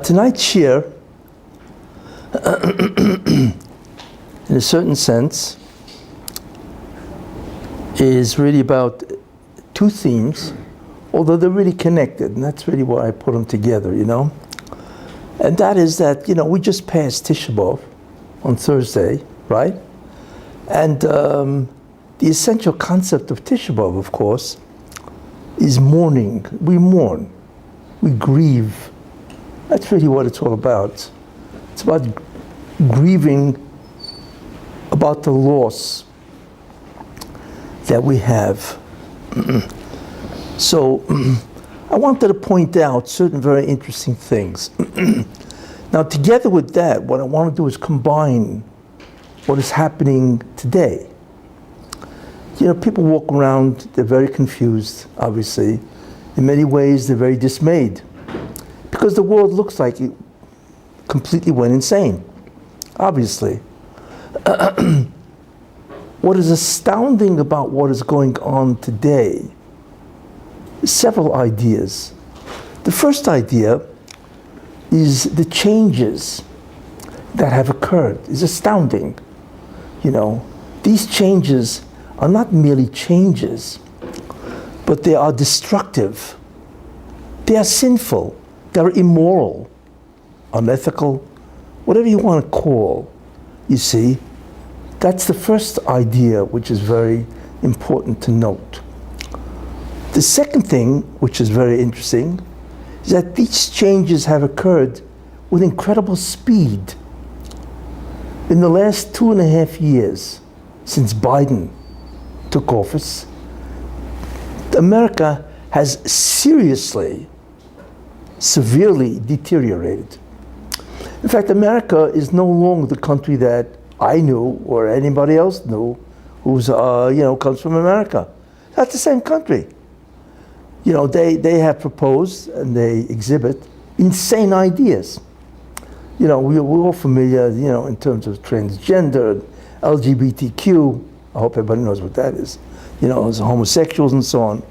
Tonight's shir, in a certain sense, is really about two themes, although they're really connected, and that's really why I put them together, you know. And that is that, you know, we just passed Tisha B'Av on Thursday, right? And the essential concept of Tisha B'Av, of course, is mourning. We mourn, we grieve. That's really what it's all about. It's about grieving about the loss that we have. So I wanted to point out certain very interesting things. Now, together with that, what I want to do is combine what is happening today. You know, people walk around, they're very confused, obviously. In many ways, they're very dismayed, because the world looks like it completely went insane, obviously. What is astounding about what is going on today is several ideas. The first idea is the changes that have occurred is astounding. You know, these changes are not merely changes, but they are destructive. They are sinful. They're immoral, unethical, whatever you want to call, you see. That's the first idea, which is very important to note. The second thing, which is very interesting, is that these changes have occurred with incredible speed. In the last 2.5 years, since Biden took office, America has severely deteriorated. In fact, America is no longer the country that I knew or anybody else knew who's, comes from America. That's the same country. You know, they have proposed and they exhibit insane ideas. You know, we're all familiar, you know, in terms of transgender, LGBTQ. I hope everybody knows what that is. You know, as homosexuals and so on.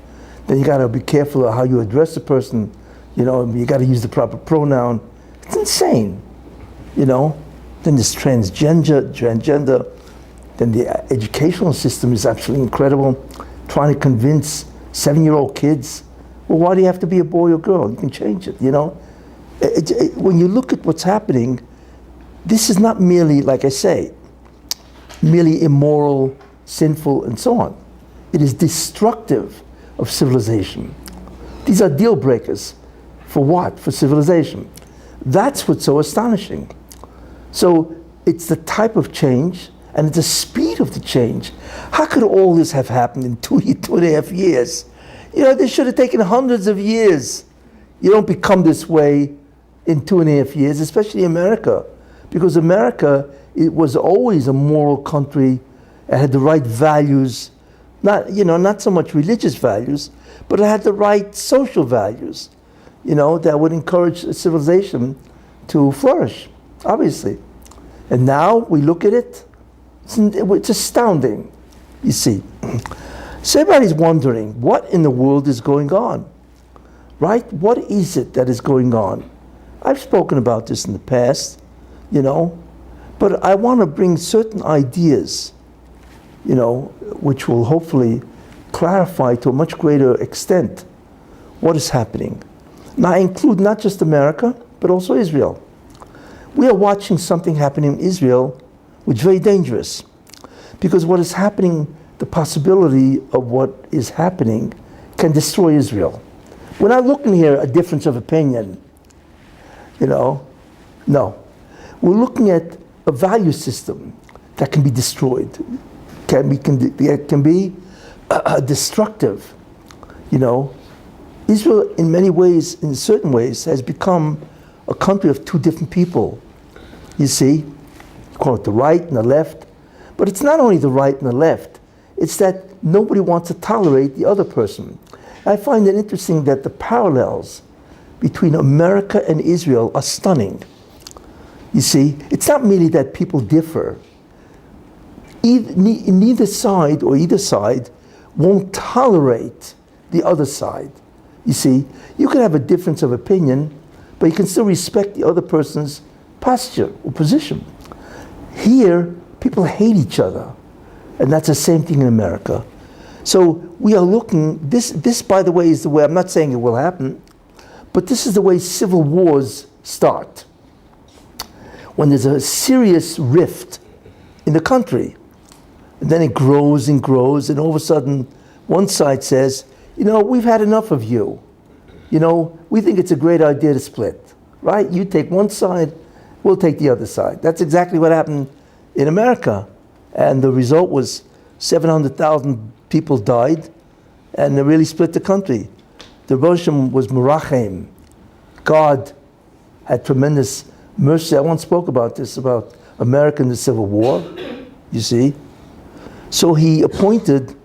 Then you got to be careful of how you address a person. You know, you got to use the proper pronoun. It's insane, you know. Then this transgender, then the educational system is absolutely incredible, trying to convince 7-year-old kids, well, why do you have to be a boy or girl? You can change it, you know. When you look at what's happening, this is not merely, like I say, merely immoral, sinful, and so on. It is destructive of civilization. These are deal breakers. For what? For civilization. That's what's so astonishing. So it's the type of change and it's the speed of the change. How could all this have happened in 2.5 years? You know, this should have taken hundreds of years. You don't become this way in 2.5 years, especially America, because America, it was always a moral country. It had the right values, not so much religious values, but it had the right social values, you know, that would encourage civilization to flourish, obviously. And now we look at it, it's astounding, you see. So everybody's wondering, what in the world is going on, right? What is it that is going on? I've spoken about this in the past, you know, but I want to bring certain ideas, you know, which will hopefully clarify to a much greater extent what is happening. Now, I include not just America, but also Israel. We are watching something happening in Israel which is very dangerous, because what is happening, the possibility of what is happening can destroy Israel. We're not looking here at a difference of opinion, you know, no. We're looking at a value system that can be destroyed, can be destructive, you know. Israel, in many ways, in certain ways, has become a country of two different people. You see, you call it the right and the left, but it's not only the right and the left, it's that nobody wants to tolerate the other person. I find it interesting that the parallels between America and Israel are stunning. You see, it's not merely that people differ. Neither side or either side won't tolerate the other side. You see, you can have a difference of opinion, but you can still respect the other person's posture or position. Here, people hate each other, and that's the same thing in America. So we are looking, this by the way is the way, I'm not saying it will happen, but this is the way civil wars start. When there's a serious rift in the country, and then it grows and grows, and all of a sudden one side says, you know, we've had enough of you. You know, we think it's a great idea to split, right? You take one side, we'll take the other side. That's exactly what happened in America. And the result was 700,000 people died, and they really split the country. The Russian was Merachem. God had tremendous mercy. I once spoke about this, about America in the Civil War, you see. So he appointed,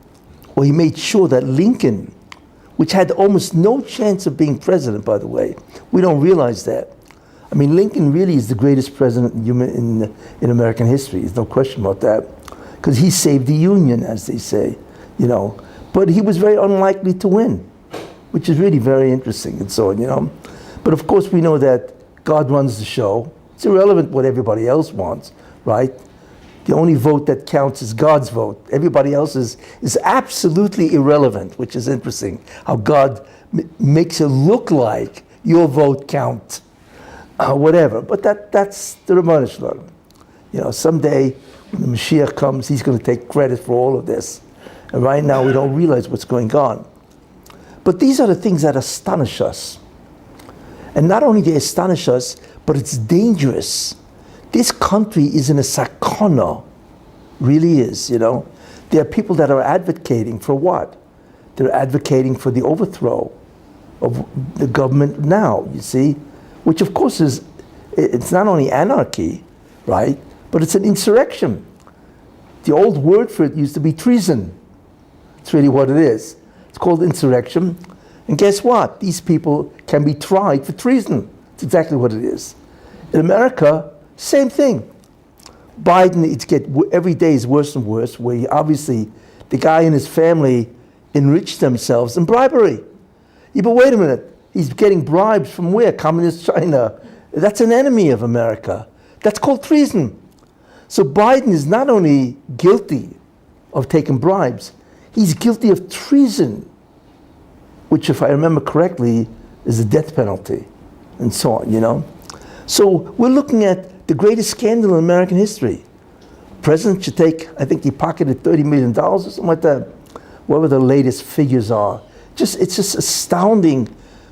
or he made sure that Lincoln, which had almost no chance of being president, by the way, we don't realize that. I mean, Lincoln really is the greatest president in American history. There's no question about that. Because he saved the Union, as they say, you know. But he was very unlikely to win, which is really very interesting and so on, you know. But of course we know that God runs the show. It's irrelevant what everybody else wants, right? The only vote that counts is God's vote. Everybody else is absolutely irrelevant, which is interesting. How God makes it look like your vote counts, whatever. But that's the Rabbi Shalom. You know, someday when the Mashiach comes, he's going to take credit for all of this. And right now we don't realize what's going on. But these are the things that astonish us. And not only they astonish us, but it's dangerous. This country is in a sakana, really is, you know. There are people that are advocating for what? They're advocating for the overthrow of the government now, you see, which of course is, it's not only anarchy, right, but it's an insurrection. The old word for it used to be treason. It's really what it is. It's called insurrection. And guess what? These people can be tried for treason. It's exactly what it is. In America, same thing. Biden, every day is worse and worse, where he, obviously the guy and his family enriched themselves in bribery. Yeah, but wait a minute, he's getting bribes from where? Communist China. That's an enemy of America. That's called treason. So Biden is not only guilty of taking bribes, he's guilty of treason, which, if I remember correctly, is a death penalty, and so on, you know. So we're looking at the greatest scandal in American history. The president should take, I think he pocketed $30 million or something like that, whatever the latest figures are. It's just astounding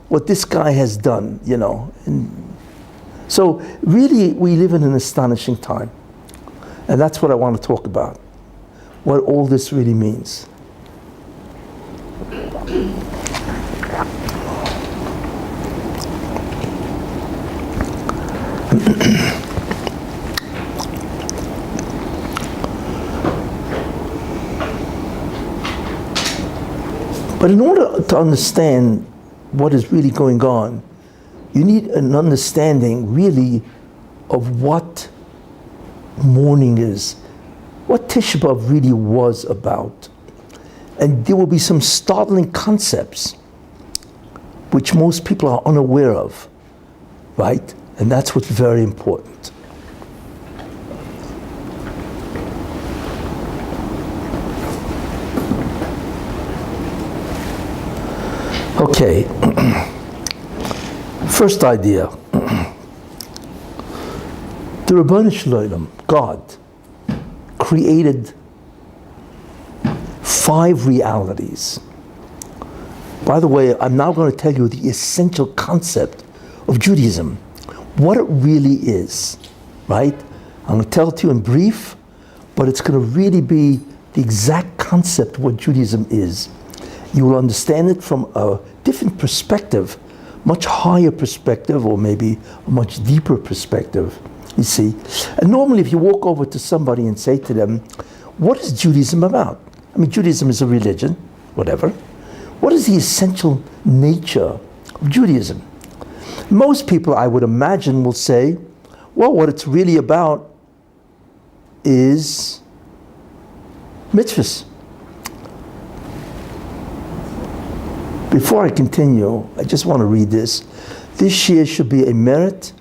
what this guy has done, you know. And so really, we live in an astonishing time. And that's what I want to talk about, what all this really means. But in order to understand what is really going on, you need an understanding really of what mourning is, what Tisha B'Av really was about. And there will be some startling concepts which most people are unaware of, right? And that's what's very important. Okay, first idea. The Rabbi Shalom, God, created 5 realities. By the way, I'm now going to tell you the essential concept of Judaism, what it really is, right? I'm going to tell it to you in brief, but it's going to really be the exact concept of what Judaism is. You will understand it from a different perspective, much higher perspective, or maybe a much deeper perspective, you see. And normally if you walk over to somebody and say to them, what is Judaism about? I mean, Judaism is a religion, whatever. What is the essential nature of Judaism? Most people, I would imagine, will say, Well, what it's really about is mitzvahs. Before I continue, I just want to read this. This year should be a merit.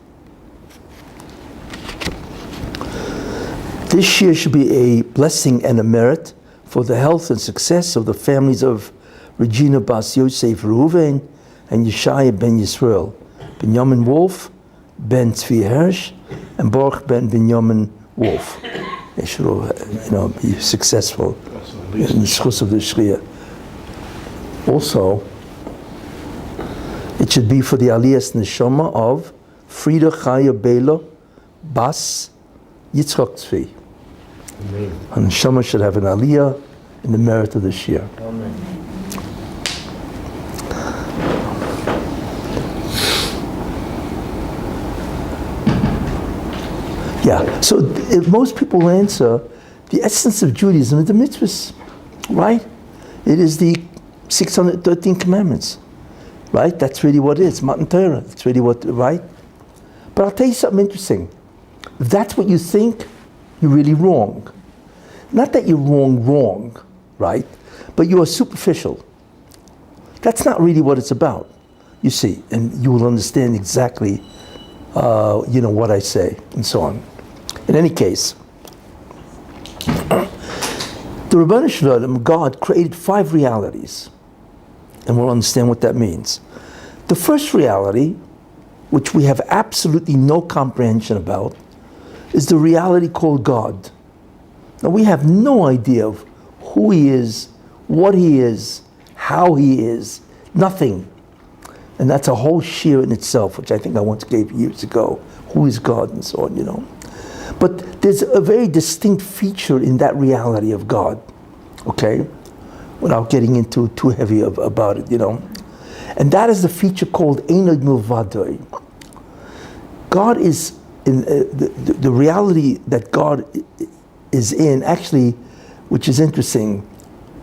This year should be a blessing and a merit for the health and success of the families of Regina Bas Yosef Reuven and Yeshaya ben Yisrael, Benjamin Wolf, Ben Tzvi Hirsch, and Baruch ben Benjamin Wolf. They should all, be successful in the schus of the Shriya. Also, it should be for the Aliyas Neshama of Frida Chaya Bela Bas Yitzchak Tzvi. Amen. And Neshama should have an Aliyah in the merit of this year. Amen. Yeah, so if most people answer, the essence of Judaism is the mitzvahs, right? It is the 613 commandments, right? That's really what it is, Matan Torah. That's really what, right? But I'll tell you something interesting. If that's what you think, you're really wrong. Not that you're wrong, right? But you are superficial. That's not really what it's about, you see, and you will understand exactly, what I say, and so on. In any case, the Rebbeinu Shalom, God created 5 realities, and we'll understand what that means. The first reality, which we have absolutely no comprehension about, is the reality called God. Now we have no idea of who He is, what He is, how He is, nothing. And that's a whole shiur in itself, which I think I once gave years ago. Who is God and so on, But there's a very distinct feature in that reality of God, okay? Without getting into too heavy about it, And that is the feature called Einod Milvadoi. God is, in the reality that God is in, actually, which is interesting,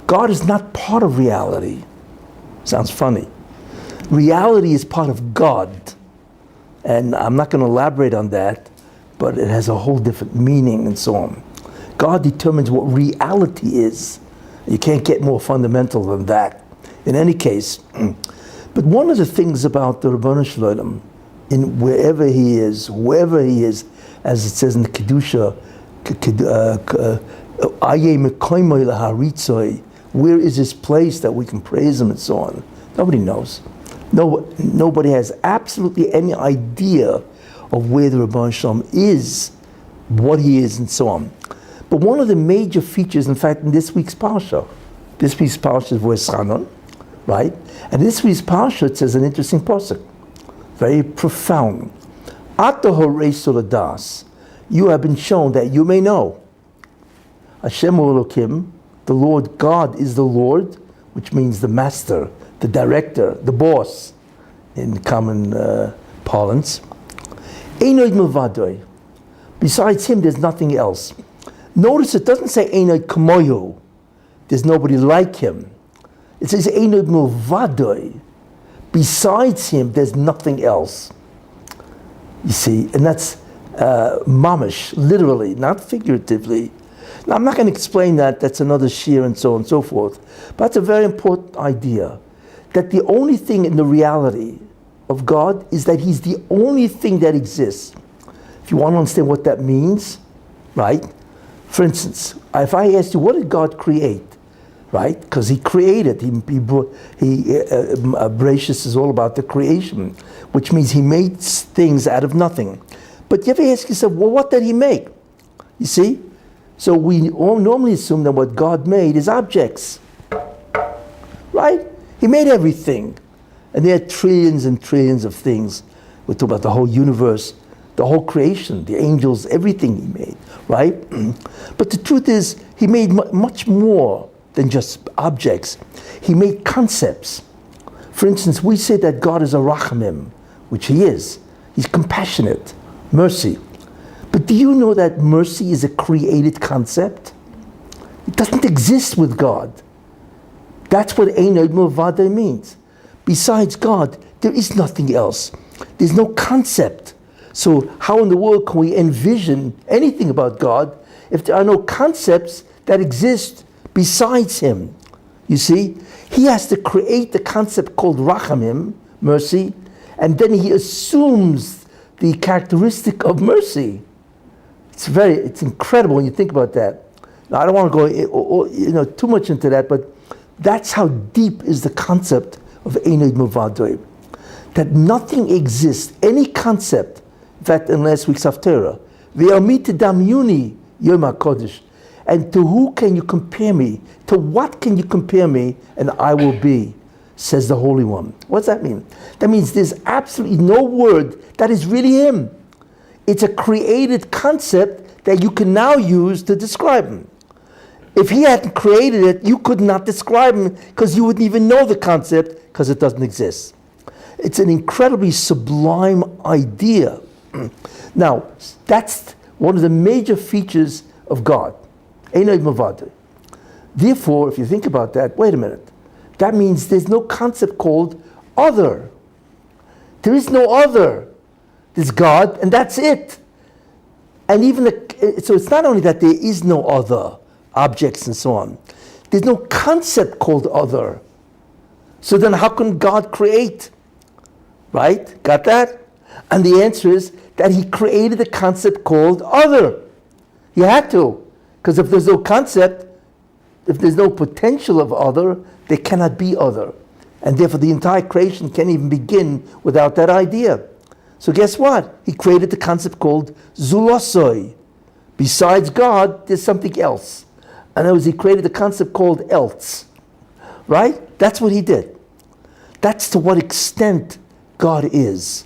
God is not part of reality. Sounds funny. Reality is part of God. And I'm not going to elaborate on that, but it has a whole different meaning and so on. God determines what reality is. You can't get more fundamental than that. In any case, but one of the things about the Rebbeinu Shalom, in wherever He is, whoever He is, as it says in the Kedusha, where is His place that we can praise Him and so on? Nobody knows. Nobody has absolutely any idea of where the Rebbeinu Shalom is, what He is, and so on. But one of the major features, in fact, in this week's Parsha is V'eschanon, right? And this week's Parsha, it says an interesting pasuk, very profound. Ata horei soladas, you have been shown that you may know. Hashem Elokim, the Lord God is the Lord, which means the master, the director, the boss, in common parlance. Einod milvadoi. Besides Him, there's nothing else. Notice it doesn't say Einod kamoyu. There's nobody like Him. It says Einod milvadoi. Besides Him, there's nothing else. You see, and that's mamish, literally, not figuratively. Now, I'm not going to explain that. That's another shiur and so on and so forth. But that's a very important idea. That the only thing in the reality of God is that He's the only thing that exists. If you want to understand what that means, right? For instance, if I asked you, what did God create? Right? Because He created. Bereshis is all about the creation, which means He made things out of nothing. But you ever ask yourself, well, what did He make? You see? So we all normally assume that what God made is objects. Right? He made everything. And there are trillions and trillions of things. We talk about the whole universe, the whole creation, the angels, everything He made, right? But the truth is, He made much more than just objects. He made concepts. For instance, we say that God is a rachamim, which He is. He's compassionate, mercy. But do you know that mercy is a created concept? It doesn't exist with God. That's what Einod Milvadoi means. Besides God, there is nothing else. There's no concept. So how in the world can we envision anything about God if there are no concepts that exist besides him? You see, he has to create the concept called rachamim, mercy, and then he assumes the characteristic of mercy. It's incredible when you think about that. Now, I don't want to go too much into that, but that's how deep is the concept of Einod Mavadoy. That nothing exists, any concept, in fact, in last week's Haftarah, Ve'amita damyuni Yom HaKodesh. And to who can you compare me? To what can you compare me? And I will be, says the Holy One. What does that mean? That means there's absolutely no word that is really him. It's a created concept that you can now use to describe him. If he hadn't created it, you could not describe him because you wouldn't even know the concept because it doesn't exist. It's an incredibly sublime idea. Now, that's one of the major features of God. Einod Mavadoy. Therefore, if you think about that, wait a minute. That means there's no concept called other. There is no other. There's God, and that's it. And so it's not only that there is no other objects and so on. There's no concept called other. So then how can God create? Right? Got that? And the answer is that he created a concept called other. He had to. Because if there's no concept, if there's no potential of other, there cannot be other. And therefore the entire creation can't even begin without that idea. So guess what? He created the concept called zulosoi. Besides God, there's something else. In other words, he created the concept called else. Right? That's what he did. That's to what extent God is.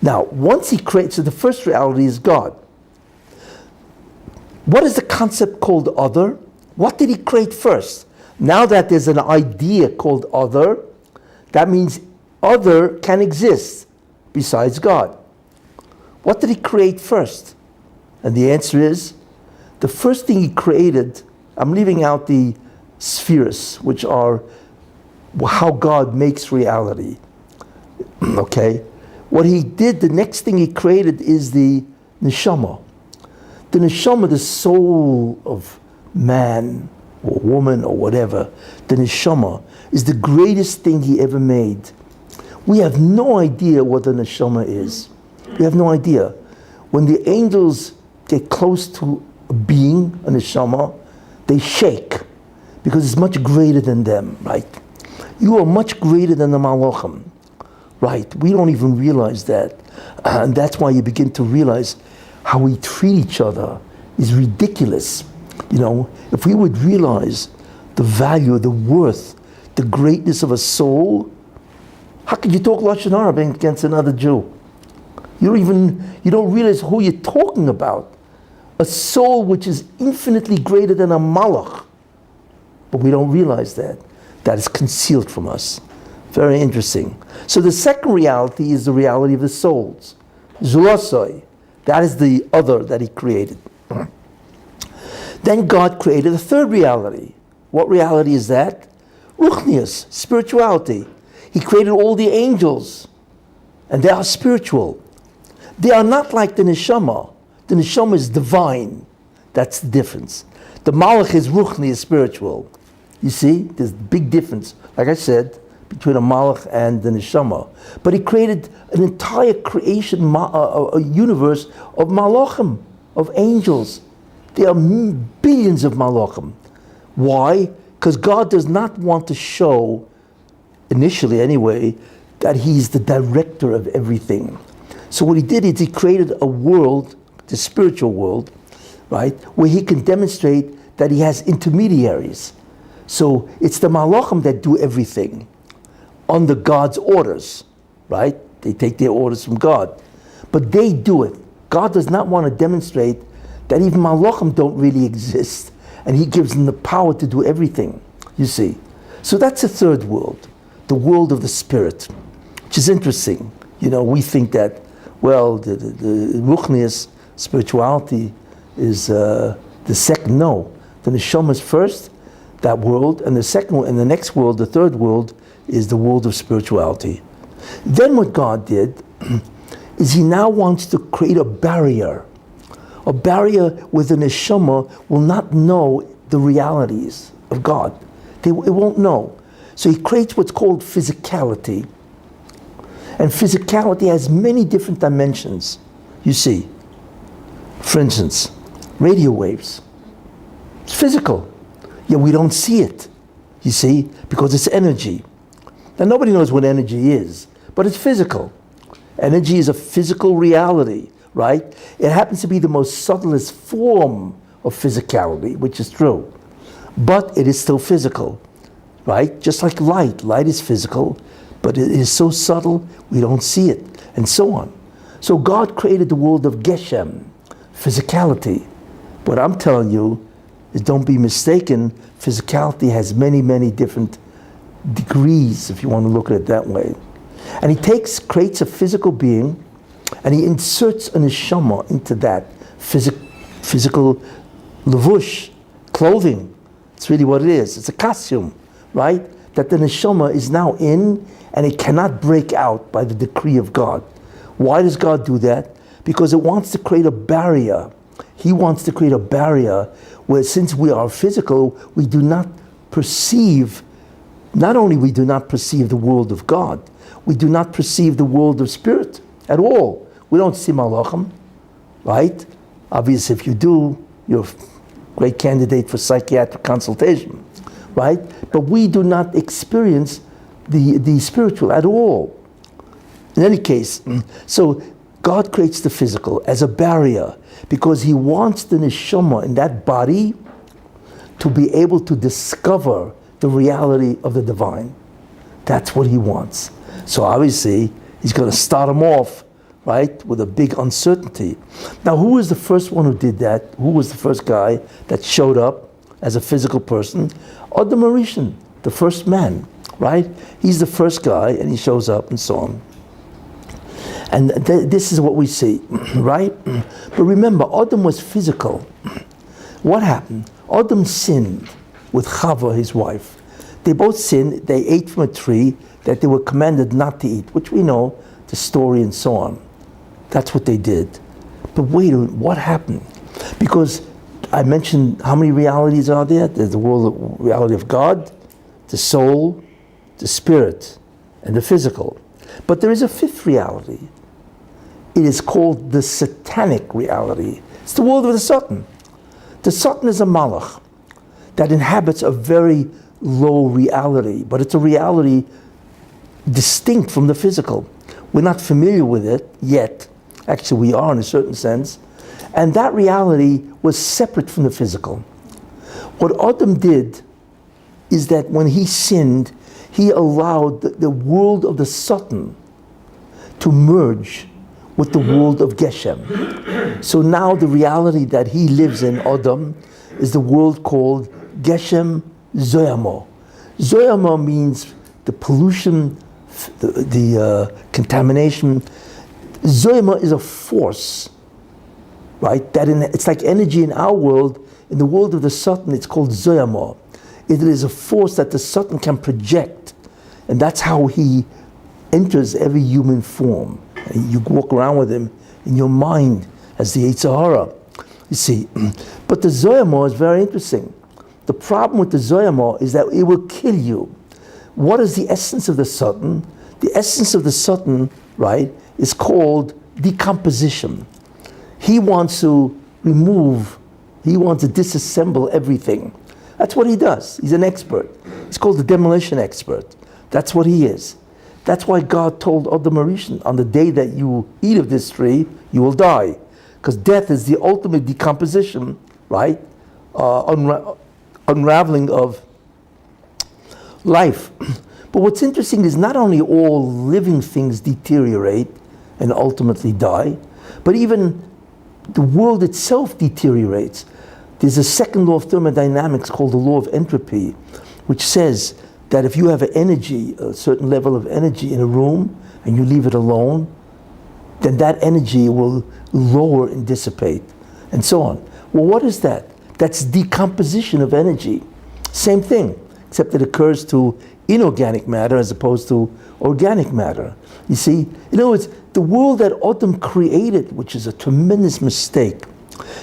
Now, once he creates, so the first reality is God. What is the concept called other? What did he create first? Now that there's an idea called other, that means other can exist besides God. What did he create first? And the answer is, the first thing he created, I'm leaving out the spheres, which are how God makes reality. Okay? What he did, the next thing he created is the neshama. The neshama, the soul of man or woman or whatever, the neshama is the greatest thing he ever made. We have no idea what the neshama is. We have no idea. When the angels get close to a being, a neshama, they shake because it's much greater than them, right? You are much greater than the malachim, right? We don't even realize that. And that's why you begin to realize how we treat each other is ridiculous. You know, if we would realize the value, the worth, the greatness of a soul, how could you talk Lashon Hara against another Jew? You don't realize who you're talking about. A soul which is infinitely greater than a malach. But we don't realize that. That is concealed from us. Very interesting. So the second reality is the reality of the souls. Zulosoi. That is the other that he created. Then God created a third reality. What reality is that? Ruchnius, spirituality. He created all the angels, and they are spiritual. They are not like the neshama. The neshama is divine. That's the difference. The malach is ruchni, is spiritual. You see, there's a big difference, like I said, between a malach and the neshama. But he created an entire creation, a universe of malachim, of angels. There are billions of malachim. Why? Because God does not want to show, initially anyway, that he's the director of everything. So what he did is he created a world, the spiritual world, right, where he can demonstrate that he has intermediaries. So it's the malachim that do everything under God's orders, right? They take their orders from God. But they do it. God does not want to demonstrate that even malachim don't really exist, and he gives them the power to do everything, you see. So that's a third world, the world of the spirit, which is interesting. You know, we think that, well, the ruchnius, spirituality, is the second. No, the neshama is first, that world, and the second one, and the next world, the third world, is the world of spirituality. Then what God did is he now wants to create a barrier where the neshama will not know the realities of God. It won't know. So he creates what's called physicality. And physicality has many different dimensions, you see. For instance, radio waves. It's physical, yet we don't see it, you see, because it's energy. Now nobody knows what energy is, but it's physical. Energy is a physical reality, right? It happens to be the most subtlest form of physicality, which is true. But it is still physical, right? Just like light. Light is physical, but it is so subtle, we don't see it, and so on. So God created the world of Geshem, physicality. What I'm telling you is, don't be mistaken, physicality has many, many different degrees, if you want to look at it that way. And he creates a physical being, and he inserts a neshama into that physical levush, clothing. It's really what it is. It's a costume, right? That the neshama is now in, and it cannot break out by the decree of God. Why does God do that? Because it wants to create a barrier. He wants to create a barrier where, since we are physical, we do not perceive, not only we do not perceive the world of God, we do not perceive the world of spirit at all. We don't see malachim, right? Obviously, if you do, you're a great candidate for psychiatric consultation, right? But we do not experience the spiritual at all. In any case, so God creates the physical as a barrier because he wants the neshama in that body to be able to discover the reality of the divine. That's what he wants. So obviously, he's going to start him off, right, with a big uncertainty. Now, who was the first one who did that? Who was the first guy that showed up as a physical person? Adam Arishan, the first man, right? He's the first guy, and he shows up and so on. And this is what we see, right? But remember, Adam was physical. What happened? Adam sinned with Chava, his wife. They both sinned. They ate from a tree that they were commanded not to eat, which we know, the story and so on. That's what they did. But wait a minute, what happened? Because I mentioned how many realities are there? There's the reality of God, the soul, the spirit, and the physical. But there is a fifth reality. It is called the satanic reality. It's the world of the Satan. The Satan is a malach that inhabits a very low reality, but it's a reality distinct from the physical. We're not familiar with it yet. Actually, we are in a certain sense. And that reality was separate from the physical. What Adam did is that when he sinned, he allowed the world of the Satan to merge with the world of Geshem. So now the reality that he lives in, Adam, is the world called Geshem Zoyamo. Zoyamo means the pollution, the contamination. Zoyama is a force, right? It's like energy in our world. In the world of the Satan, it's called Zoyama. It is a force that the Satan can project. And that's how he enters every human form. And you walk around with him in your mind as the Yetzer Hara. You see, but the Zoyama is very interesting. The problem with the Zoyama is that it will kill you. What is the essence of the Satan? The essence of the Satan, right, is called decomposition. He wants to remove, he wants to disassemble everything. That's what he does. He's an expert. He's called the demolition expert. That's what he is. That's why God told Adam Arishan, on the day that you eat of this tree, you will die. Because death is the ultimate decomposition, right? Unraveling of life. But what's interesting is not only all living things deteriorate and ultimately die, but even the world itself deteriorates. There's a second law of thermodynamics called the law of entropy, which says that if you have an energy, a certain level of energy in a room, and you leave it alone, then that energy will lower and dissipate, and so on. Well, what is that? That's decomposition of energy. Same thing, except it occurs to inorganic matter as opposed to organic matter. You see, in other words, the world that Adam created, which is a tremendous mistake,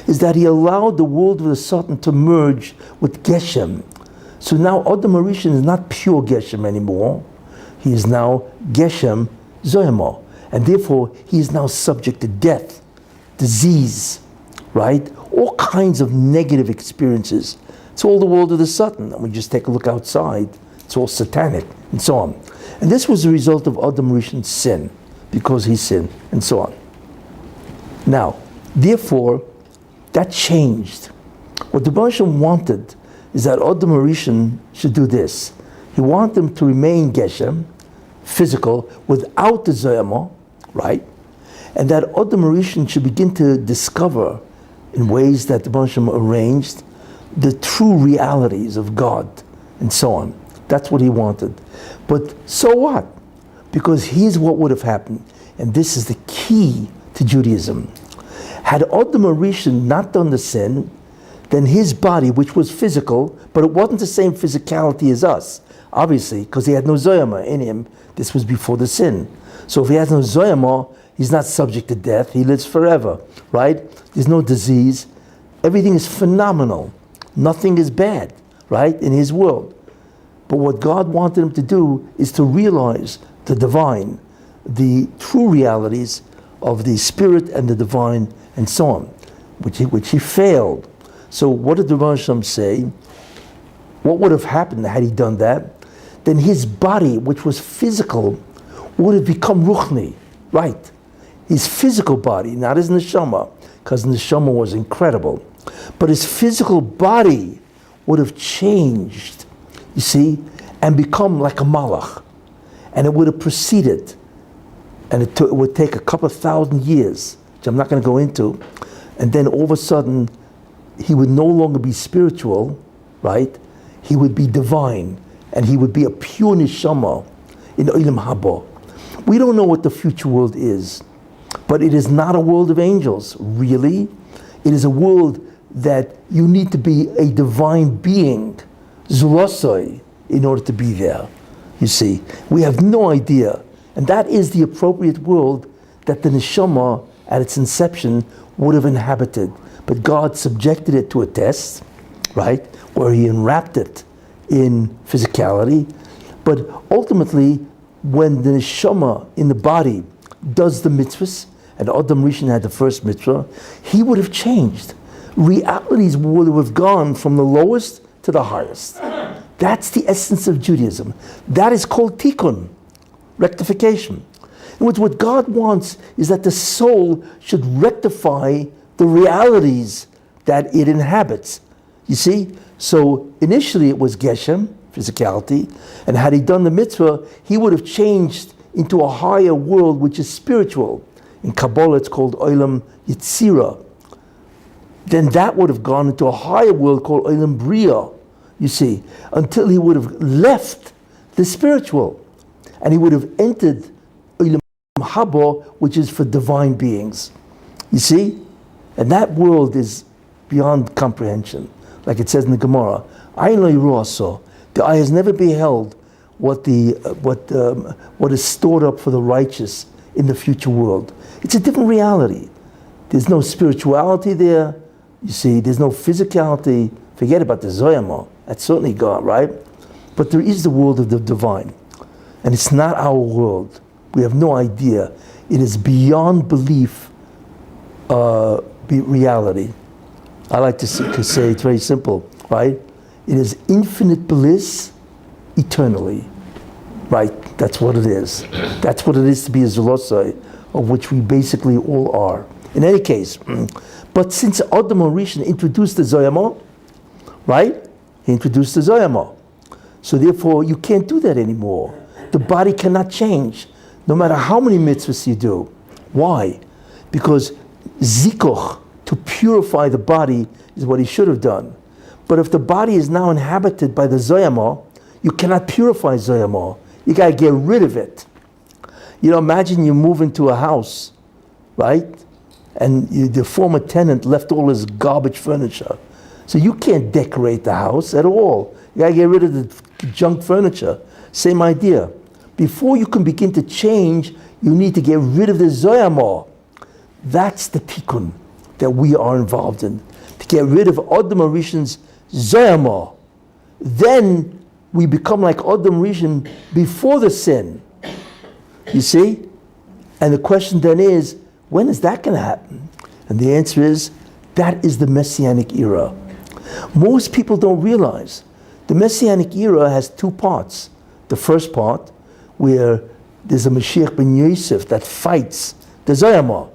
is that he allowed the world of the Satan to merge with Geshem. So now Adam Arishan is not pure Geshem anymore. He is now Geshem Zoyama. And therefore, he is now subject to death, disease, right? All kinds of negative experiences. It's all the world of the Satan. And we just take a look outside. It's all satanic, and so on. And this was the result of Adam Arishan's sin, because he sinned, and so on. Now, therefore, that changed. What the Rebbe wanted is that Adam Arishan should do this. He wanted him to remain Geshem, physical, without the Zoyama, right? And that Adam Arishan should begin to discover, in ways that the Rebbe arranged, the true realities of God, and so on. That's what he wanted. But so what? Because here's what would have happened, and this is the key to Judaism. Had Adam Arishan not done the sin, then his body, which was physical, but it wasn't the same physicality as us, obviously, because he had no Zoyama in him. This was before the sin. So if he has no Zoyama, he's not subject to death. He lives forever, right? There's no disease. Everything is phenomenal. Nothing is bad, right, in his world. But what God wanted him to do is to realize the divine, the true realities of the spirit and the divine, and so on, which he failed. So what did the Rebbe say? What would have happened had he done that? Then his body, which was physical, would have become ruchni, right? His physical body, not his neshama, because neshama was incredible, but his physical body would have changed, you see, and become like a malach. And it would have proceeded, and it would take a couple of thousand years, which I'm not going to go into, and then all of a sudden, he would no longer be spiritual, right? He would be divine, and he would be a pure neshama in Olam Haba. We don't know what the future world is, but it is not a world of angels, really. It is a world that you need to be a divine being, Zulosoi, in order to be there. You see, we have no idea. And that is the appropriate world that the neshama, at its inception, would have inhabited. But God subjected it to a test, right, where he enwrapped it in physicality. But ultimately, when the neshama in the body does the mitzvahs, and Adam Rishon had the first mitzvah, he would have changed. Realities would have gone from the lowest to the highest. That's the essence of Judaism. That is called tikkun, rectification. And what God wants is that the soul should rectify the realities that it inhabits. You see? So initially it was Geshem, physicality, and had he done the mitzvah, he would have changed into a higher world which is spiritual. In Kabbalah it's called Olam Yitzira. Then that would have gone into a higher world called Olam Bria, you see, until he would have left the spiritual, and he would have entered Olam Haba, which is for divine beings. You see? And that world is beyond comprehension. Like it says in the Gemara, Ayin lo yiru aso. The eye has never beheld what is stored up for the righteous in the future world. It's a different reality. There's no spirituality there. You see, there's no physicality. Forget about the Zoyama. That's certainly God, right? But there is the world of the divine. And it's not our world. We have no idea. It is beyond belief reality. I like to say it's very simple, right? It is infinite bliss eternally, right? That's what it is. That's what it is to be a Zulosai, of which we basically all are. In any case, but since Adam Rishon introduced the Zoyama, right? He introduced the Zoyama. So therefore, you can't do that anymore. The body cannot change, no matter how many mitzvahs you do. Why? Because zikoch, to purify the body, is what he should have done. But if the body is now inhabited by the Zoyama, you cannot purify Zoyama. You got to get rid of it. You know, imagine you move into a house, right? And the former tenant left all his garbage furniture. So you can't decorate the house at all. You got to get rid of the junk furniture. Same idea. Before you can begin to change, you need to get rid of the Zoyama. That's the tikkun that we are involved in. To get rid of Adam Rishon's Zoyama. Then we become like Adam Rishon before the sin. You see? And the question then is, when is that going to happen? And the answer is, that is the Messianic era. Most people don't realize the Messianic era has two parts. The first part, where there's a Mashiach ben Yosef that fights the Zoyama.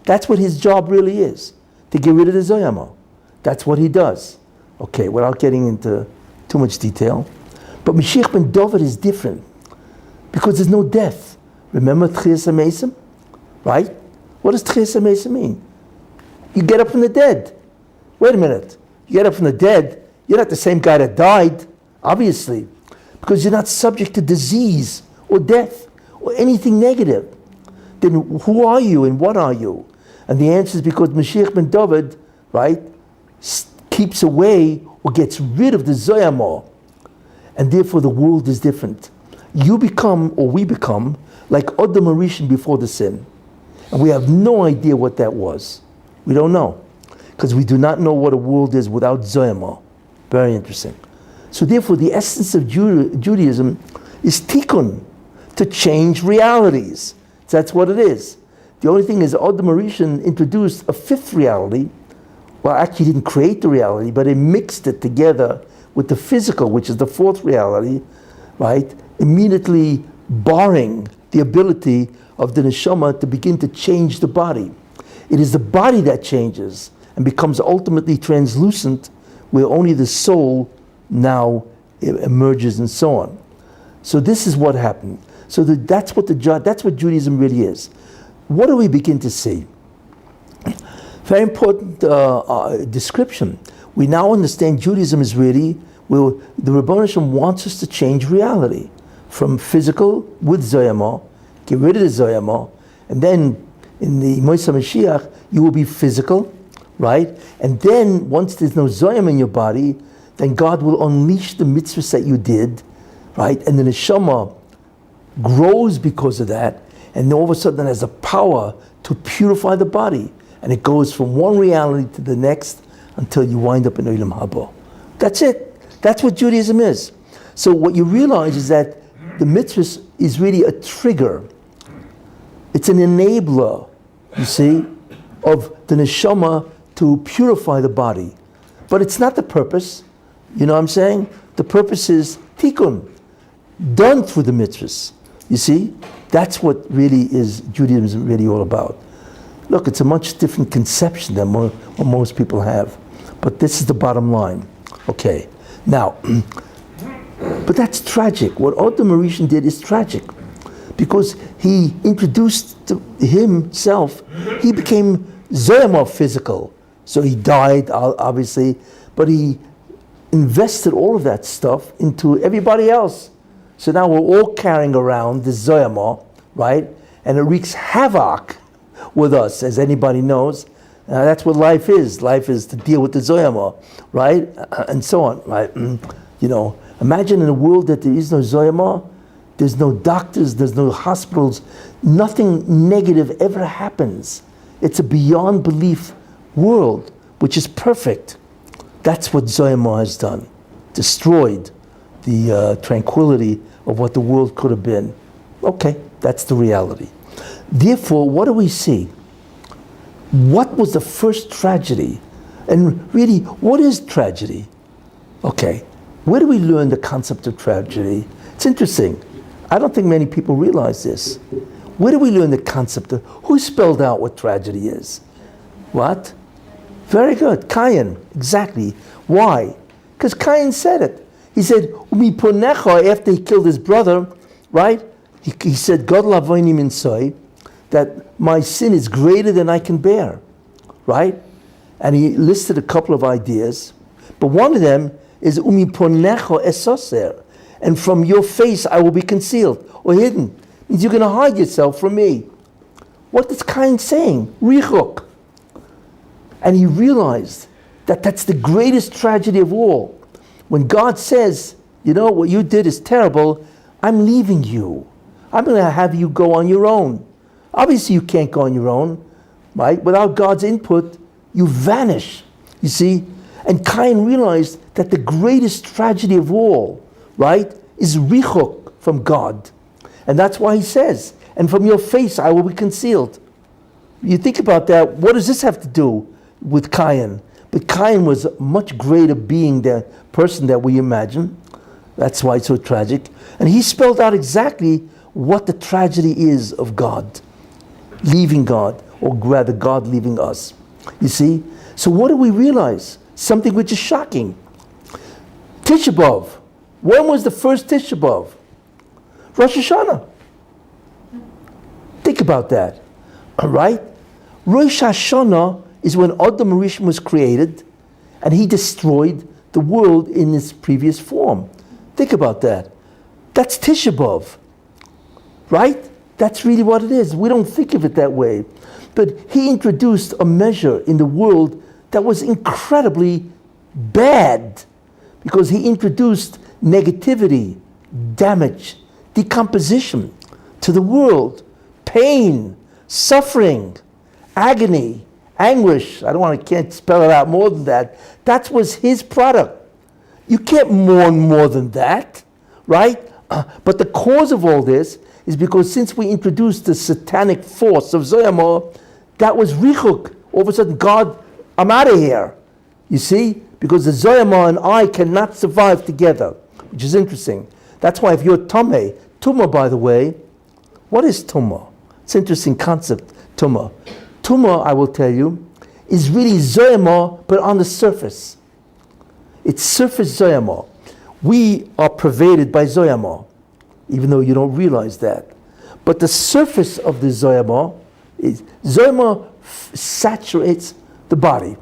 That's what his job really is, to get rid of the Zoyama. That's what he does. Okay, without getting into too much detail. But Mashiach ben David is different, because there's no death. Remember Tchias HaMesim? Right? What does Tchias HaMesim mean? You get up from the dead. Wait a minute. You get up from the dead, you're not the same guy that died, obviously, because you're not subject to disease or death or anything negative. Then who are you and what are you? And the answer is because Mashiach ben David, right, keeps away or gets rid of the Zoyama. And therefore the world is different. You become, or we become, like Adam Rishon before the sin. And we have no idea what that was. We don't know. Because we do not know what a world is without Zoyama. Very interesting. So therefore the essence of Judaism is tikkun, to change realities. So that's what it is. The only thing is Adam Rishon introduced a fifth reality. Well, actually he didn't create the reality, but he mixed it together with the physical, which is the fourth reality, right? Immediately barring the ability of the neshama to begin to change the body. It is the body that changes and becomes ultimately translucent, where only the soul now emerges and so on. So this is what happened. So that's what Judaism really is. What do we begin to see? Very important description. We now understand Judaism is really, well, the Rebbeinu Shem wants us to change reality from physical with Zoyama, get rid of the Zoyama, and then in the Moshe Mashiach, you will be physical, right? And then once there's no Zoyama in your body, then God will unleash the mitzvahs that you did, right? And the neshama grows because of that, and all of a sudden has the power to purify the body. And it goes from one reality to the next until you wind up in Olam Haba. That's it. That's what Judaism is. So what you realize is that the mitzvahs is really a trigger. It's an enabler, you see, of the neshama to purify the body. But it's not the purpose. You know what I'm saying? The purpose is tikkun, done through the mitzvahs. You see? That's what really is Judaism really all about. Look, it's a much different conception than what most people have. But this is the bottom line. Okay. Now, but that's tragic. What Adam Rishon did is tragic. Because he introduced himself, he became Zoyama physical. So he died, obviously, but he invested all of that stuff into everybody else. So now we're all carrying around this Zoyama, right? And it wreaks havoc with us, as anybody knows. That's what life is. Life is to deal with the Zoyama, right? And so on, right? You know, imagine in a world that there is no Zoyama, there's no doctors, there's no hospitals, nothing negative ever happens. It's a beyond belief world, which is perfect. That's what Zoyama has done. Destroyed the tranquility of what the world could have been. Okay, that's the reality. Therefore, what do we see? What was the first tragedy? And really, what is tragedy? Okay, where do we learn the concept of tragedy? It's interesting. I don't think many people realize this. Where do we learn the concept of, who spelled out what tragedy is? What? Very good, Cain, exactly. Why? Because Cain said it. He said, Umiponecha, after he killed his brother, right? He said, God lavonim inside, that my sin is greater than I can bear, right? And he listed a couple of ideas, but one of them is Umiponecha esoser, and from your face I will be concealed or hidden. It means you're going to hide yourself from me. What is Cain saying? Richuk. And he realized that that's the greatest tragedy of all. When God says, you know, what you did is terrible, I'm leaving you. I'm going to have you go on your own. Obviously, you can't go on your own, right? Without God's input, you vanish, you see? And Cain realized that the greatest tragedy of all, right, is richuk from God. And that's why he says, and from your face I will be concealed. You think about that, what does this have to do with Cain? But Cain was a much greater being, the person that we imagine. That's why it's so tragic. And he spelled out exactly what the tragedy is of God. Leaving God, or rather God leaving us. You see? So what do we realize? Something which is shocking. Tisha B'Av. When was the first Tisha B'Av? Rosh Hashanah. Think about that. All right? Rosh Hashanah is when Adam Rishon was created and he destroyed the world in its previous form. Think about that. That's Tisha B'Av. Right? That's really what it is. We don't think of it that way. But he introduced a measure in the world that was incredibly bad because he introduced negativity, damage, decomposition to the world, pain, suffering, agony, anguish. Can't spell it out more than that. That was his product. You can't mourn more than that, right? But the cause of all this is because since we introduced the satanic force of Zoyamah, that was richuk. All of a sudden, God, I'm out of here. You see? Because the Zoyamah and I cannot survive together, which is interesting. That's why if you're Tumah, by the way, what is Tumah? It's an interesting concept, Tumah. Tumah, I will tell you, is really Zoyamah, but on the surface. It's surface Zoyamah. We are pervaded by Zoyamah, even though you don't realize that. But the surface of the Zoyamah is, Zoyamah saturates the body.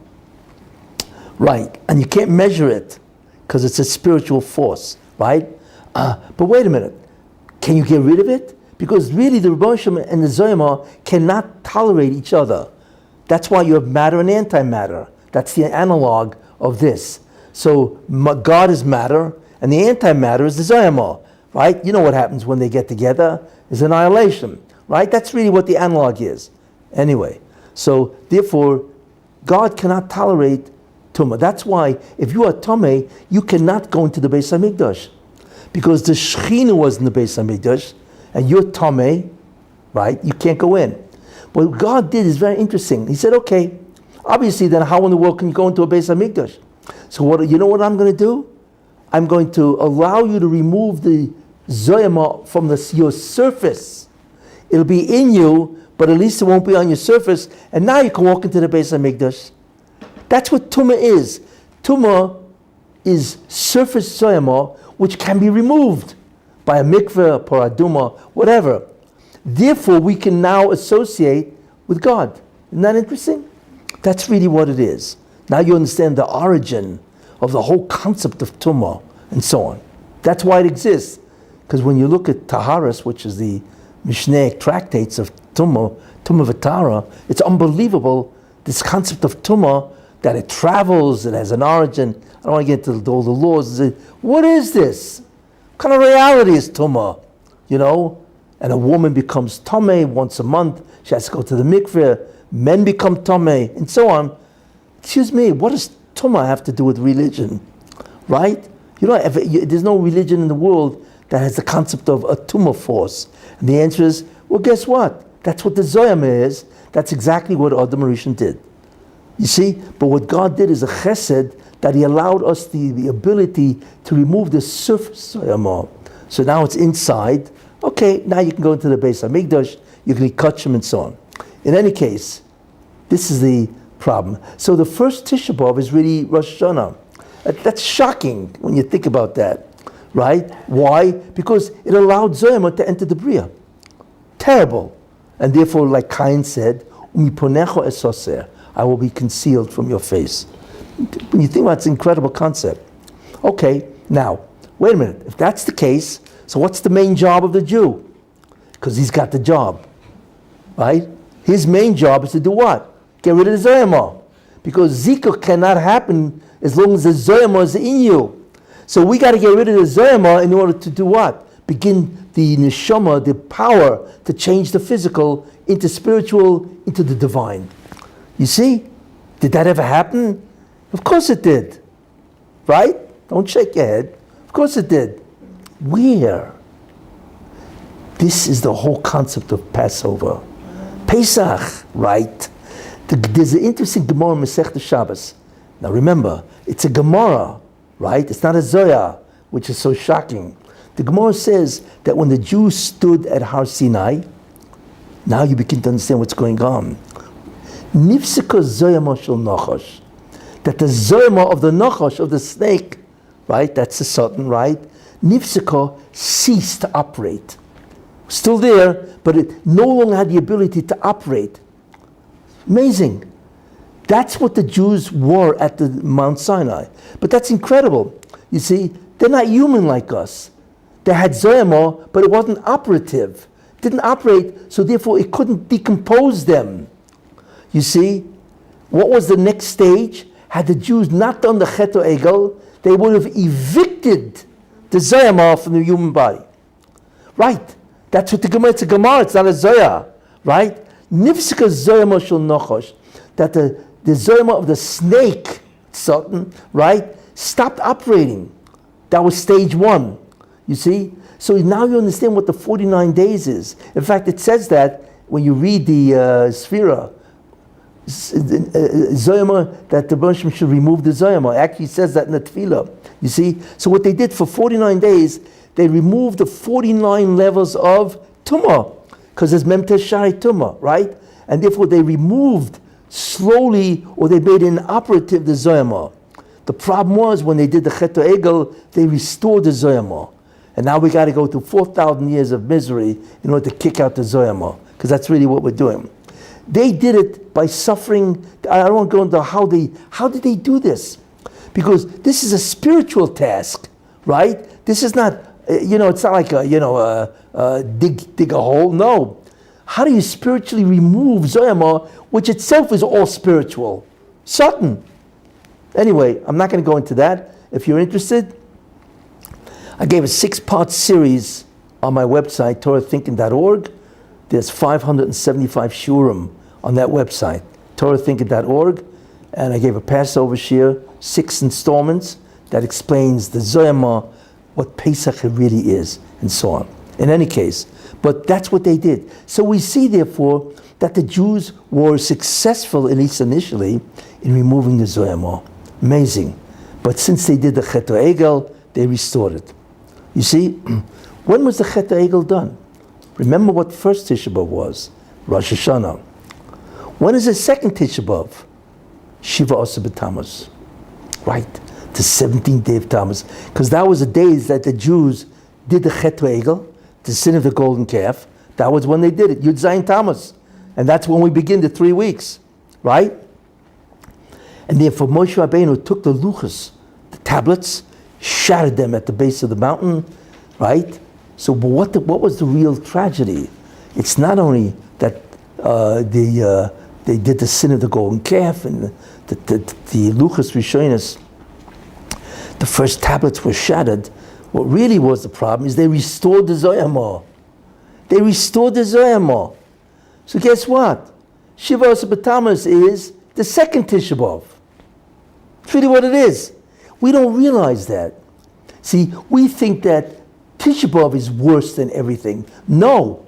Right, and you can't measure it because it's a spiritual force, right? But wait a minute, can you get rid of it? Because really the Rebbe Shem and the Zoyamah cannot tolerate each other. That's why you have matter and antimatter. That's the analog of this. So God is matter and the antimatter is the Zoyamah, right? You know what happens when they get together is annihilation, right? That's really what the analog is. Anyway, so therefore God cannot tolerate Tumah. That's why if you are Tumah, you cannot go into the Beis HaMikdash. Because the Shekhinah was in the Beis HaMikdash, and you're Tumah, right? You can't go in. What God did is very interesting. He said, okay, obviously then how in the world can you go into a Beis HaMikdash? So you know what I'm going to do? I'm going to allow you to remove the Zoyamah from your surface. It'll be in you, but at least it won't be on your surface, and now you can walk into the Beis HaMikdash. That's what Tumah is. Tumah is surface Zoyamah, which can be removed by a mikveh, paraduma, whatever. Therefore, we can now associate with God. Isn't that interesting? That's really what it is. Now you understand the origin of the whole concept of Tumah and so on. That's why it exists. Because when you look at Taharas, which is the Mishnaic tractates of Tumah V'Tara, it's unbelievable, this concept of Tumah, that it travels, it has an origin. I don't want to get into all the laws. What is this? What kind of reality is Tumah? You know? And a woman becomes Tomei once a month. She has to go to the mikveh. Men become Tomei, and so on. Excuse me, what does Tumah have to do with religion? Right? There's no religion in the world that has the concept of a Tumah force. And the answer is, well, guess what? That's what the Zoyamah is. That's exactly what Adam Rishon did. You see? But what God did is a chesed that He allowed us the ability to remove the surface Zoyamah. So now it's inside. Okay, now you can go into the Beis HaMikdash, you can touch them and so on. In any case, this is the problem. So the first Tisha B'Av is really Rosh Hashanah. That's shocking when you think about that, right? Why? Because it allowed Zoyamah to enter the Bria. Terrible. And therefore, like Cain said, Umiponecho esoser, I will be concealed from your face. When you think about it, it's an incredible concept. Okay, now, wait a minute. If that's the case, so what's the main job of the Jew? Because he's got the job, right? His main job is to do what? Get rid of the Zoyamah. Because Zikr cannot happen as long as the Zoyamah is in you. So we got to get rid of the Zoyamah in order to do what? begin the neshama, the power to change the physical into spiritual, into the divine. You see? Did that ever happen? Of course it did. Right? Don't shake your head. Of course it did. Where? This is the whole concept of Passover. Pesach, right? There's an interesting Gemara in Masechta Shabbos. Now remember, it's a Gemara, right? It's not a Zoya, which is so shocking. The Gemara says that when the Jews stood at Har Sinai, now you begin to understand what's going on. Nifsika Zoyama shel Nachash. That the Zoyama of the Nachash, of the snake, right? That's the Satan, right? Nifsika ceased to operate. Still there, but it no longer had the ability to operate. Amazing. That's what the Jews were at the Mount Sinai. But that's incredible. You see, they're not human like us. They had Zoyama, but it wasn't operative. It didn't operate, so therefore it couldn't decompose them. You see, what was the next stage? Had the Jews not done the Chet Egel, they would have evicted the Zoyama from the human body. Right. That's what the Gemara, it's a Gemara, it's not a Zoya. Right? Nifsika Zoyama shel Nachash. That the Zoyama of the snake, Satan, right, stopped operating. That was stage one. You see? So now you understand what the 49 days is. In fact, it says that when you read the Sphira, Zoyama, that the Bershom should remove the Zoyama. Actually, it says that in the Tefillah. You see? So what they did for 49 days, they removed the 49 levels of Tumah, because there's Memtesh Shari Tumah, right? And therefore they removed slowly, or they made inoperative the Zoyama. The problem was when they did the Chet Egel, they restored the Zoyama. And now we got to go through 4,000 years of misery in order to kick out the Zoyama, because that's really what we're doing. They did it by suffering. I don't want to go into how did they do this? Because this is a spiritual task, right? This is not, it's not like dig a hole. No. How do you spiritually remove Zoyama, which itself is all spiritual? Satan. Anyway, I'm not going to go into that. If you're interested, I gave a 6-part series on my website, TorahThinking.org. There's 575 shurim on that website, TorahThinking.org. And I gave a Passover shir, 6 installments, that explains the Zoyama, what Pesach really is, and so on. In any case, but that's what they did. So we see, therefore, that the Jews were successful, at least initially, in removing the Zoyama. Amazing. But since they did the Chet Egel, they restored it. You see, when was the Chet Egel done? Remember what first Tisha B'Av was? Rosh Hashanah. When is the second Tisha B'Av? Shiva Asar B'Tammuz. Right, the 17th day of Tammuz. Because that was the days that the Jews did the Chet Egel, the sin of the golden calf. That was when they did it, Yud Zayin Tammuz. And that's when we begin the 3 weeks, right? And therefore Moshe Rabbeinu took the luchos, the tablets, shattered them at the base of the mountain, right? So what was the real tragedy? It's not only that they did the sin of the golden calf and the luchos rishonos, the first tablets were shattered. What really was the problem is they restored the Zoyama. They restored the Zoyama. So guess what? Shiva Asar B'Tammuz is the second Tisha B'Av. It's really what it is. We don't realize that. See, we think that Tisha B'Av is worse than everything. No.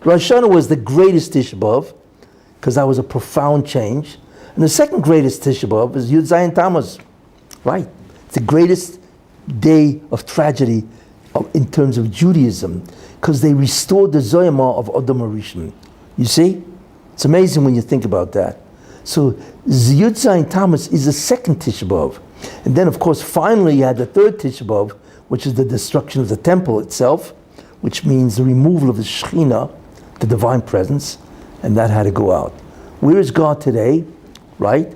Rosh Hashanah was the greatest Tisha B'Av, because that was a profound change. And the second greatest Tisha B'Av is Yud Zayin Tammuz. Right. It's the greatest day of tragedy in terms of Judaism, because they restored the Zoyama of Adam HaRishon. You see? It's amazing when you think about that. So Yud Zayin Tammuz is the second Tisha B'Av. And then, of course, finally you had the third Tisha B'Av, which is the destruction of the temple itself, which means the removal of the Shekhinah, the divine presence, and that had to go out. Where is God today? Right?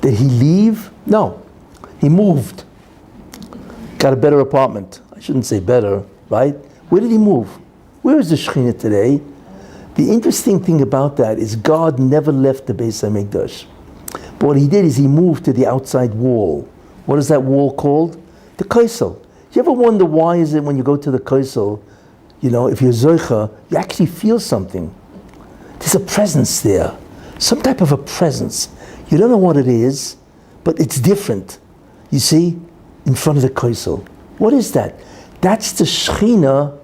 Did he leave? No. He moved. Got a better apartment. I shouldn't say better, right? Where did he move? Where is the Shekhinah today? The interesting thing about that is God never left the Beis HaMikdash. But what he did is he moved to the outside wall. What is that wall called? The Kessin. You ever wonder why is it when you go to the Kessin, if you're Zoicha, you actually feel something. There's a presence there, some type of a presence. You don't know what it is, but it's different. You see, in front of the Kessin. What is that? That's the Shekhinah,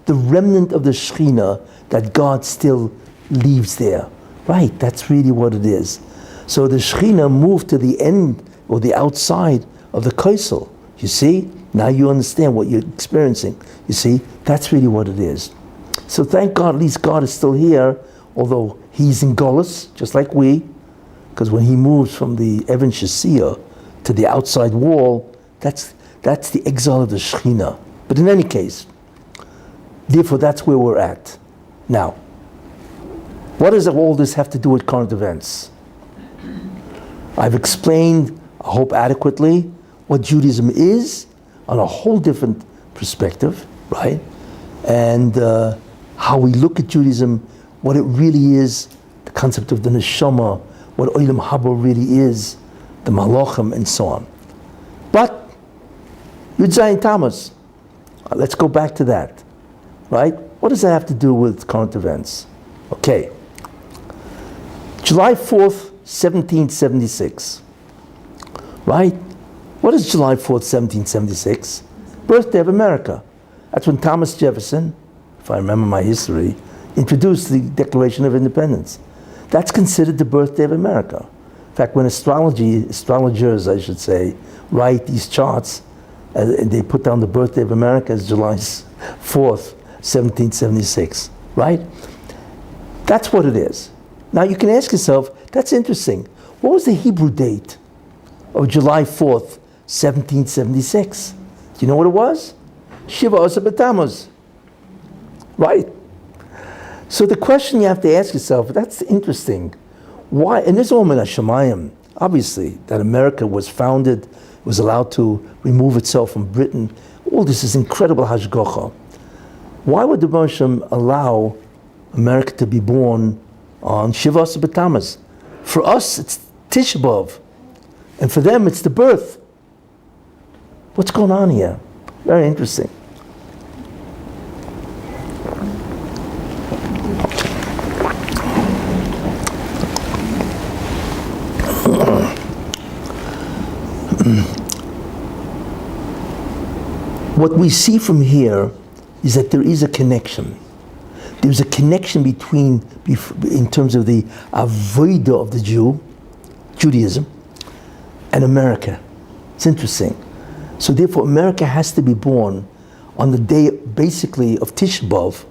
the remnant of the Shekhinah that God still leaves there. Right, that's really what it is. So the Shekhinah moved to the end or the outside of the Kessin. You see? Now you understand what you're experiencing. You see? That's really what it is. So thank God, at least God is still here, although he's in Golus, just like we, because when he moves from the Evan Shasiyah to the outside wall, that's the exile of the Shekhinah. But in any case, therefore that's where we're at. Now, what does all this have to do with current events? I've explained, I hope adequately, what Judaism is on a whole different perspective, right? And how we look at Judaism, what it really is, the concept of the neshama, what Olam Haba really is, the malachim, and so on. But Yud Zayin Tammuz, let's go back to that, right? What does that have to do with current events? Okay. July 4th, 1776, right? What is July 4th, 1776? Birthday of America. That's when Thomas Jefferson, if I remember my history, introduced the Declaration of Independence. That's considered the birthday of America. In fact, when astrologers, I should say, write these charts, they put down the birthday of America as July 4th, 1776, right? That's what it is. Now you can ask yourself, that's interesting. What was the Hebrew date of July 4th, 1776? Do you know what it was? Shiva Asar B'Tammuz. Right? So the question you have to ask yourself, that's interesting. Why? And this is all min hashamayim, obviously, that America was founded, was allowed to remove itself from Britain. All this is incredible hashgacha. Why would the Moshe allow America to be born on Shiva Asar B'Tammuz? For us, it's Tisha B'Av. And for them, it's the birth. What's going on here? Very interesting. What we see from here is that there is a connection. There's a connection between, in terms of the avodah of the Judaism, and America. It's interesting. So therefore, America has to be born on the day, basically, of Tisha B'Av,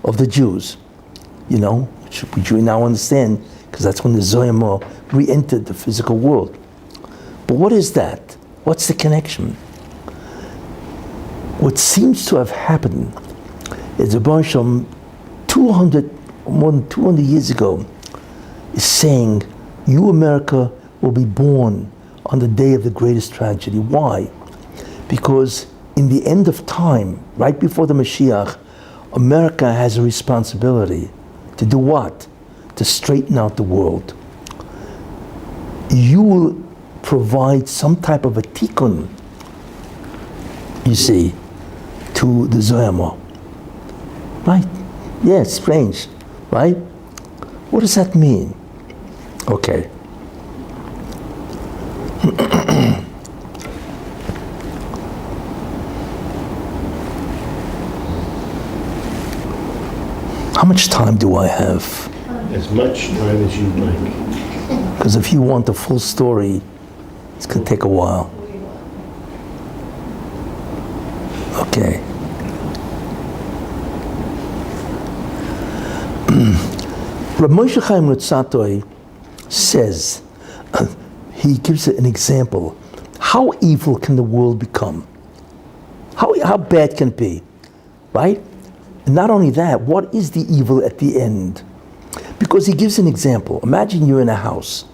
of the Jews, which we now understand, because that's when the Zoyama re-entered the physical world. But what is that? What's the connection? What seems to have happened is a bunch of more than 200 years ago is saying, you, America, will be born on the day of the greatest tragedy. Why? Because in the end of time, right before the Mashiach, America has a responsibility to do what? To straighten out the world. You will provide some type of a tikkun, you see, to the Zoyama. Right? Yeah, it's strange, right? What does that mean? Okay. How much time do I have? As much time as you'd like. Because if you want the full story, it's going to take a while. Okay. Rabbi Moshe Chaim Luzzatto says, he gives an example. How evil can the world become? How bad can it be? Right? And not only that, what is the evil at the end? Because he gives an example. Imagine you're in a house,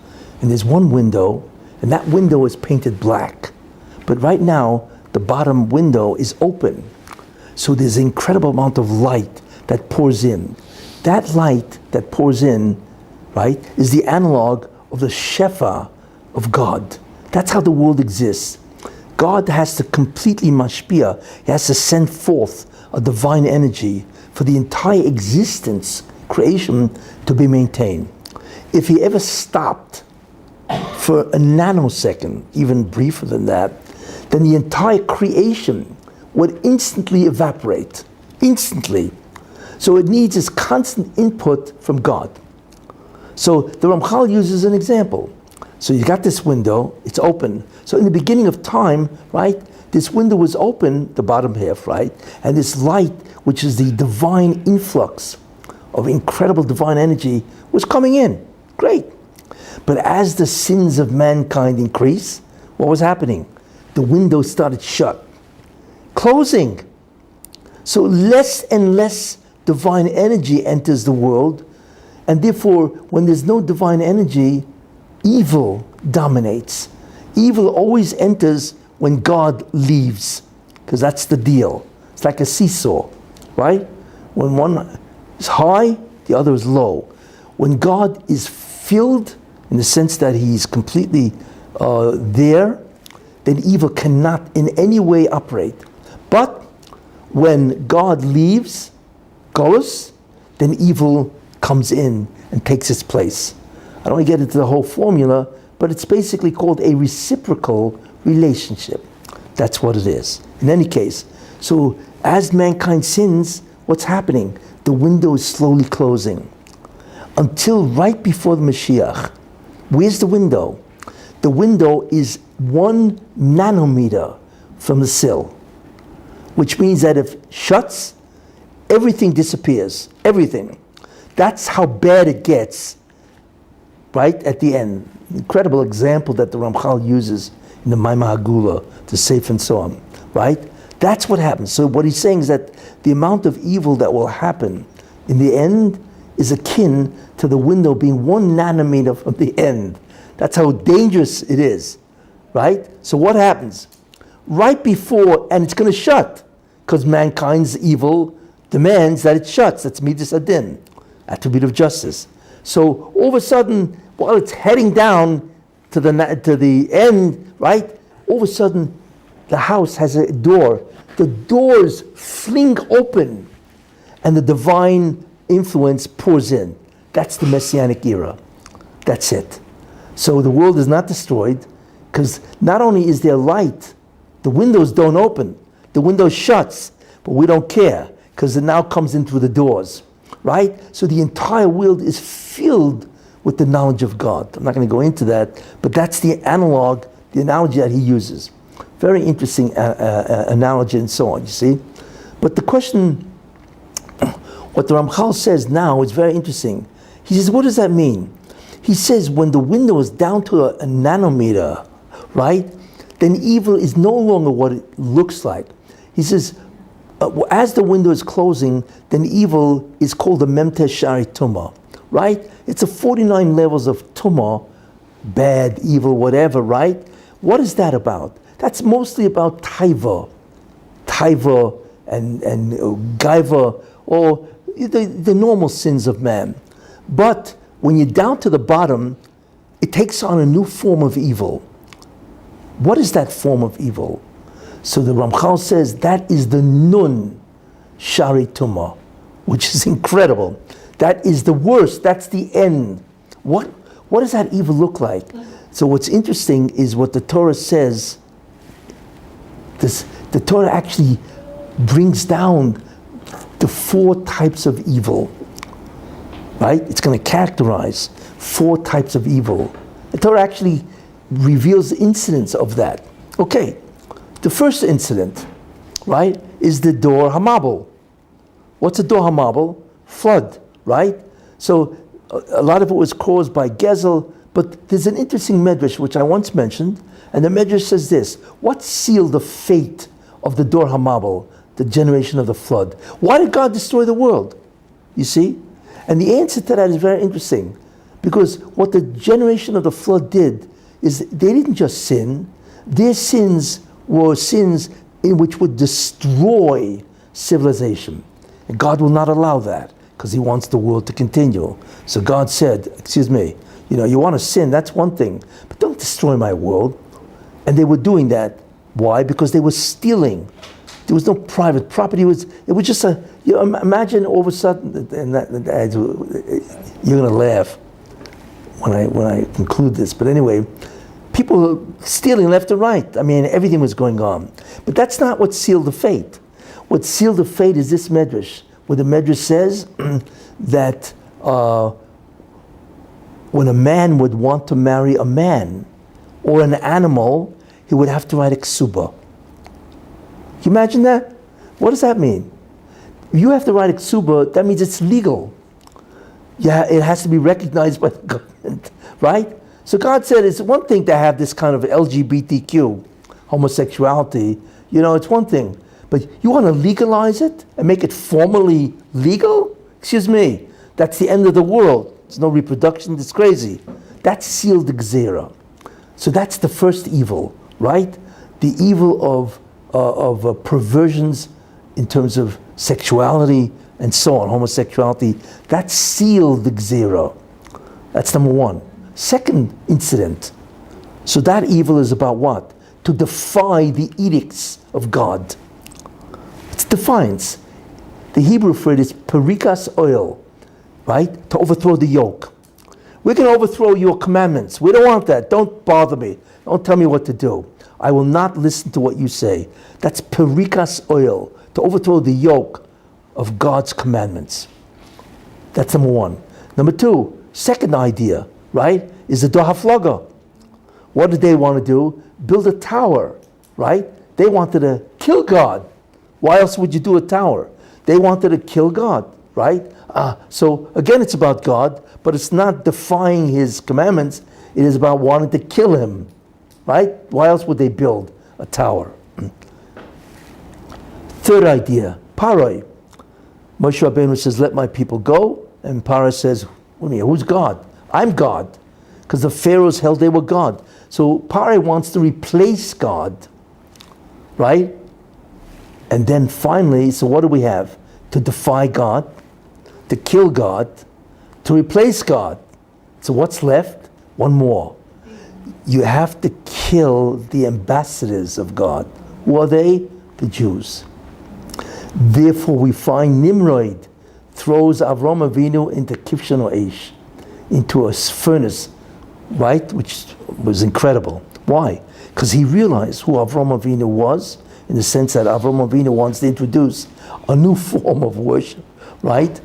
and there's one window, and that window is painted black. But right now, the bottom window is open. So there's an incredible amount of light that pours in. That light that pours in, right, is the analog of the Shefa of God. That's how the world exists. God has to completely mashpia. He has to send forth a divine energy for the entire existence, creation, to be maintained. If he ever stopped for a nanosecond, even briefer than that, then the entire creation would instantly evaporate. Instantly. So it needs this constant input from God. So the Ramchal uses an example. So you got this window, it's open. So in the beginning of time, right, this window was open, the bottom half, right? And this light, which is the divine influx of incredible divine energy, was coming in. Great. But as the sins of mankind increase, what was happening? The window started shut, closing. So less and less divine energy enters the world, and therefore, when there's no divine energy, evil dominates. Evil always enters when God leaves, because that's the deal. It's like a seesaw, right? When one is high, the other is low. When God is filled, in the sense that he's completely there, then evil cannot in any way operate. But when God leaves, goes, then evil comes in and takes its place. I don't want to get into the whole formula, but it's basically called a reciprocal relationship. That's what it is. In any case, so as mankind sins, what's happening? The window is slowly closing until right before the Mashiach. Where's the window? The window is 1 nanometer from the sill, which means that if it shuts, everything disappears. Everything. That's how bad it gets, right at the end. Incredible example that the Ramchal uses in the Maimah Hagula, the Seif and so on, right? That's what happens. So what he's saying is that the amount of evil that will happen in the end is akin to the window being 1 nanometer from the end. That's how dangerous it is, right? So what happens? Right before, and it's going to shut, because mankind's evil demands that it shuts. That's Midas Adin, attribute of justice. So all of a sudden, while it's heading down to the end, right? All of a sudden, the house has a door. The doors fling open, and the divine influence pours in. That's the Messianic era. That's it. So the world is not destroyed, because not only is there light, the windows don't open. The window shuts, but we don't care, because it now comes in through the doors, right? So the entire world is filled with the knowledge of God. I'm not going to go into that, but that's the analog, the analogy that he uses. Very interesting analogy and so on, you see. But the question, what the Ramchal says now is very interesting. He says, what does that mean? He says when the window is down to a nanometer, right, then evil is no longer what it looks like. He says, as the window is closing, then evil is called the Memtesh Shari Tumah, right? It's a 49 levels of Tumah, bad, evil, whatever, right? What is that about? That's mostly about Taiva and Gaiva, or the normal sins of man. But when you're down to the bottom, it takes on a new form of evil. What is that form of evil? So the Ramchal says that is the Nun Shari Tumah, which is incredible. That is the worst. That's the end. What does that evil look like? So what's interesting is what the Torah says. The Torah actually brings down the 4 types of evil, right? It's going to characterize 4 types of evil. The Torah actually reveals incidents of that. Okay, the first incident, right, is the Dor Hamabel. What's a Dor Hamabel? Flood, right? So a lot of it was caused by Gezel, but there's an interesting medrash which I once mentioned, and the medrash says this: what sealed the fate of the Dor Hamabel, the generation of the flood? Why did God destroy the world? You see? And the answer to that is very interesting, because what the generation of the flood did is they didn't just sin, their sins were sins in which would destroy civilization. And God will not allow that, because he wants the world to continue. So God said, excuse me, you want to sin, that's one thing, but don't destroy my world. And they were doing that Why? Because they were stealing. There was no private property. It was just a, imagine all of a sudden, and you're going to laugh when I conclude this. But anyway, people were stealing left and right. I mean, everything was going on. But that's not what sealed the fate. What sealed the fate is this medrash, where the medrash says that when a man would want to marry a man or an animal, he would have to write a ksuba. Can you imagine that? What does that mean? You have to write a ksuba, that means it's legal. Yeah, it has to be recognized by the government, right? So God said it's one thing to have this kind of LGBTQ, homosexuality, it's one thing. But you want to legalize it and make it formally legal? Excuse me, that's the end of the world. There's no reproduction, it's crazy. That's sealed the gzera. So that's the first evil, right? The evil of perversions in terms of sexuality and so on, homosexuality. That sealed the gzera. That's number one. Second incident. So that evil is about what? To defy the edicts of God. It's defiance. The Hebrew for it is perikas oil, right? To overthrow the yoke. We're going to overthrow your commandments. We don't want that. Don't bother me. Don't tell me what to do. I will not listen to what you say. That's perikas oil, to overthrow the yoke of God's commandments. That's number one. Number two, second idea, right, is the dohaflaga. What did they want to do? Build a tower, right? They wanted to kill God. Why else would you do a tower? They wanted to kill God, right? So again, it's about God, but it's not defying his commandments. It is about wanting to kill him, right? Why else would they build a tower? Third idea, Paroi. Moshe Rabbeinu says, let my people go. And Paroi says, what do you mean, who's God? I'm God. Because the pharaohs held they were God. So Paroi wants to replace God, right? And then finally, so what do we have? To defy God, to kill God, to replace God. So what's left? One more. You have to kill the ambassadors of God. Who are they? The Jews. Therefore we find Nimrod throws Avram Avinu into Kivshan Eish, into a furnace, right? Which was incredible. Why? Because he realized who Avram Avinu was, in the sense that Avram Avinu wants to introduce a new form of worship, right?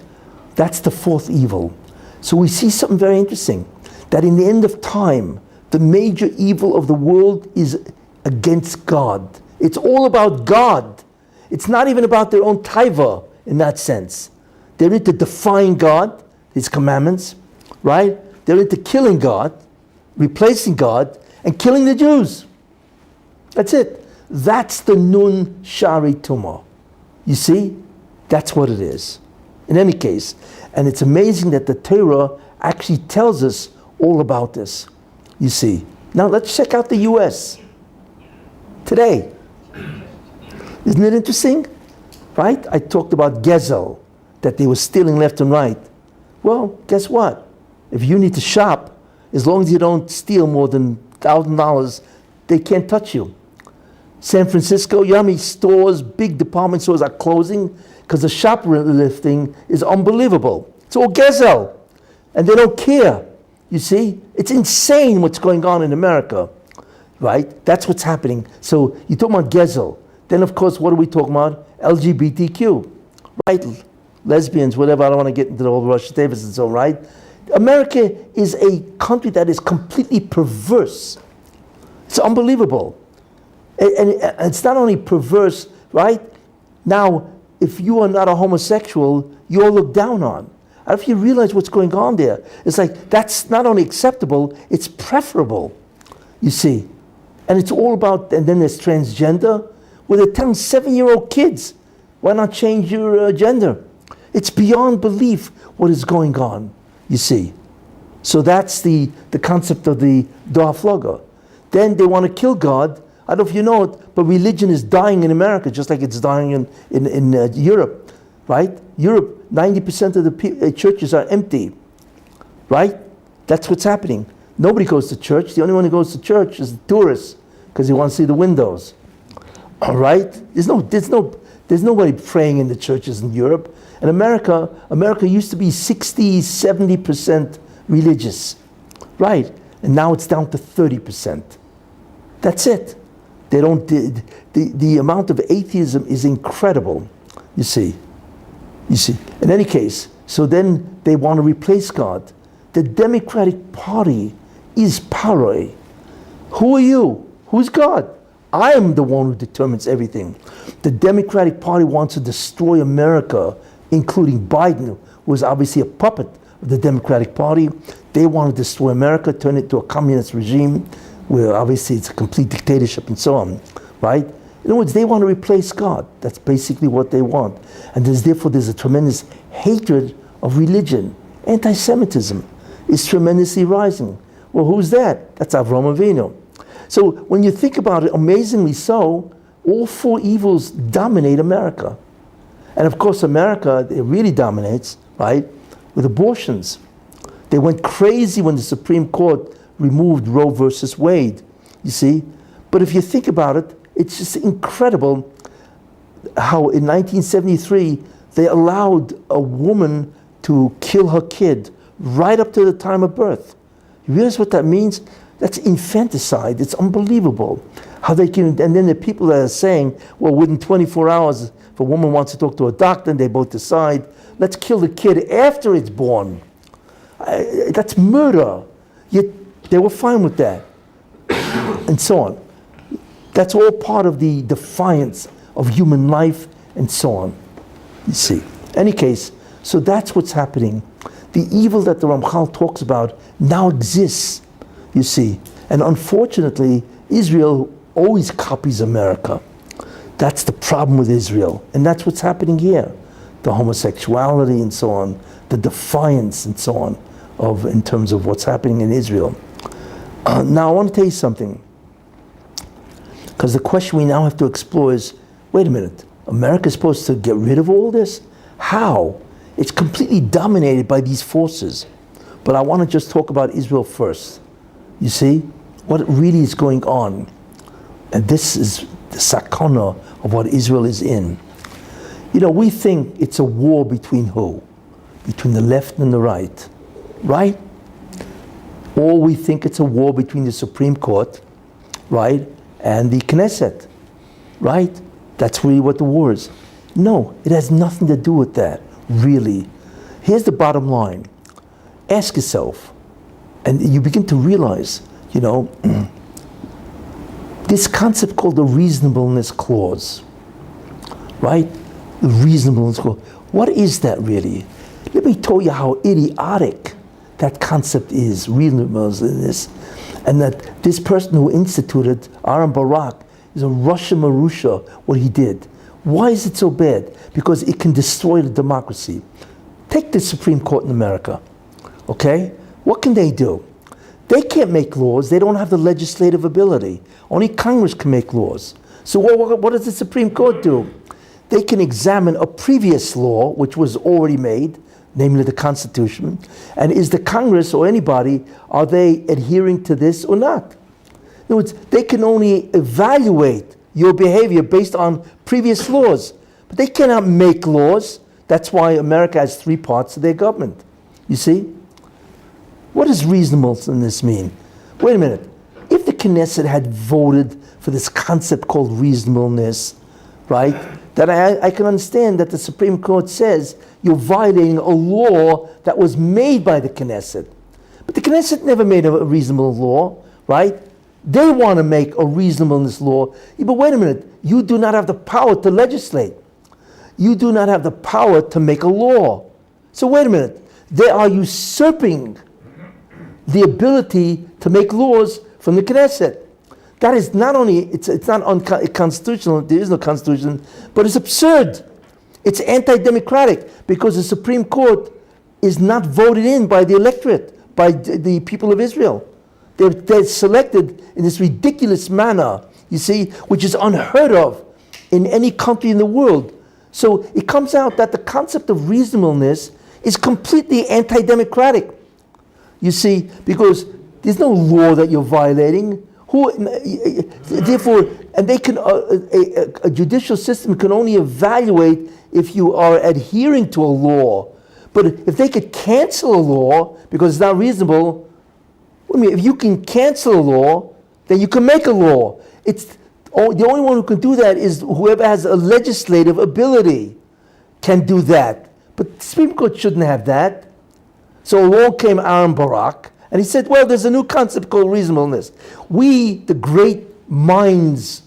That's the fourth evil. So we see something very interesting, that in the end of time, the major evil of the world is against God. It's all about God. It's not even about their own taiva in that sense. They're into defying God, his commandments, right? They're into killing God, replacing God, and killing the Jews. That's it. That's the Nun Shari Tumah. You see? That's what it is. In any case. And it's amazing that the Torah actually tells us all about this. You see. Now let's check out the US. Today. Isn't it interesting? Right? I talked about Gezel, that they were stealing left and right. Well, guess what? If you need to shop, as long as you don't steal more than $1,000, they can't touch you. San Francisco, you know how many stores, big department stores are closing because the shoplifting is unbelievable. It's all Gezel, and they don't care. You see, it's insane what's going on in America, right? That's what's happening. So you talk about Gezel. Then, of course, what are we talking about? LGBTQ, right? Lesbians, whatever. I don't want to get into the whole Rosh Davis and so on, right? America is a country that is completely perverse. It's unbelievable. And it's not only perverse, right? Now, if you are not a homosexual, you're looked down on. I don't know if you realize what's going on there. It's like, that's not only acceptable, it's preferable, you see. And it's all about, and then there's transgender, where they're telling 7-year-old kids, why not change your gender? It's beyond belief what is going on, you see. So that's the concept of the Dohaflaga. Then they want to kill God. I don't know if you know it, but religion is dying in America, just like it's dying in Europe, right? Europe, 90% of the churches are empty, right? That's what's happening. Nobody goes to church. The only one who goes to church is the tourists, because he wants to see the windows. All right? There's nobody praying in the churches in Europe. And America used to be 60, 70% religious. Right? And now it's down to 30%. That's it. They don't, the amount of atheism is incredible, you see. In any case, so then they want to replace God. The Democratic Party is paroi. Who are you? Who's God? I am the one who determines everything. The Democratic Party wants to destroy America, including Biden, who is obviously a puppet of the Democratic Party. They want to destroy America, turn it to a communist regime, where obviously it's a complete dictatorship and so on, right? In other words, they want to replace God. That's basically what they want. And therefore there's a tremendous hatred of religion. Anti-Semitism is tremendously rising. Well, who's that? That's Avraham Avinu. So when you think about it, amazingly so, all four evils dominate America. And of course, America, it really dominates, right, with abortions. They went crazy when the Supreme Court removed Roe versus Wade, you see. But if you think about it, it's just incredible how in 1973, they allowed a woman to kill her kid right up to the time of birth. You realize what that means? That's infanticide. It's unbelievable how they can. And then the people that are saying, well, within 24 hours, if a woman wants to talk to a doctor and they both decide, let's kill the kid after it's born. That's murder. Yet they were fine with that. And so on. That's all part of the defiance of human life and so on. You see. Any case, so that's what's happening. The evil that the Ramchal talks about now exists, you see. And unfortunately, Israel always copies America. That's the problem with Israel. And that's what's happening here. The homosexuality and so on, the defiance and so on, in terms of what's happening in Israel. Now I want to tell you something. Because the question we now have to explore is, wait a minute, America's supposed to get rid of all this? How? It's completely dominated by these forces. But I want to just talk about Israel first. You see, what really is going on. And this is the sakana of what Israel is in. You know, we think it's a war between who? Between the left and the right. Right? Or we think it's a war between the Supreme Court, right, and the Knesset. Right? That's really what the war is. No, it has nothing to do with that, really. Here's the bottom line. Ask yourself, and you begin to realize, you know, this concept called the reasonableness clause, right? The reasonableness clause. What is that really? Let me tell you how idiotic that concept is, reasonableness, and that this person who instituted Aaron Barak is a Russian Marusha, what he did. Why is it so bad? Because it can destroy the democracy. Take the Supreme Court in America, okay? What can they do? They can't make laws. They don't have the legislative ability. Only Congress can make laws. So what does the Supreme Court do? They can examine a previous law, which was already made, namely the Constitution, and is the Congress or anybody, are they adhering to this or not? In other words, they can only evaluate your behavior based on previous laws, but they cannot make laws. That's why America has three parts of their government. You see? What does reasonableness mean? Wait a minute. If the Knesset had voted for this concept called reasonableness, right, then I can understand that the Supreme Court says you're violating a law that was made by the Knesset. But the Knesset never made a reasonable law, right? They want to make a reasonableness law. Yeah, but wait a minute. You do not have the power to legislate. You do not have the power to make a law. So wait a minute. They are usurping the ability to make laws from the Knesset. That is not only, it's not unconstitutional, there is no constitution, but it's absurd. It's anti-democratic because the Supreme Court is not voted in by the electorate, by the people of Israel. They're selected in this ridiculous manner, you see, which is unheard of in any country in the world. So it comes out that the concept of reasonableness is completely anti-democratic. You see, because there's no law that you're violating. Therefore, And they can a judicial system can only evaluate if you are adhering to a law. But if they could cancel a law because it's not reasonable, I mean, if you can cancel a law, then you can make a law. It's the only one who can do that is whoever has a legislative ability can do that. But the Supreme Court shouldn't have that. So along came Aaron Barak, and he said, well, there's a new concept called reasonableness. We, the great minds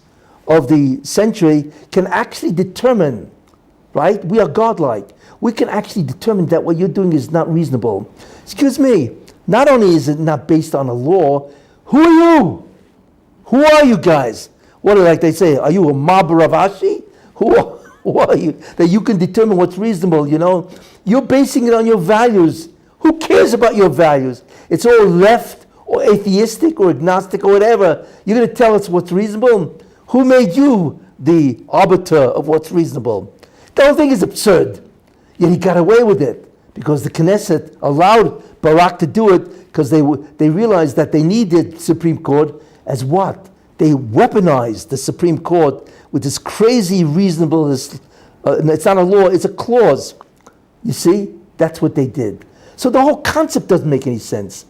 of the century, can actually determine, right? We are godlike. We can actually determine that what you're doing is not reasonable. Excuse me, not only is it not based on a law, who are you? Who are you guys? What, like they say, are you a mob Ravashi? Who are you? That you can determine what's reasonable, you know? You're basing it on your values. Who cares about your values? It's all left or atheistic or agnostic or whatever. You're going to tell us what's reasonable? Who made you the arbiter of what's reasonable? The whole thing is absurd. Yet he got away with it because the Knesset allowed Barak to do it because they realized that they needed Supreme Court as what? They weaponized the Supreme Court with this crazy reasonableness. It's not a law, it's a clause. You see? That's what they did. So the whole concept doesn't make any sense.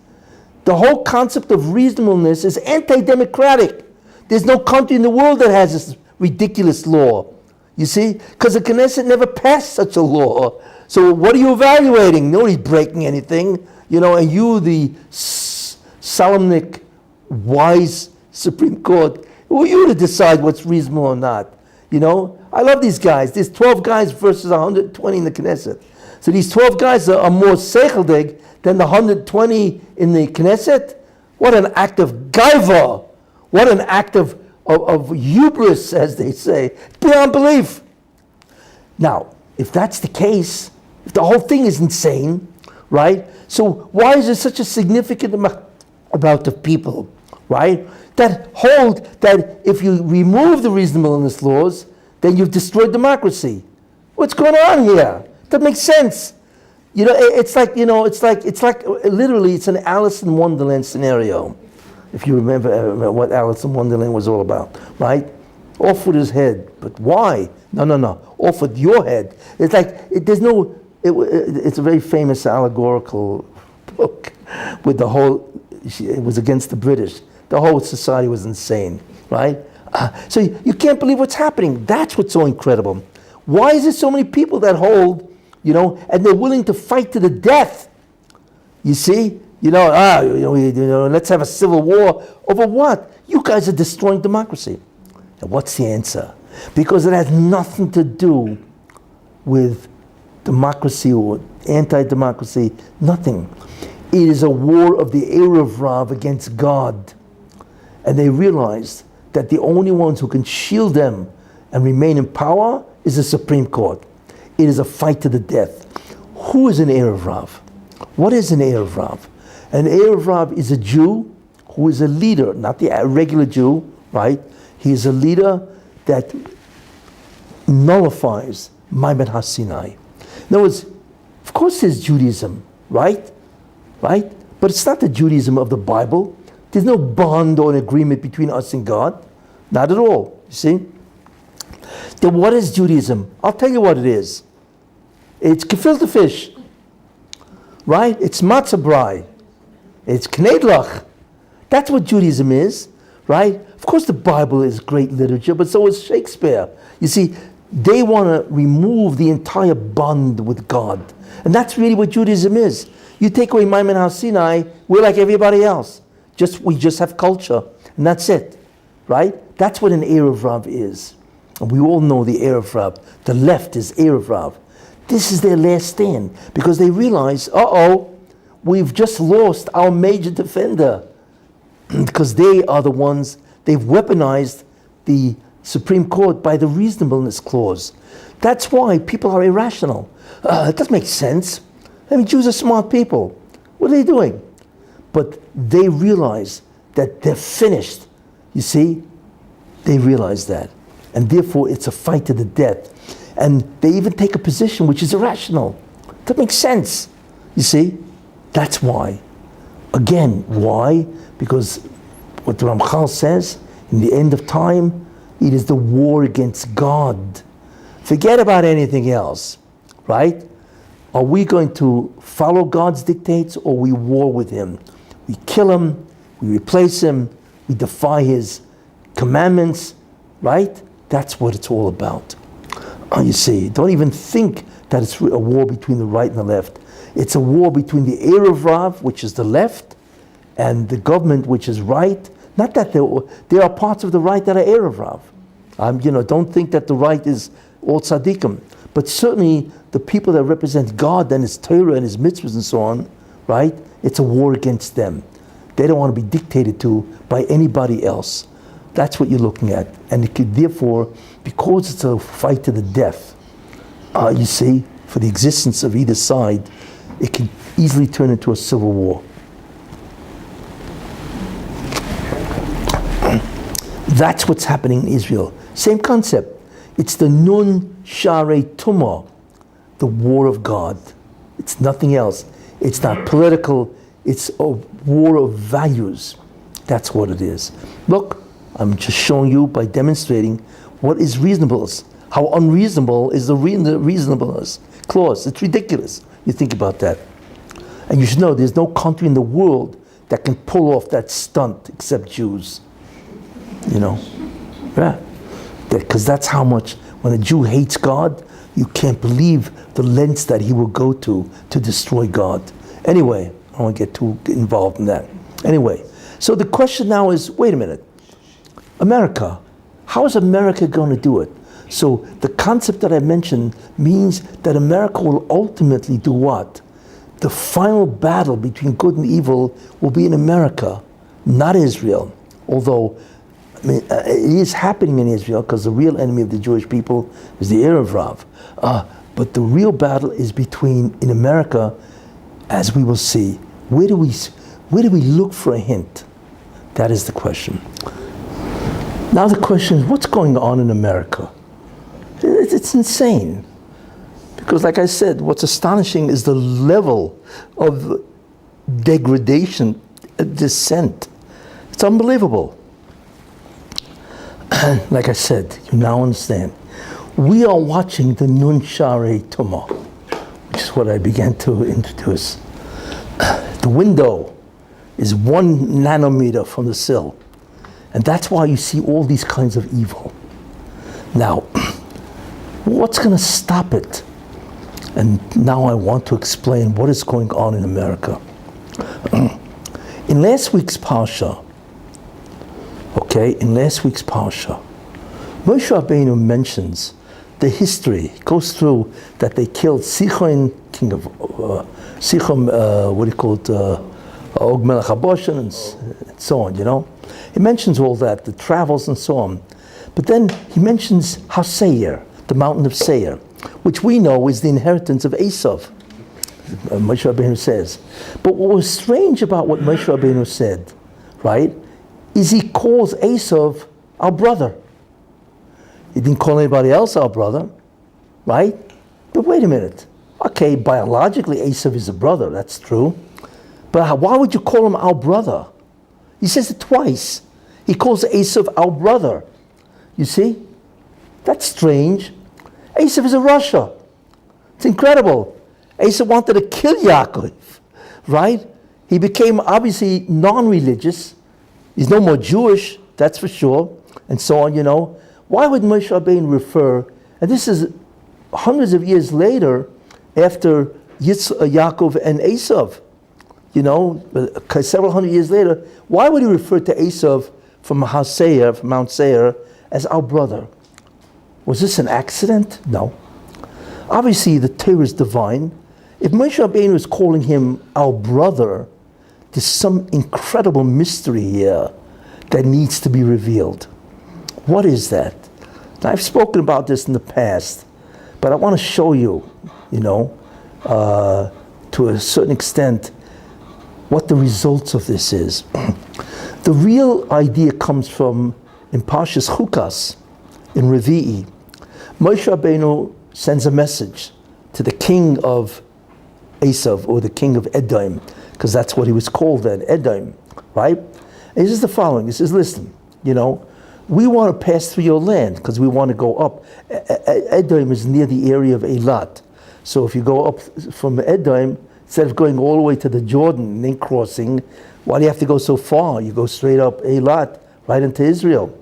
The whole concept of reasonableness is anti-democratic. There's no country in the world that has this ridiculous law. You see? Because the Knesset never passed such a law. So what are you evaluating? Nobody's breaking anything. You know, and you, the solemnic, wise Supreme Court, who are you to decide what's reasonable or not? You know? I love these guys. There's 12 guys versus 120 in the Knesset. So these 12 guys are more seichelig than the 120 in the Knesset. What an act of gaiva. What an act of hubris, as they say. It's beyond belief. Now, if that's the case, if the whole thing is insane, right? So why is there such a significant amount of people, right, that hold that if you remove the reasonableness laws, then you've destroyed democracy? What's going on here? That makes sense. You know, it's like literally it's an Alice in Wonderland scenario. If you remember what Alice in Wonderland was all about, right? Off with his head. But why? No. Off with your head. It's like, it's a very famous allegorical book with the whole, it was against the British. The whole society was insane, right? So you can't believe what's happening. That's what's so incredible. Why is there so many people that hold, you know, and they're willing to fight to the death? You see? Let's have a civil war. Over what? You guys are destroying democracy. And what's the answer? Because it has nothing to do with democracy or anti-democracy. Nothing. It is a war of the Erev Rav against God. And they realized that the only ones who can shield them and remain in power is the Supreme Court. It is a fight to the death. Who is an Erev Rav? What is an Erev Rav? An Erev Rav is a Jew who is a leader, not the regular Jew, right? He is a leader that nullifies Maimed HaSinai. In other words, of course there's Judaism, right? Right? But it's not the Judaism of the Bible. There's no bond or an agreement between us and God. Not at all, you see? Then what is Judaism? I'll tell you what it is. It's gefilte fish, right? It's matzah brai. It's knedlach. That's what Judaism is, right? Of course the Bible is great literature, but so is Shakespeare. You see, they want to remove the entire bond with God. And that's really what Judaism is. You take away Maimed HaSinai, we're like everybody else. We just have culture, and that's it, right? That's what an Erev Rav is. And we all know the Erev Rav. The left is Erev Rav. This is their last stand, because they realize, we've just lost our major defender. Because they are the ones, they've weaponized the Supreme Court by the reasonableness clause. That's why people are irrational. It doesn't make sense. I mean, Jews are smart people. What are they doing? But they realize that they're finished. You see? They realize that. And therefore, it's a fight to the death. And they even take a position which is irrational. That makes sense. You see? That's why. Again, why? Because what the Ramchal says, in the end of time, It is the war against God. Forget about anything else, right? Are we going to follow God's dictates, or we war with him? We kill him, we replace him, we defy his commandments, right? That's what it's all about. You see, don't even think that it's a war between the right and the left. It's a war between the Erev Rav, which is the left, and the government, which is right. Not that there are parts of the right that are Erev Rav. Don't think that the right is all tzaddikim. But certainly the people that represent God and his Torah and his mitzvahs and so on, right? It's a war against them. They don't want to be dictated to by anybody else. That's what you're looking at. And it could therefore, because it's a fight to the death, you see, for the existence of either side, it can easily turn into a civil war. That's what's happening in Israel. Same concept. It's the Nun Sharei Tumah, the war of God. It's nothing else. It's not political. It's a war of values. That's what it is. Look, I'm just showing you by demonstrating what is reasonableness. How unreasonable is the reasonableness clause. It's ridiculous. You think about that. And you should know there's no country in the world that can pull off that stunt except Jews. Yeah. Because that's how much, when a Jew hates God, you can't believe the lengths that he will go to destroy God. Anyway, I don't want to get too involved in that. Anyway, so the question now is, wait a minute. America, how is America going to do it? So the concept that I mentioned means that America will ultimately do what? The final battle between good and evil will be in America, not Israel. Although, it is happening in Israel because the real enemy of the Jewish people is the Erev Rav. But the real battle is in America, as we will see. Where do we look for a hint? That is the question. Now the question is, what's going on in America? It's insane. Because like I said, what's astonishing is the level of degradation, descent. It's unbelievable. Like I said, you now understand. We are watching the Nun Sharei Tumah, which is what I began to introduce. The window is 1 nanometer from the sill. And that's why you see all these kinds of evil. Now, what's going to stop it? And now I want to explain what is going on in America. In last week's Parsha, Moshe Rabbeinu mentions the history. It goes through that they killed Sichon, king of Og Melech HaBashan, and so on, He mentions all that, the travels and so on. But then he mentions HaSeir, the mountain of Seir, which we know is the inheritance of Esav, Moshe Rabbeinu says. But what was strange about what Moshe Rabbeinu said, right, is he calls Esav our brother. He didn't call anybody else our brother, right? But wait a minute. Okay, biologically Esav is a brother, that's true. But why would you call him our brother? He says it twice. He calls Esav our brother. You see? That's strange. Esav is a Russia. It's incredible. Esav wanted to kill Yaakov, right? He became obviously non-religious. He's no more Jewish, that's for sure, and so on, Why would Moshe Rabbeinu refer, and this is hundreds of years later, after Yaakov and Esav, several hundred years later, why would he refer to Esav from Mount Seir, as our brother? Was this an accident? No. Obviously, the Torah is divine. If Moshe Rabbeinu is calling him our brother, there's some incredible mystery here that needs to be revealed. What is that? Now, I've spoken about this in the past, but I want to show you, to a certain extent, what the results of this is. The real idea comes from, in Parshas Chukas, in Revi'i, Moshe Rabbeinu sends a message to the king of Esav, or the king of Edom, because that's what he was called then, Edom, right? And he says the following, he says, listen, we want to pass through your land because we want to go up. Edom is near the area of Eilat. So if you go up from Edom, instead of going all the way to the Jordan and then crossing, why do you have to go so far? You go straight up Eilat, right into Israel.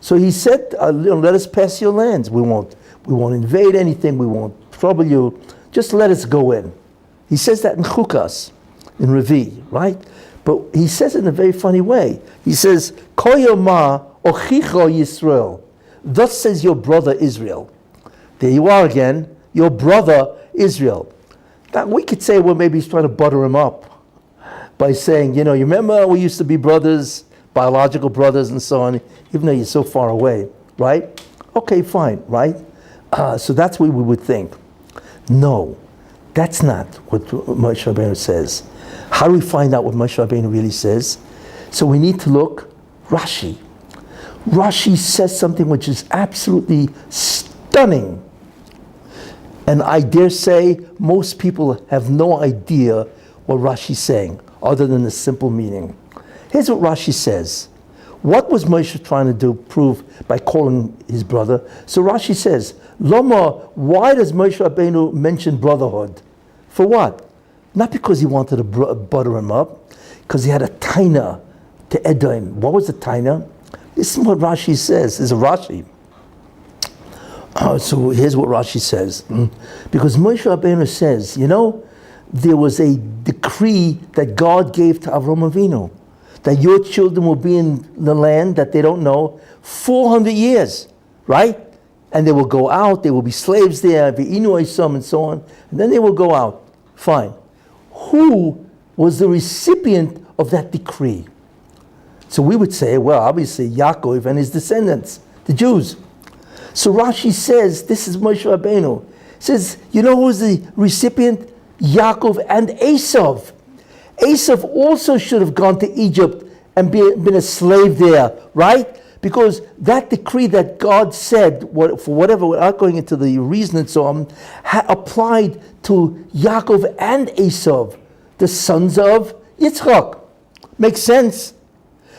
So he said, let us pass your lands. We won't invade anything. We won't trouble you. Just let us go in. He says that in Chukas, in Rabbi, right? But he says it in a very funny way. He says, Koyoma ochicha Yisrael. Thus says your brother Israel. There you are again, your brother Israel. Now we could say, well, maybe he's trying to butter him up by saying, you remember we used to be brothers, biological brothers and so on, even though you're so far away, right? Okay, fine, right? So that's what we would think. No, that's not what Moshe Rabbeinu says. How do we find out what Moshe Rabbeinu really says? So we need to look Rashi. Rashi says something which is absolutely stunning. And I dare say most people have no idea what Rashi's saying, other than the simple meaning. Here's what Rashi says. What was Moshe trying to prove by calling his brother? So Rashi says, Loma, why does Moshe Rabbeinu mention brotherhood? For what? Not because he wanted to butter him up, because he had a taina to Edom. What was the taina? This is what Rashi says. This is a Rashi. So here's what Rashi says. Because Moshe Rabbeinu says, there was a decree that God gave to Avraham Avinu, that your children will be in the land that they don't know 400 years, right? And they will go out, they will be slaves there, and so on, and then they will go out. Fine. Who was the recipient of that decree? So we would say, well, obviously Yaakov and his descendants, the Jews. So Rashi says, this is Moshe Rabbeinu. Says, who was the recipient? Yaakov and Esav. Esav also should have gone to Egypt and been a slave there, right? Because that decree that God said, for whatever, without going into the reason and so on, applied to Yaakov and Esav, the sons of Yitzchak. Makes sense?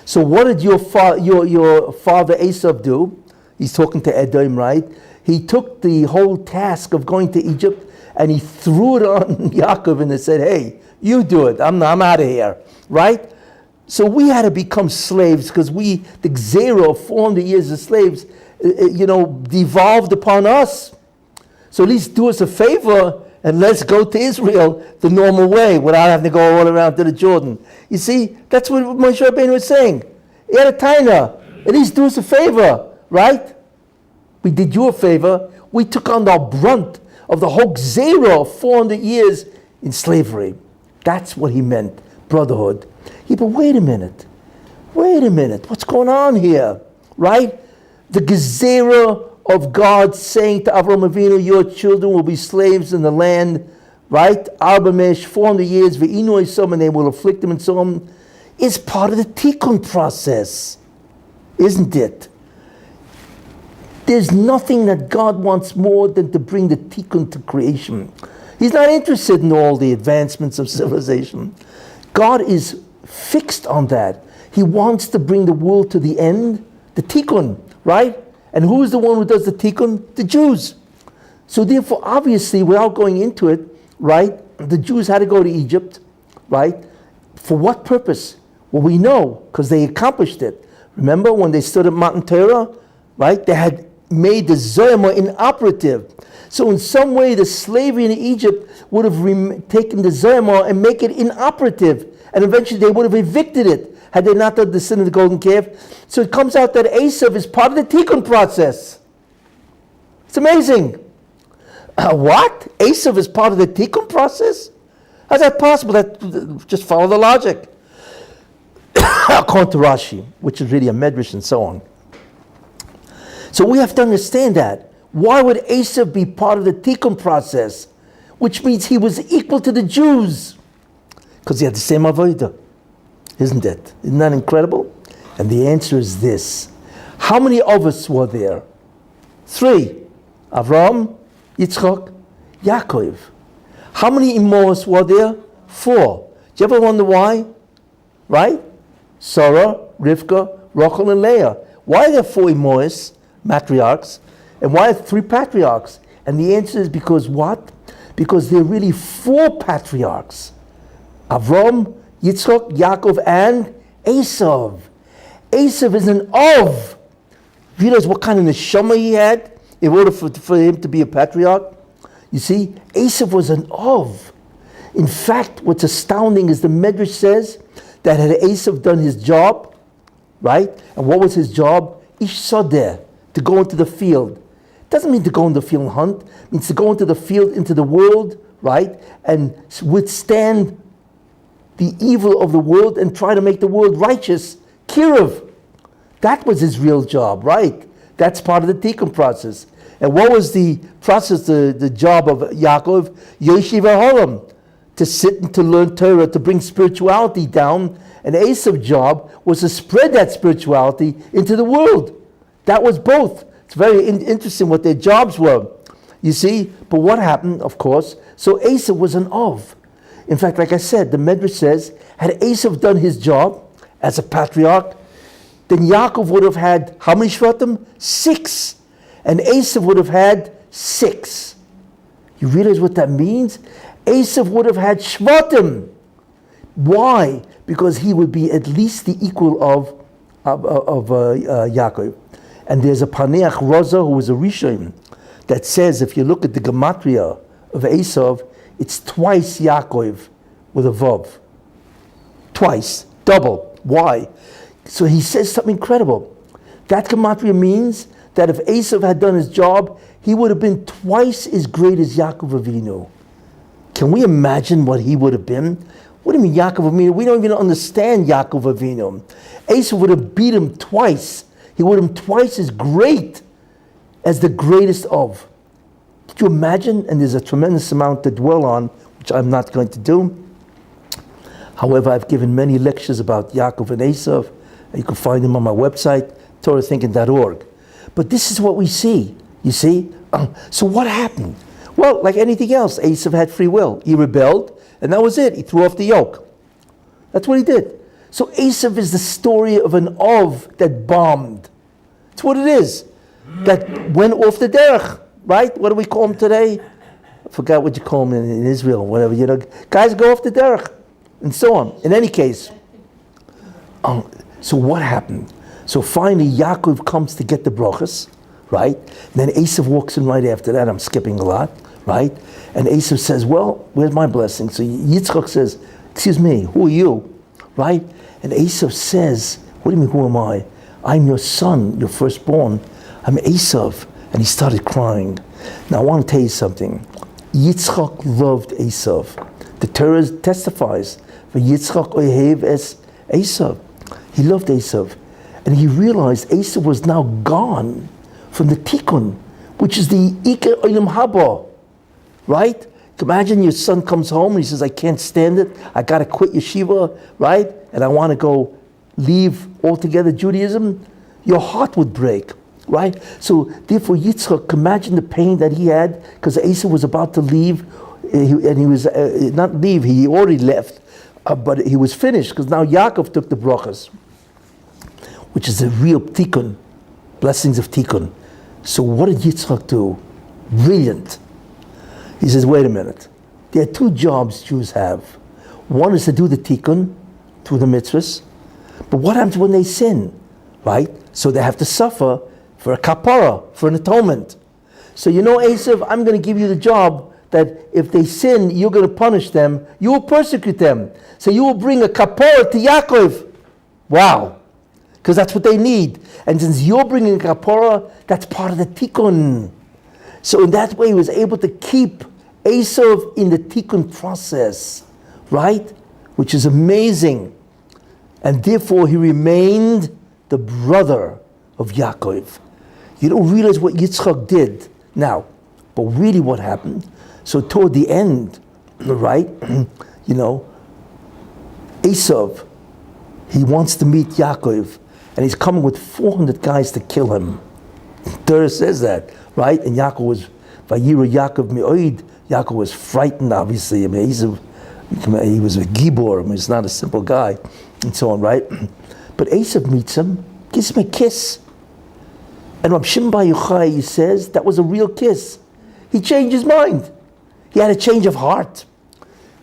So what did your father Esav do? He's talking to Edom, right? He took the whole task of going to Egypt and he threw it on Yaakov and he said, hey, you do it. I'm out of here, right? So we had to become slaves because the Gzera of 400 years of slaves, devolved upon us. So at least do us a favor and let's go to Israel the normal way without having to go all around to the Jordan. You see, that's what Moshe Rabbeinu was saying. He had a taina. At least do us a favor, right? We did you a favor. We took on the brunt of the whole Gzera of 400 years in slavery. That's what he meant, brotherhood. Yeah, but wait a minute. What's going on here, right? The Gzera of God saying to Avraham Avinu, your children will be slaves in the land, right? Arbamesh, 400 years, ve'inu esom, and they will afflict them and so on, is part of the tikkun process, isn't it? There's nothing that God wants more than to bring the tikkun to creation. He's not interested in all the advancements of civilization. God is fixed on that. He wants to bring the world to the end, the tikkun, right? And who is the one who does the tikkun? The Jews. So therefore, obviously, without going into it, right, the Jews had to go to Egypt, right? For what purpose? Well, we know, because they accomplished it. Remember when they stood at Mount Torah, right? They had made the Zoyama inoperative. So in some way, the slavery in Egypt would have taken the Zoyama and make it inoperative. And eventually they would have evicted it had they not done the sin of the golden calf. So it comes out that Esav is part of the tikkun process. It's amazing. What? Esav is part of the tikkun process? How's that possible? Just follow the logic. According to Rashi, which is really a medrash and so on. So we have to understand that. Why would Esav be part of the tikkun process? Which means he was equal to the Jews. Because he had the same avodah. Isn't it? Isn't that incredible? And the answer is this. How many of us were there? 3. Avram, Yitzchak, Yaakov. How many Imos were there? 4. Do you ever wonder why? Right? Sarah, Rivka, Rachel, and Leah. why are there 4 Emois, matriarchs, and why are 3 patriarchs? And the answer is because what? Because there are really 4 patriarchs. Avram, Yitzchak, Yaakov, and Esav. Esav is an Av. Realize what kind of neshama he had in order for him to be a patriarch? You see, Esav was an Av. In fact, what's astounding is the Medrash says that had Esav done his job, right? And what was his job? Ish Sadeh, to go into the field. Doesn't mean to go into the field and hunt. It means to go into the field, into the world, right? And withstand the evil of the world and try to make the world righteous. Kiruv. That was his real job, right? That's part of the tikkun process. And what was the process, the job of Yaakov? Yeshiva Holam. To sit and to learn Torah, to bring spirituality down. And Esav's job was to spread that spirituality into the world. That was both. It's very interesting what their jobs were. You see? But what happened, of course? So Esav was an Av. In fact, like I said, the Medrash says, had Esav done his job as a patriarch, then Yaakov would have had how many Shvatim? 6. And Esav would have had 6. You realize what that means? Esav would have had Shvatim. Why? Because he would be at least the equal of Yaakov. And there's a Paneach Raza who was a Rishon that says if you look at the gematria of Esav, it's twice Yaakov with a Vav. Twice. Double. Why? So he says something incredible. That gematria means that if Esav had done his job, he would have been twice as great as Yaakov Avinu. Can we imagine what he would have been? What do you mean Yaakov Avinu? We don't even understand Yaakov Avinu. Esav would have beat him twice. He would have been twice as great as the greatest of. Did you imagine? And there's a tremendous amount to dwell on, which I'm not going to do. However, I've given many lectures about Yaakov and Esav. You can find them on my website, TorahThinking.org. But this is what we see, you see? So what happened? Well, like anything else, Esav had free will. He rebelled, and that was it. He threw off the yoke. That's what he did. So Esav is the story of an Ov that bombed. That's what it is. That went off the derech, right? What do we call him today? I forgot what you call him in Israel, whatever. You know, guys go off the derech, and so on. In any case, so what happened? So finally, Yaakov comes to get the brachas, right? And then Esav walks in right after that. I'm skipping a lot, right? And Esav says, well, where's my blessing? So Yitzchak says, excuse me, who are you? Right? And Esav says, what do you mean, who am I? I'm your son, your firstborn. I'm Esav. And he started crying. Now, I want to tell you something. Yitzchak loved Esav. The Torah testifies, for Yitzchak ohev es Esav. He loved Esav. And he realized Esav was now gone from the tikkun, which is the Iker Olam Haba, right? Imagine your son comes home and he says, I can't stand it. I got to quit yeshiva, right? And I want to go leave altogether Judaism. Your heart would break, right? So therefore Yitzchak, imagine the pain that he had because Esav was about to leave and he was, not leave, he already left, but he was finished because now Yaakov took the brachas, which is the real tikkun, blessings of tikkun. So what did Yitzchak do? Brilliant. He says, wait a minute. There are 2 jobs Jews have. One is to do the tikkun, through the mitzvahs. But what happens when they sin? Right? So they have to suffer for a kapara, for an atonement. So you know, Esav, I'm going to give you the job that if they sin, you're going to punish them. You will persecute them. So you will bring a kapara to Yaakov. Wow. Because that's what they need. And since you're bringing a kapara, that's part of the tikkun. So in that way, he was able to keep Esav in the tikkun process, right? Which is amazing. And therefore, he remained the brother of Yaakov. You don't realize what Yitzchak did now, but really what happened. So toward the end, right, you know, Esav, he wants to meet Yaakov, and he's coming with 400 guys to kill him. Torah says that, right? And Yaakov was, Vayira Yaakov me'oid, Yaakov was frightened, obviously. I mean, he was a gibor, I mean, he's not a simple guy, and so on, right? But Esav meets him, gives him a kiss, And Rabbi Shimon Bar Yochai says that was a real kiss. He changed his mind. He had a change of heart.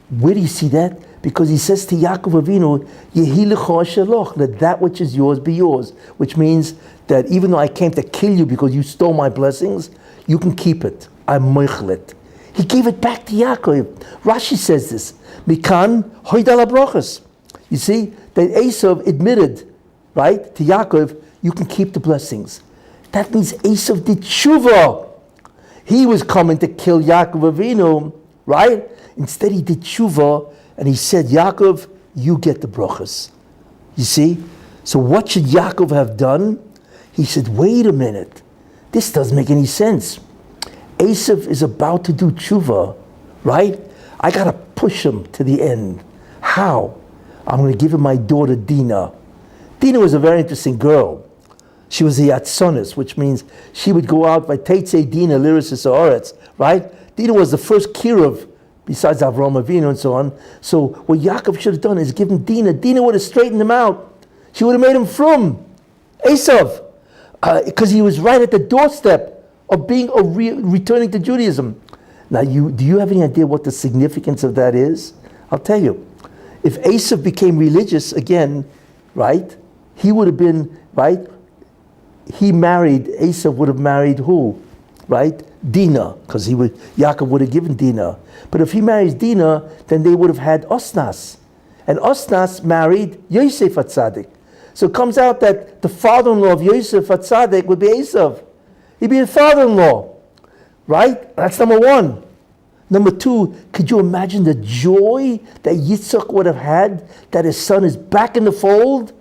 Where do you see that? Because he says to Yaakov Avinu, Yehi lecha asher loch, let that which is yours be yours. Which means that even though I came to kill you because you stole my blessings, you can keep it. I'm moichlet. He gave it back to Yaakov. Rashi says this. Mikan hoidal brachas. You see, that Esav admitted, right, to Yaakov, you can keep the blessings. That means Esav did tshuva. He was coming to kill Yaakov Avinu, right? Instead he did tshuva, and he said, Yaakov, you get the brachas. You see? So what should Yaakov have done? He said, wait a minute. This doesn't make any sense. Esav is about to do tshuva, right? I got to push him to the end. How? I'm going to give him my daughter Dinah. Dinah was a very interesting girl. She was a yatsonis, which means she would go out by Teitzei Dinah, Lyricis Haaretz, right? Dinah was the first Kirov, besides Avraham Avinu and so on. So what Yaakov should have done is give him Dinah. Dinah would have straightened him out. She would have made him from Esav, because he was right at the doorstep of being returning to Judaism. Now, do you have any idea what the significance of that is? I'll tell you. If Esav became religious again, right, he would have been, right, Esav would have married who? Right? Dinah, because Yaakov would have given Dinah. But if he marries Dinah, then they would have had Osnas. And Osnas married Yosef HaTzadik. So it comes out that the father-in-law of Yosef HaTzadik would be Esav. He'd be his father-in-law. Right? That's number one. Number two, could you imagine the joy that Yitzchak would have had that his son is back in the fold?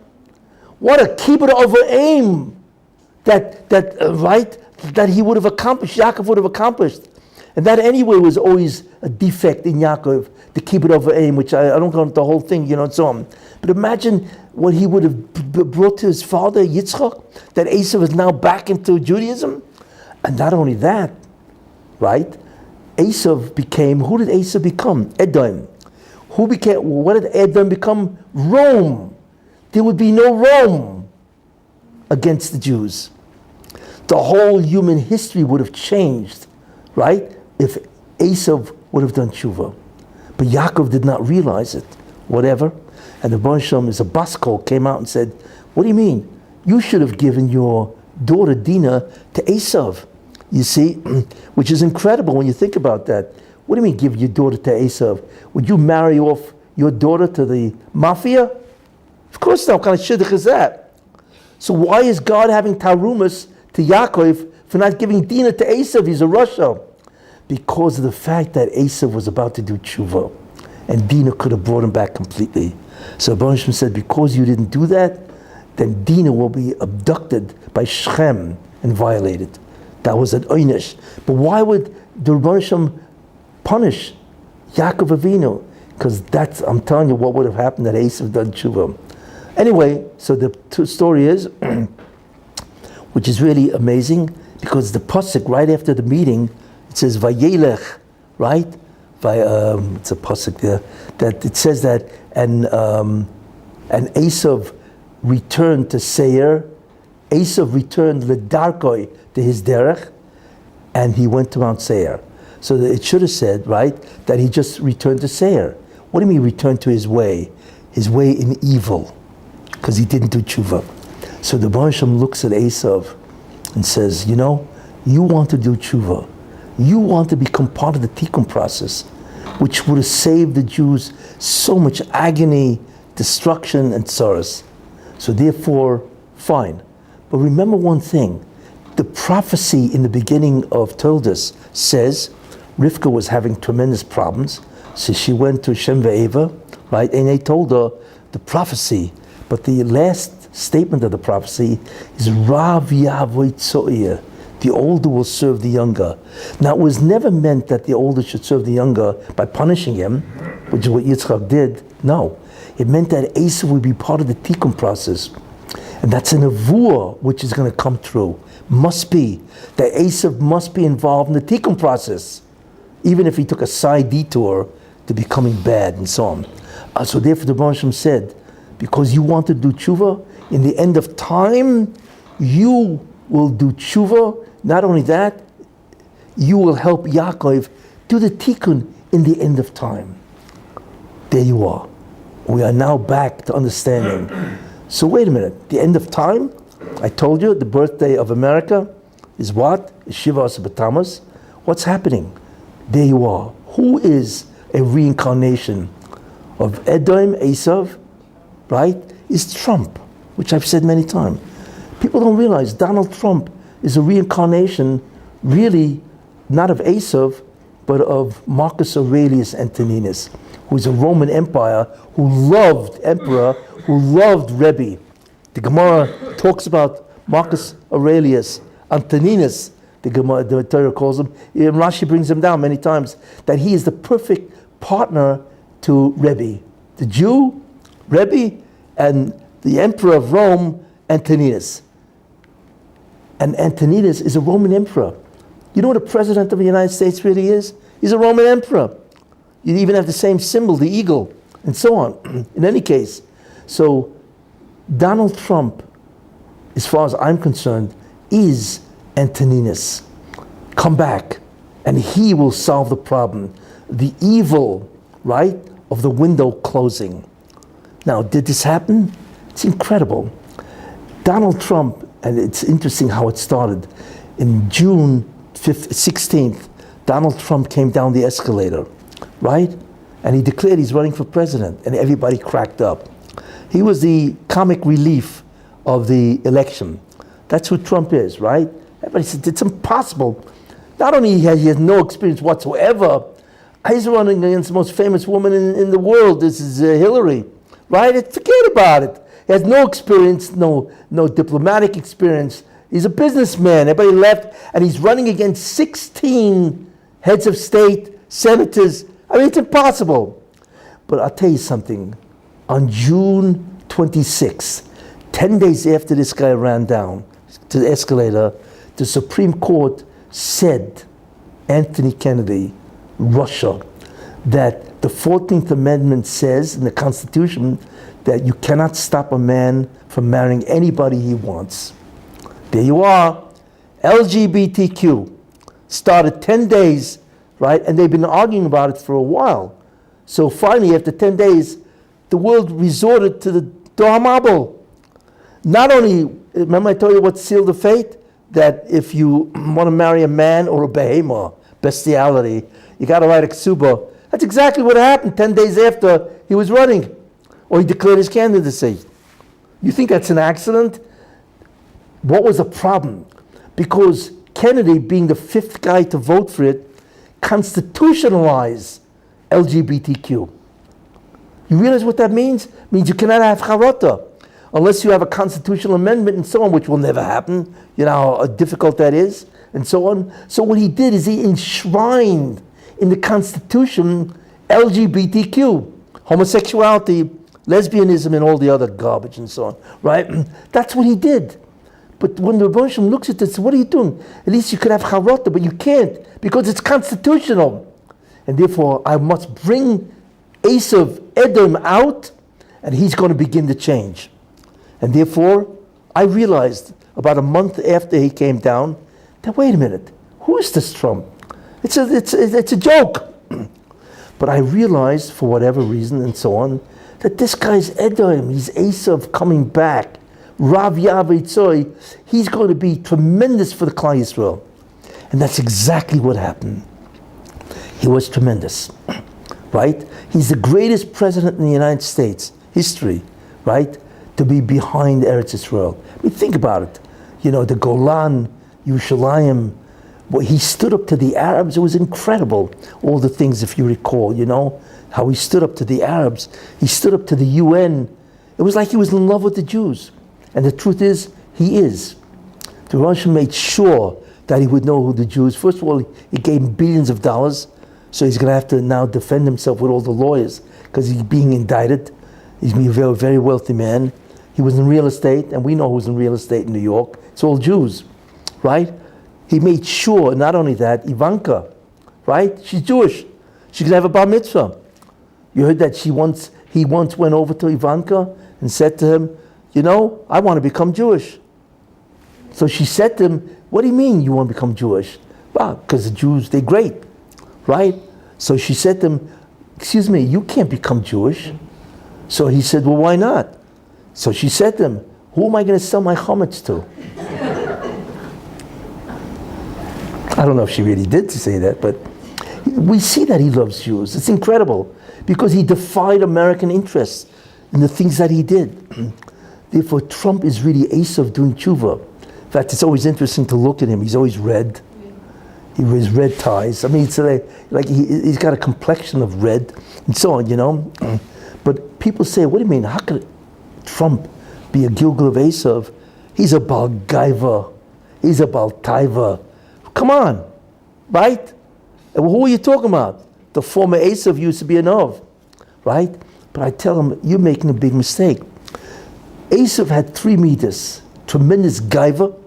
What a kibbutz over aim that he would have accomplished, Yaakov would have accomplished. And that anyway was always a defect in Yaakov, the kibbutz over aim, which I don't go into the whole thing, and so on. But imagine what he would have brought to his father, Yitzchak, that Esav is now back into Judaism. And not only that, right? Esav became, who did Esav become? Edom. What did Edom become? Rome. There would be no Rome against the Jews. The whole human history would have changed, right? If Esav would have done tshuva. But Yaakov did not realize it. Whatever. And the Baruch Shem, as a baskol, came out and said, what do you mean? You should have given your daughter Dinah to Esav. You see, which is incredible when you think about that. What do you mean give your daughter to Esav? Would you marry off your daughter to the mafia? Of course not. What kind of shidduch is that? So why is God having tarumas to Yaakov for not giving Dinah to Esav? He's a Russia. Because of the fact that Esav was about to do tshuva. And Dinah could have brought him back completely. So Baruch Shem said, because you didn't do that, then Dinah will be abducted by Shechem and violated. That was an oynish. But why would the Rebbeinu Shem punish Yaakov Avinu? Because that's, I'm telling you, what would have happened that Esav done tshuva. Anyway, so the story is, which is really amazing, because the pasuk right after the meeting, it says Vayelech, right? It's a pasuk there that it says that, and Esav returned to Seir. Esav returned ledarkoi, to his derech, and he went to Mount Seir. So that it should have said, right, that he just returned to Seir. What do you mean returned to his way? His way in evil, because he didn't do tshuva. So the Baruch Shem looks at Esav and says, you know, you want to do tshuva. You want to become part of the tikkun process, which would have saved the Jews so much agony, destruction, and sorrows. So therefore, fine. But remember one thing. The prophecy in the beginning of Toldos says Rivka was having tremendous problems. So she went to Shem Ve'eva, right? And they told her the prophecy. But the last statement of the prophecy is Rav Yavoy Tzo'ir. The older will serve the younger. Now, it was never meant that the older should serve the younger by punishing him, which is what Yitzchak did. No. It meant that Esav would be part of the tikkun process. And that's an nevuah which is going to come true. Must be. That Esav must be involved in the tikkun process, even if he took a side detour to becoming bad and so on. So therefore the Baruch Shem said, because you want to do tshuva, in the end of time, you will do tshuva. Not only that, you will help Yaakov do the tikkun in the end of time. There you are. We are now back to understanding. So wait a minute, the end of time? I told you the birthday of America is what? Is Shiva B'Tammuz. What's happening? There you are. Who is a reincarnation of Edom, Esav, right? Is Trump, which I've said many times. People don't realize Donald Trump is a reincarnation, really not of Esav, but of Marcus Aurelius Antoninus, who is a Roman Empire, who loved Emperor, who loved Rabbi. The Gemara talks about Marcus Aurelius Antoninus, the Torah calls him, and Rashi brings him down many times, that he is the perfect partner to Rabbi. The Jew, Rabbi, and the Emperor of Rome, Antoninus. And Antoninus is a Roman emperor. You know what a president of the United States really is? He's a Roman emperor. You even have the same symbol, the eagle, and so on. In any case, so Donald Trump, as far as I'm concerned, is Antoninus. Come back, and he will solve the problem. The evil, right, of the window closing. Now, did this happen? It's incredible. Donald Trump, and it's interesting how it started. In June 16th, Donald Trump came down the escalator, right? And he declared he's running for president, and everybody cracked up. He was the comic relief of the election. That's who Trump is, right? Everybody said it's impossible. Not only has he no experience whatsoever, he's running against the most famous woman in the world. This is Hillary, right? Forget about it. He has no experience, no diplomatic experience. He's a businessman. Everybody left, and he's running against 16 heads of state, senators. I mean, it's impossible. But I'll tell you something. On June 26th, 10 days after this guy ran down to the escalator, the Supreme Court said, Anthony Kennedy, Russia, that the 14th Amendment says in the Constitution that you cannot stop a man from marrying anybody he wants. There you are. LGBTQ started 10 days, right? And they've been arguing about it for a while. So finally, after 10 days, the world resorted to the Dor HaMabul. Not only, remember I told you what sealed the fate? That if you want to marry a man or a behemoth, bestiality, you got to write a ksuba. That's exactly what happened 10 days after he was running, or he declared his candidacy. You think that's an accident? What was the problem? Because Kennedy, being the fifth guy to vote for it, constitutionalized LGBTQ. You realize what that means? It means you cannot have charata unless you have a constitutional amendment and so on, which will never happen. You know how difficult that is, and so on. So what he did is he enshrined in the Constitution LGBTQ, homosexuality, lesbianism, and all the other garbage and so on, right? That's what he did. But when the Rebbe looks at this, what are you doing? At least you could have charata, but you can't because it's constitutional. And therefore, I must bring Esav, Edom out, and he's going to begin to change. And therefore, I realized about a month after he came down that, wait a minute, who is this Trump? It's a joke. But I realized, for whatever reason and so on, that this guy's Edom, he's Esav coming back. Rav Yavitzoi, he's going to be tremendous for the Klal Yisrael. And that's exactly what happened. He was tremendous, right? He's the greatest president in the United States history, right? To be behind Eretz Yisrael. I mean, think about it. You know, the Golan, Yerushalayim, well, he stood up to the Arabs. It was incredible. All the things, if you recall, you know, how he stood up to the Arabs. He stood up to the UN. It was like he was in love with the Jews. And the truth is, he is. The Russian made sure that he would know who the Jews. First of all, he gave him billions of dollars. So he's going to have to now defend himself with all the lawyers because he's being indicted. He's a very, very wealthy man. He was in real estate, and we know who's in real estate in New York. It's all Jews, right? He made sure, not only that, Ivanka, right? She's Jewish. She could have a bar mitzvah. You heard that he once went over to Ivanka and said to him, you know, I want to become Jewish. So she said to him, what do you mean you want to become Jewish? Well, because the Jews, they're great, right? So she said to him, excuse me, you can't become Jewish. So he said, well, why not? So she said to him, who am I going to sell my chametz to? I don't know if she really did say that, but we see that he loves Jews. It's incredible because he defied American interests in the things that he did. Therefore, Trump is really Esav doing tshuva. In fact, it's always interesting to look at him. He's always red. He wears red ties. I mean, it's like he's got a complexion of red and so on, you know. But people say, what do you mean? How could Trump be a Gilgal of Esav? He's a Baal Gaiva. He's a Baal Taiva. Come on, right? And who are you talking about? The former Esav used to be an Ov, right? But I tell him, you're making a big mistake. Esav had 3 meters, tremendous Gaiva,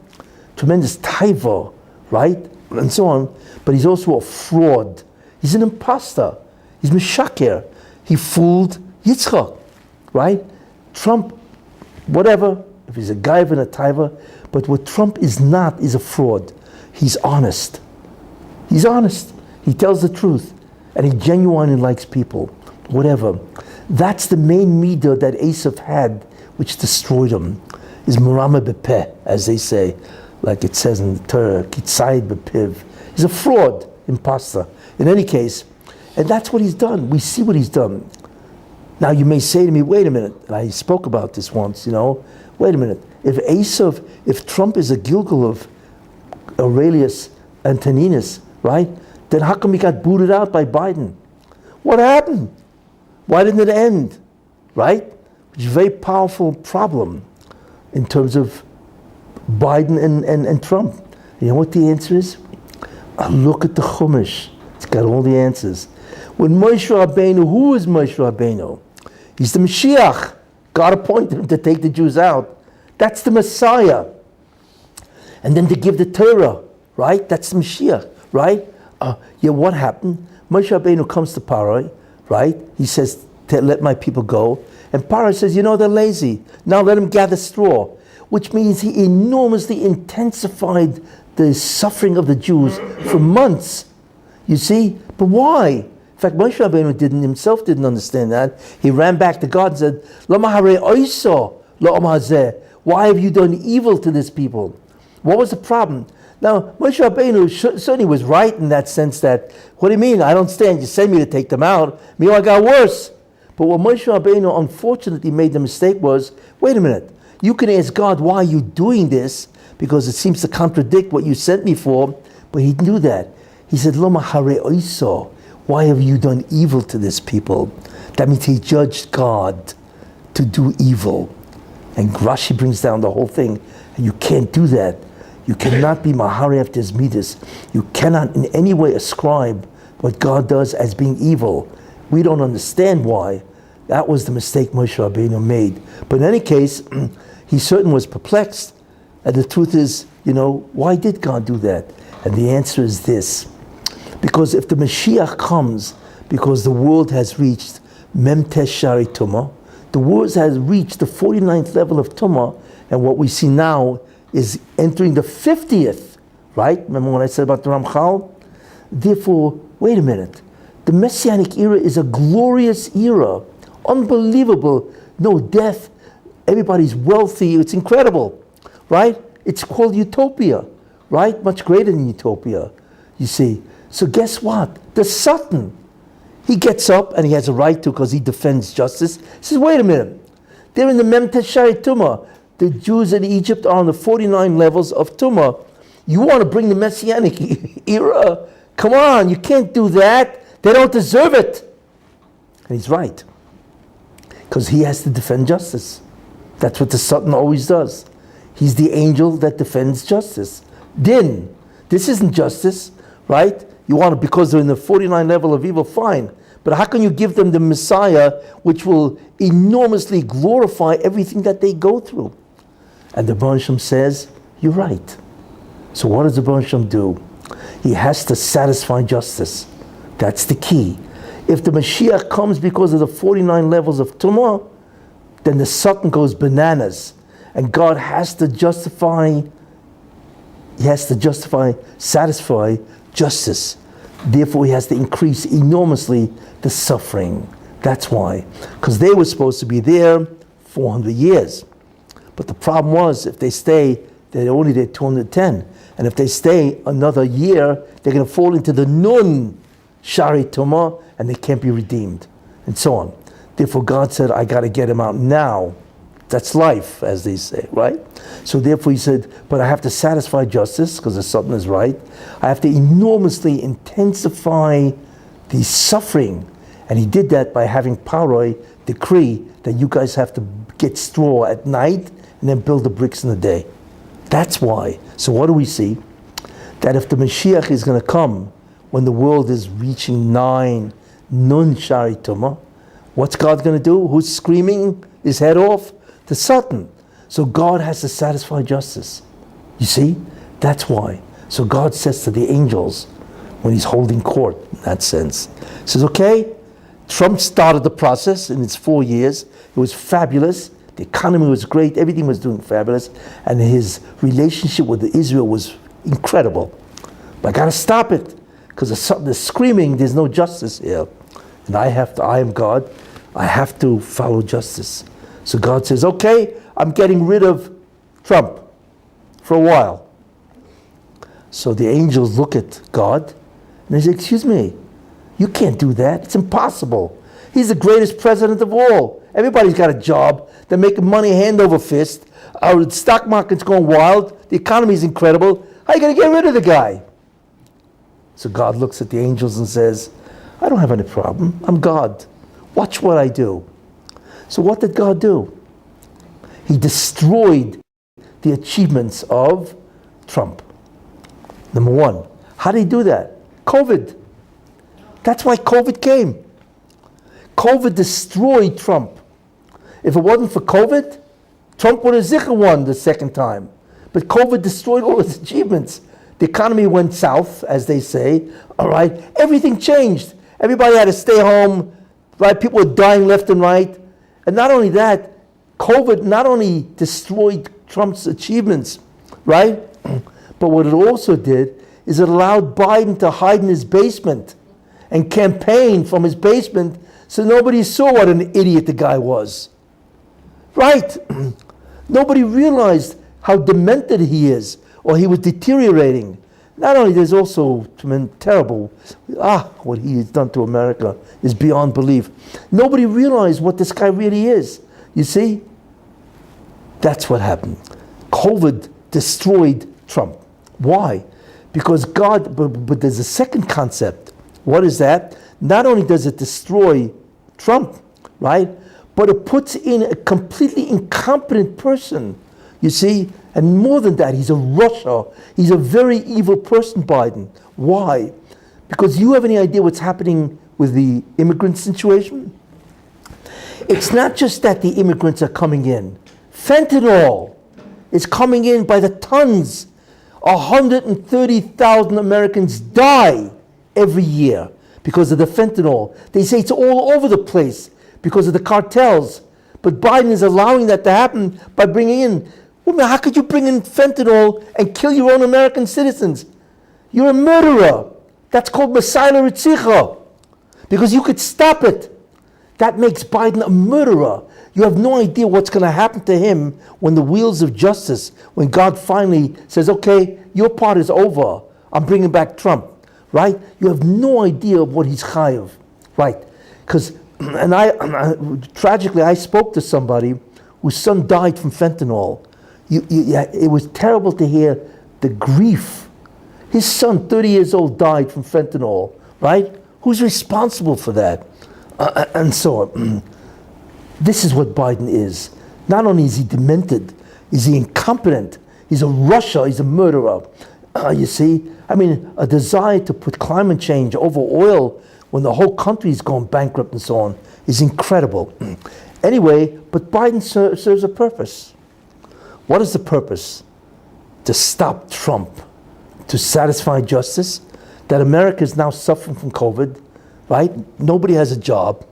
tremendous Taiva, right? And so on. But he's also a fraud. He's an imposter. He's Meshaker. He fooled Yitzchak, right? Trump, whatever, if he's a Gaiva and a Taiva, but what Trump is not is a fraud. He's honest. He's honest. He tells the truth. And he genuinely likes people. Whatever. That's the main midah that Esav had, which destroyed him. Is Murama Bepeh, as they say. Like it says in the Torah, Kitzayid Bepiv. He's a fraud, imposter. In any case, and that's what he's done. We see what he's done. Now you may say to me, wait a minute, and I spoke about this once, you know, wait a minute. If Trump is a Gilgal of Aurelius Antoninus, right, then how come he got booted out by Biden? What happened? Why didn't it end? Right? Which is a very powerful problem in terms of Biden and Trump. You know what the answer is? Look at the Chumash. It's got all the answers. When Moshe Rabbeinu, who is Moshe Rabbeinu? He's the Mashiach. God appointed him to take the Jews out. That's the Messiah. And then to give the Torah, right? That's the Mashiach, right? What happened? Moshe Rabbeinu comes to Paro, right? He says, let my people go. And Paro says, you know, they're lazy. Now let them gather straw. Which means he enormously intensified the suffering of the Jews for months. You see? But why? In fact, Moshe Rabbeinu didn't understand that. He ran back to God and said, Lama hare oiso lo hazeh. Why have you done evil to this people? What was the problem? Now, Moshe Rabbeinu certainly was right in that sense that, what do you mean? I don't stand. You send me to take them out. I got worse. But what Moshe Rabbeinu unfortunately made the mistake was, wait a minute. You can ask God, why are you doing this? Because it seems to contradict what you sent me for. But he knew that. He said, Loma hare oiso. Why have you done evil to this people? That means he judged God to do evil. And Rashi brings down the whole thing. And you can't do that. You cannot be mahari after his midas. You cannot in any way ascribe what God does as being evil. We don't understand why. That was the mistake Moshe Rabbeinu made. But in any case, he certainly was perplexed. And the truth is, you know, why did God do that? And the answer is this. Because if the Mashiach comes, because the world has reached Memtesh Shari Tumah, the world has reached the 49th level of Tumah, and what we see now is entering the 50th, right? Remember when I said about the Ramchal? Therefore, wait a minute. The Messianic era is a glorious era. Unbelievable. No death. Everybody's wealthy. It's incredible, right? It's called utopia, right? Much greater than utopia, you see. So guess what? The Satan, he gets up and he has a right to because he defends justice. He says, wait a minute. They're in the Memtesh Shari Tumah. The Jews in Egypt are on the 49 levels of Tumah. You want to bring the Messianic era? Come on, you can't do that. They don't deserve it. And he's right. Because he has to defend justice. That's what the Satan always does. He's the angel that defends justice. Din. This isn't justice, right? You want it because they're in the 49 level of evil, fine. But how can you give them the Messiah, which will enormously glorify everything that they go through? And the Baruch Shem says, you're right. So what does the Baruch Shem do? He has to satisfy justice. That's the key. If the Mashiach comes because of the 49 levels of Tumah, then the Satan goes bananas. And God has to justify he has to satisfy justice. Therefore, he has to increase enormously the suffering. That's why. Because they were supposed to be there 400 years. But the problem was, if they stay, they're only there 210. And if they stay another year, they're going to fall into the Nun Shari Tumah, and they can't be redeemed, and so on. Therefore, God said, I got to get him out now. That's life, as they say, right? So therefore he said, but I have to satisfy justice, because the something is right. I have to enormously intensify the suffering. And he did that by having Paroi decree that you guys have to get straw at night and then build the bricks in the day. That's why. So what do we see? That if the Mashiach is going to come when the world is reaching 9 Nun Shari Tumah, what's God going to do? Who's screaming his head off? The Satan. So God has to satisfy justice. You see? That's why. So God says to the angels when he's holding court, in that sense, he says, okay, Trump started the process in its 4 years. It was fabulous. The economy was great. Everything was doing fabulous. And his relationship with Israel was incredible. But I got to stop it, because the screaming, there's no justice here. And I am God. I have to follow justice. So God says, okay, I'm getting rid of Trump for a while. So the angels look at God and they say, excuse me, you can't do that. It's impossible. He's the greatest president of all. Everybody's got a job. They're making money hand over fist. Our stock market's going wild. The economy's incredible. How are you going to get rid of the guy? So God looks at the angels and says, I don't have any problem. I'm God. Watch what I do. So what did God do? He destroyed the achievements of Trump. Number one. How did he do that? COVID. That's why COVID came. COVID destroyed Trump. If it wasn't for COVID, Trump would have Zika won the second time. But COVID destroyed all his achievements. The economy went south, as they say. All right, everything changed. Everybody had to stay home. Right, people were dying left and right. And not only that, COVID not only destroyed Trump's achievements, right? But what it also did is it allowed Biden to hide in his basement and campaign from his basement so nobody saw what an idiot the guy was. Right? Nobody realized how demented he is, or he was deteriorating. Not only, there's also terrible, what he has done to America is beyond belief. Nobody realized what this guy really is. You see? That's what happened. COVID destroyed Trump. Why? Because God, but there's a second concept. What is that? Not only does it destroy Trump, right? But it puts in a completely incompetent person. You see? And more than that, he's a rusher. He's a very evil person, Biden. Why? Because you have any idea what's happening with the immigrant situation? It's not just that the immigrants are coming in. Fentanyl is coming in by the tons. 130,000 Americans die every year because of the fentanyl. They say it's all over the place because of the cartels. But Biden is allowing that to happen by bringing in. Well, how could you bring in fentanyl and kill your own American citizens? You're a murderer. That's called Messiah Ritzicha. Because you could stop it. That makes Biden a murderer. You have no idea what's going to happen to him when the wheels of justice, when God finally says, okay, your part is over. I'm bringing back Trump. Right? You have no idea of what he's chayav. Right? Because, tragically, I spoke to somebody whose son died from fentanyl. It was terrible to hear the grief. His son, 30 years old, died from fentanyl, right? Who's responsible for that? And so on. This is what Biden is. Not only is he demented, is he incompetent, he's a rusher, he's a murderer. You see? I mean, a desire to put climate change over oil when the whole country is going bankrupt and so on is incredible. Anyway, but Biden serves a purpose. What is the purpose? To stop Trump, to satisfy justice, that America is now suffering from COVID, right? Nobody has a job.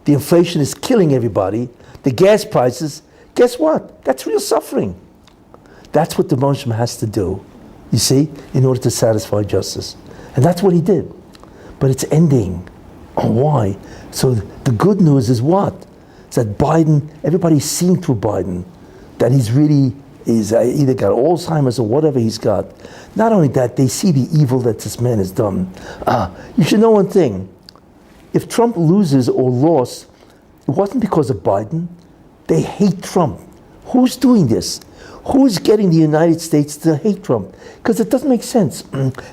The inflation is killing everybody. The gas prices, guess what? That's real suffering. That's what the Moshe has to do. you see, in order to satisfy justice. And that's what he did. But it's ending. Oh, why? So the good news is what? It's that Biden, everybody's seen through Biden that he's either got Alzheimer's or whatever he's got. Not only that, they see the evil that this man has done. You should know one thing. If Trump loses or lost, it wasn't because of Biden. They hate Trump. Who's doing this? Who's getting the United States to hate Trump? Because it doesn't make sense.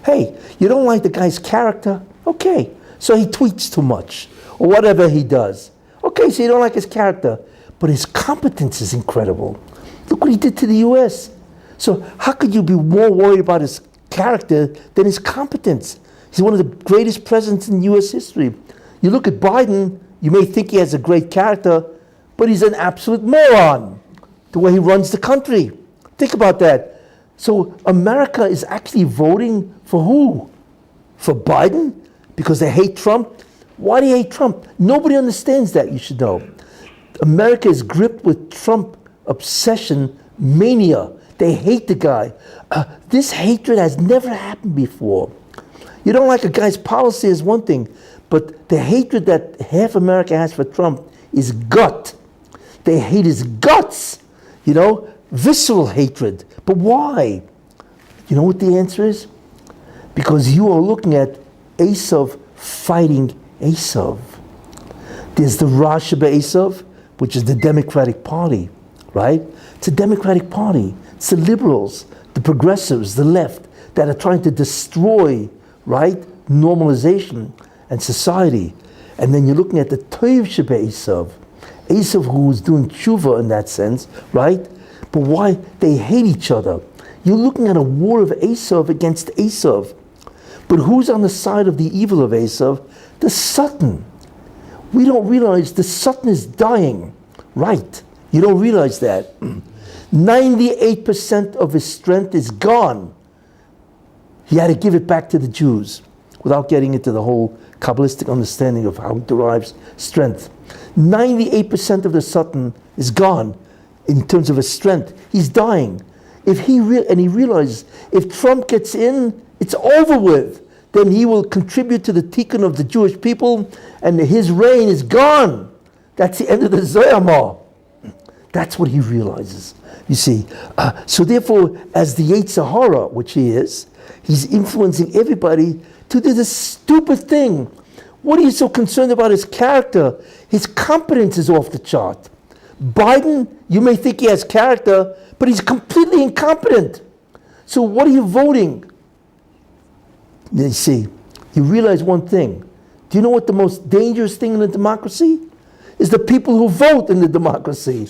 Hey, you don't like the guy's character? Okay, so he tweets too much, or whatever he does. Okay, so you don't like his character, but his competence is incredible. Look what he did to the U.S. So how could you be more worried about his character than his competence? He's one of the greatest presidents in U.S. history. You look at Biden, you may think he has a great character, but he's an absolute moron, the way he runs the country. Think about that. So America is actually voting for who? For Biden? Because they hate Trump? Why do you hate Trump? Nobody understands that, you should know. America is gripped with Trump obsession, mania. They hate the guy. This hatred has never happened before. You don't like a guy's policy is one thing, but the hatred that half America has for Trump is gut. They hate his guts, visceral hatred. But why? You know what the answer is? Because you are looking at Esav fighting Esav. There's the Rosh Esav, which is the Democratic Party, right? It's a Democratic Party. It's the liberals, the progressives, the left, that are trying to destroy, right, normalization and society. And then you're looking at the Toiv Shebe Esav, Esav who is doing tshuva in that sense, right? But why? They hate each other. You're looking at a war of Esav against Esav. But who's on the side of the evil of Esav? The Satan. We don't realize the Satan is dying. Right. You don't realize that. 98% of his strength is gone. He had to give it back to the Jews without getting into the whole Kabbalistic understanding of how he derives strength. 98% of the Satan is gone in terms of his strength. He's dying. And he realizes if Trump gets in, it's over with. Then he will contribute to the tikkun of the Jewish people, and his reign is gone. That's the end of the Zoyama. That's what he realizes. You see. So therefore, as the Yetzer Hara, which he is, he's influencing everybody to do this stupid thing. What are you so concerned about his character? His competence is off the chart. Biden, you may think he has character, but he's completely incompetent. So what are you voting? You see, you realize one thing. Do you know what the most dangerous thing in a democracy is? The people who vote in the democracy.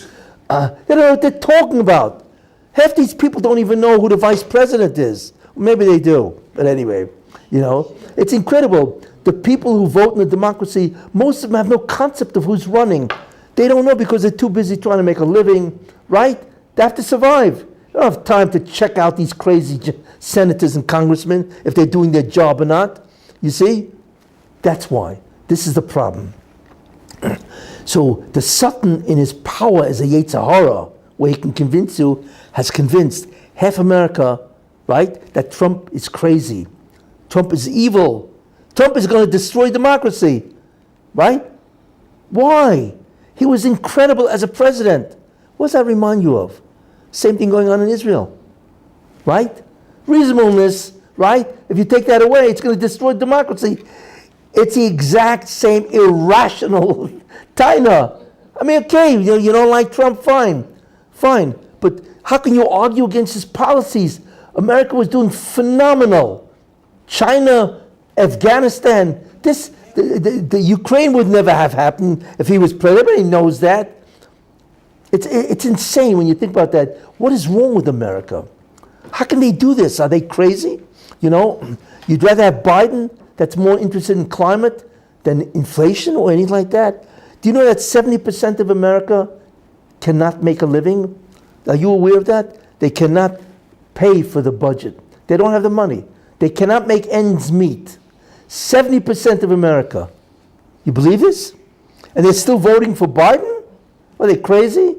They don't know what they're talking about. Half these people don't even know who the vice president is. Maybe they do, but anyway, it's incredible. The people who vote in the democracy, most of them have no concept of who's running. They don't know because they're too busy trying to make a living, right? They have to survive. They don't have time to check out these crazy senators and congressmen if they're doing their job or not. You see? That's why. This is the problem. So the Satan in his power as a Yetzer Hara, where he can convince you, has convinced half America, right, that Trump is crazy. Trump is evil. Trump is going to destroy democracy, right? Why? He was incredible as a president. What does that remind you of? Same thing going on in Israel, right? Reasonableness, right? If you take that away, it's going to destroy democracy. It's the exact same irrational taina. I mean, okay, you don't like Trump, fine. But how can you argue against his policies? America was doing phenomenal. China, Afghanistan, the Ukraine would never have happened if he was president. Everybody knows that. It's insane when you think about that. What is wrong with America? How can they do this? Are they crazy? You'd rather have Biden that's more interested in climate than inflation or anything like that? Do you know that 70% of America cannot make a living? Are you aware of that? They cannot pay for the budget. They don't have the money. They cannot make ends meet. 70% of America. You believe this? And they're still voting for Biden? Are they crazy?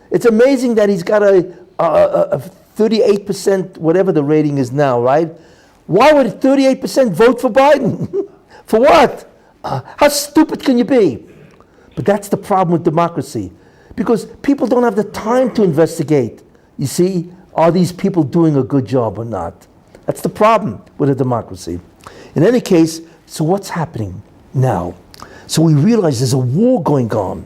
It's amazing that he's got a 38%, whatever the rating is now, right? Why would 38% vote for Biden? For what? How stupid can you be? But that's the problem with democracy. Because people don't have the time to investigate. You see, are these people doing a good job or not? That's the problem with a democracy. In any case, so what's happening now? So we realize there's a war going on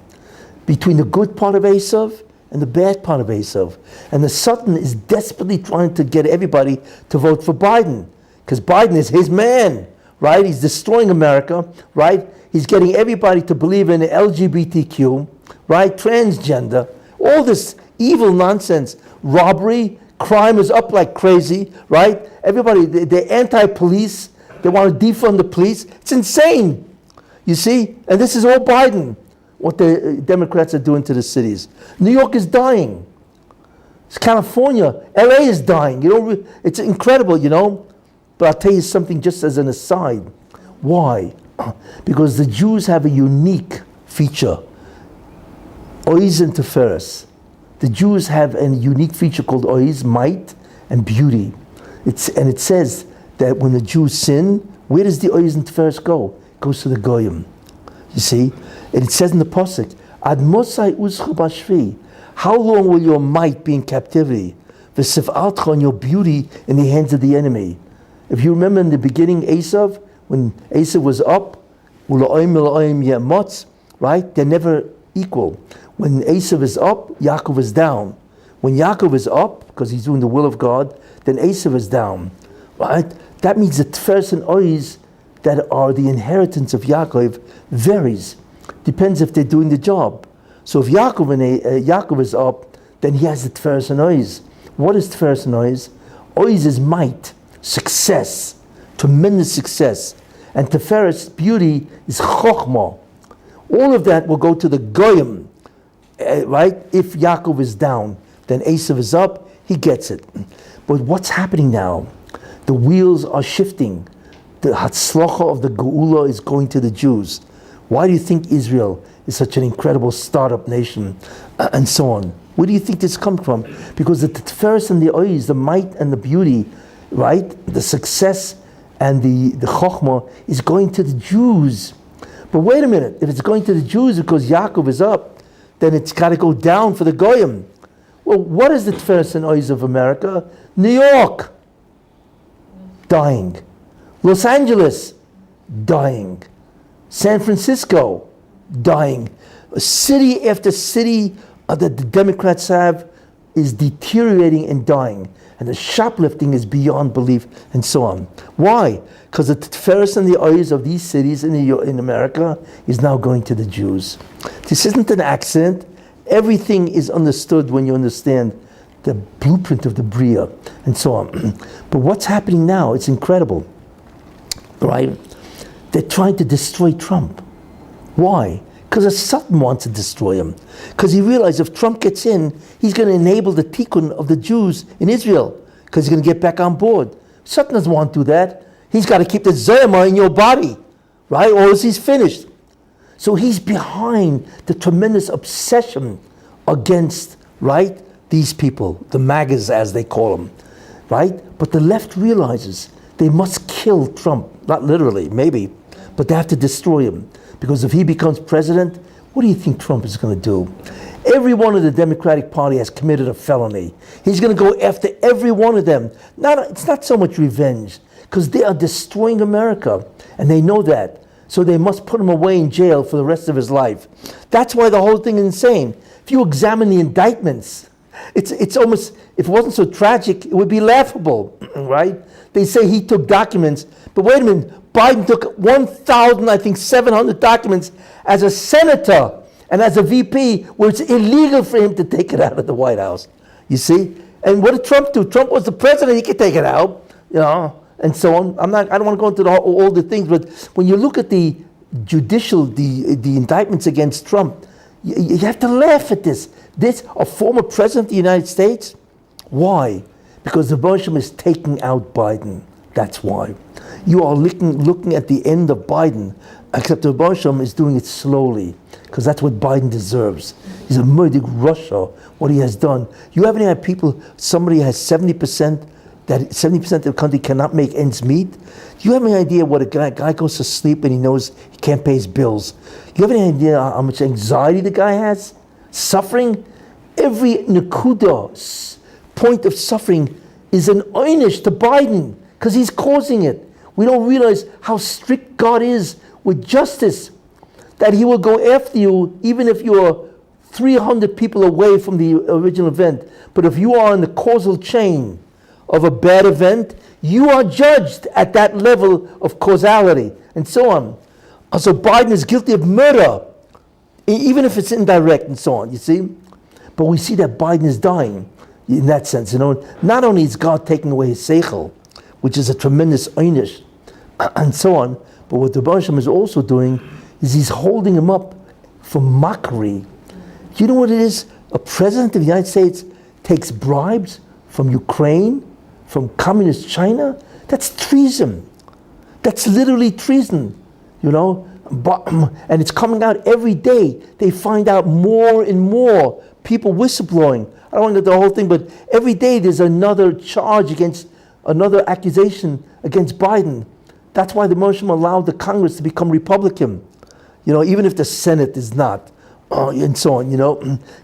between the good part of Esav and the bad part of Esav. And the Sultan is desperately trying to get everybody to vote for Biden, because Biden is his man, right? He's destroying America, right? He's getting everybody to believe in LGBTQ, right? Transgender, all this evil nonsense. Robbery, crime is up like crazy, right? Everybody, they're anti-police. They want to defund the police. It's insane, you see? And this is all Biden, what the Democrats are doing to the cities. New York is dying. It's California. LA is dying. You know, it's incredible, you know? But I'll tell you something just as an aside. Why? Because the Jews have a unique feature. Oiz and Tiferes. The Jews have a unique feature called Oiz, might, and beauty. And it says that when the Jews sin, where does the Oiz and Tiferes go? It goes to the Goyim. You see? And it says in the Pasuk, Ad Mosai Uzchu Bashvi. How long will your might be in captivity? V'sif'altcha, and your beauty in the hands of the enemy. If you remember in the beginning, Esav, when Esav was up, right? They're never equal. When Esav is up, Yaakov is down. When Yaakov is up, because he's doing the will of God, then Esav is down, right? That means the Tiferes and Oiz that are the inheritance of Yaakov varies. Depends if they're doing the job. So if Yaakov is up, then he has the Tiferes and Oiz. What is Tiferes and Oiz? Oiz is might, success, tremendous success. And Tiferes, beauty, is chokhmah. All of that will go to the Goyim, right? If Yaakov is down, then Esav is up, he gets it. But what's happening now? The wheels are shifting. The Hatzlacha of the Geula is going to the Jews. Why do you think Israel is such an incredible startup nation, and so on? Where do you think this comes from? Because the Tiferes and the Oiz, the might and the beauty, right? The success and the Chokhmah is going to the Jews. But wait a minute, if it's going to the Jews because Yaakov is up, then it's got to go down for the Goyim. Well, what is the Tiferes and Oiz of America? New York, dying. Los Angeles, dying. San Francisco, dying. City after city that the Democrats have is deteriorating and dying. And the shoplifting is beyond belief, and so on. Why? Because the Tiferes and the Oiz of these cities in America is now going to the Jews. This isn't an accident. Everything is understood when you understand the blueprint of the Bria, and so on. But what's happening now? It's incredible, right? They're trying to destroy Trump. Why? Because the Sultan wants to destroy him. Because he realized if Trump gets in, he's going to enable the tikkun of the Jews in Israel. Because he's going to get back on board. Sultan doesn't want to do that. He's got to keep the Zayama in your body, right? Or else he's finished. So he's behind the tremendous obsession against, right, these people, the MAGAs as they call them, right? But the left realizes they must kill Trump. Not literally, maybe, but they have to destroy him. Because if he becomes president, what do you think Trump is going to do? Every one of the Democratic Party has committed a felony. He's going to go after every one of them. It's not so much revenge, because they are destroying America, and they know that. So they must put him away in jail for the rest of his life. That's why the whole thing is insane. If you examine the indictments, it's almost, if it wasn't so tragic, it would be laughable, right? They say he took documents, but wait a minute, Biden took 1,700 documents as a senator and as a VP, where it's illegal for him to take it out of the White House. You see? And what did Trump do? Trump was the president, he could take it out, you know, and so on. I don't want to go into all the things, but when you look at the judicial, the indictments against Trump, you have to laugh at this. This, a former president of the United States? Why? Because the Bosham is taking out Biden. That's why. You are looking at the end of Biden, except the Rabbi is doing it slowly, because that's what Biden deserves. He's a murdering Russia, what he has done. You haven't had people, somebody has 70%, that 70% of the country cannot make ends meet. Do you have any idea what a guy goes to sleep and he knows he can't pay his bills? Do you have any idea how much anxiety the guy has? Suffering? Every nakuda, point of suffering, is an einish to Biden, because he's causing it. We don't realize how strict God is with justice, that he will go after you even if you're 300 people away from the original event. But if you are in the causal chain of a bad event, you are judged at that level of causality, and so on. So Biden is guilty of murder, even if it's indirect and so on, you see? But we see that Biden is dying in that sense, you know. Not only is God taking away his seichel, which is a tremendous einish, and so on, but what the Rebbe is also doing is he's holding him up for mockery. You know what it is? A president of the United States takes bribes from Ukraine, from communist China. That's treason. That's literally treason, you know. And it's coming out every day. They find out more and more people whistleblowing. I don't want to get the whole thing, but every day there's another charge against, another accusation against Biden. That's why the motion allowed the Congress to become Republican, you know, even if the Senate is not, and so on, you know,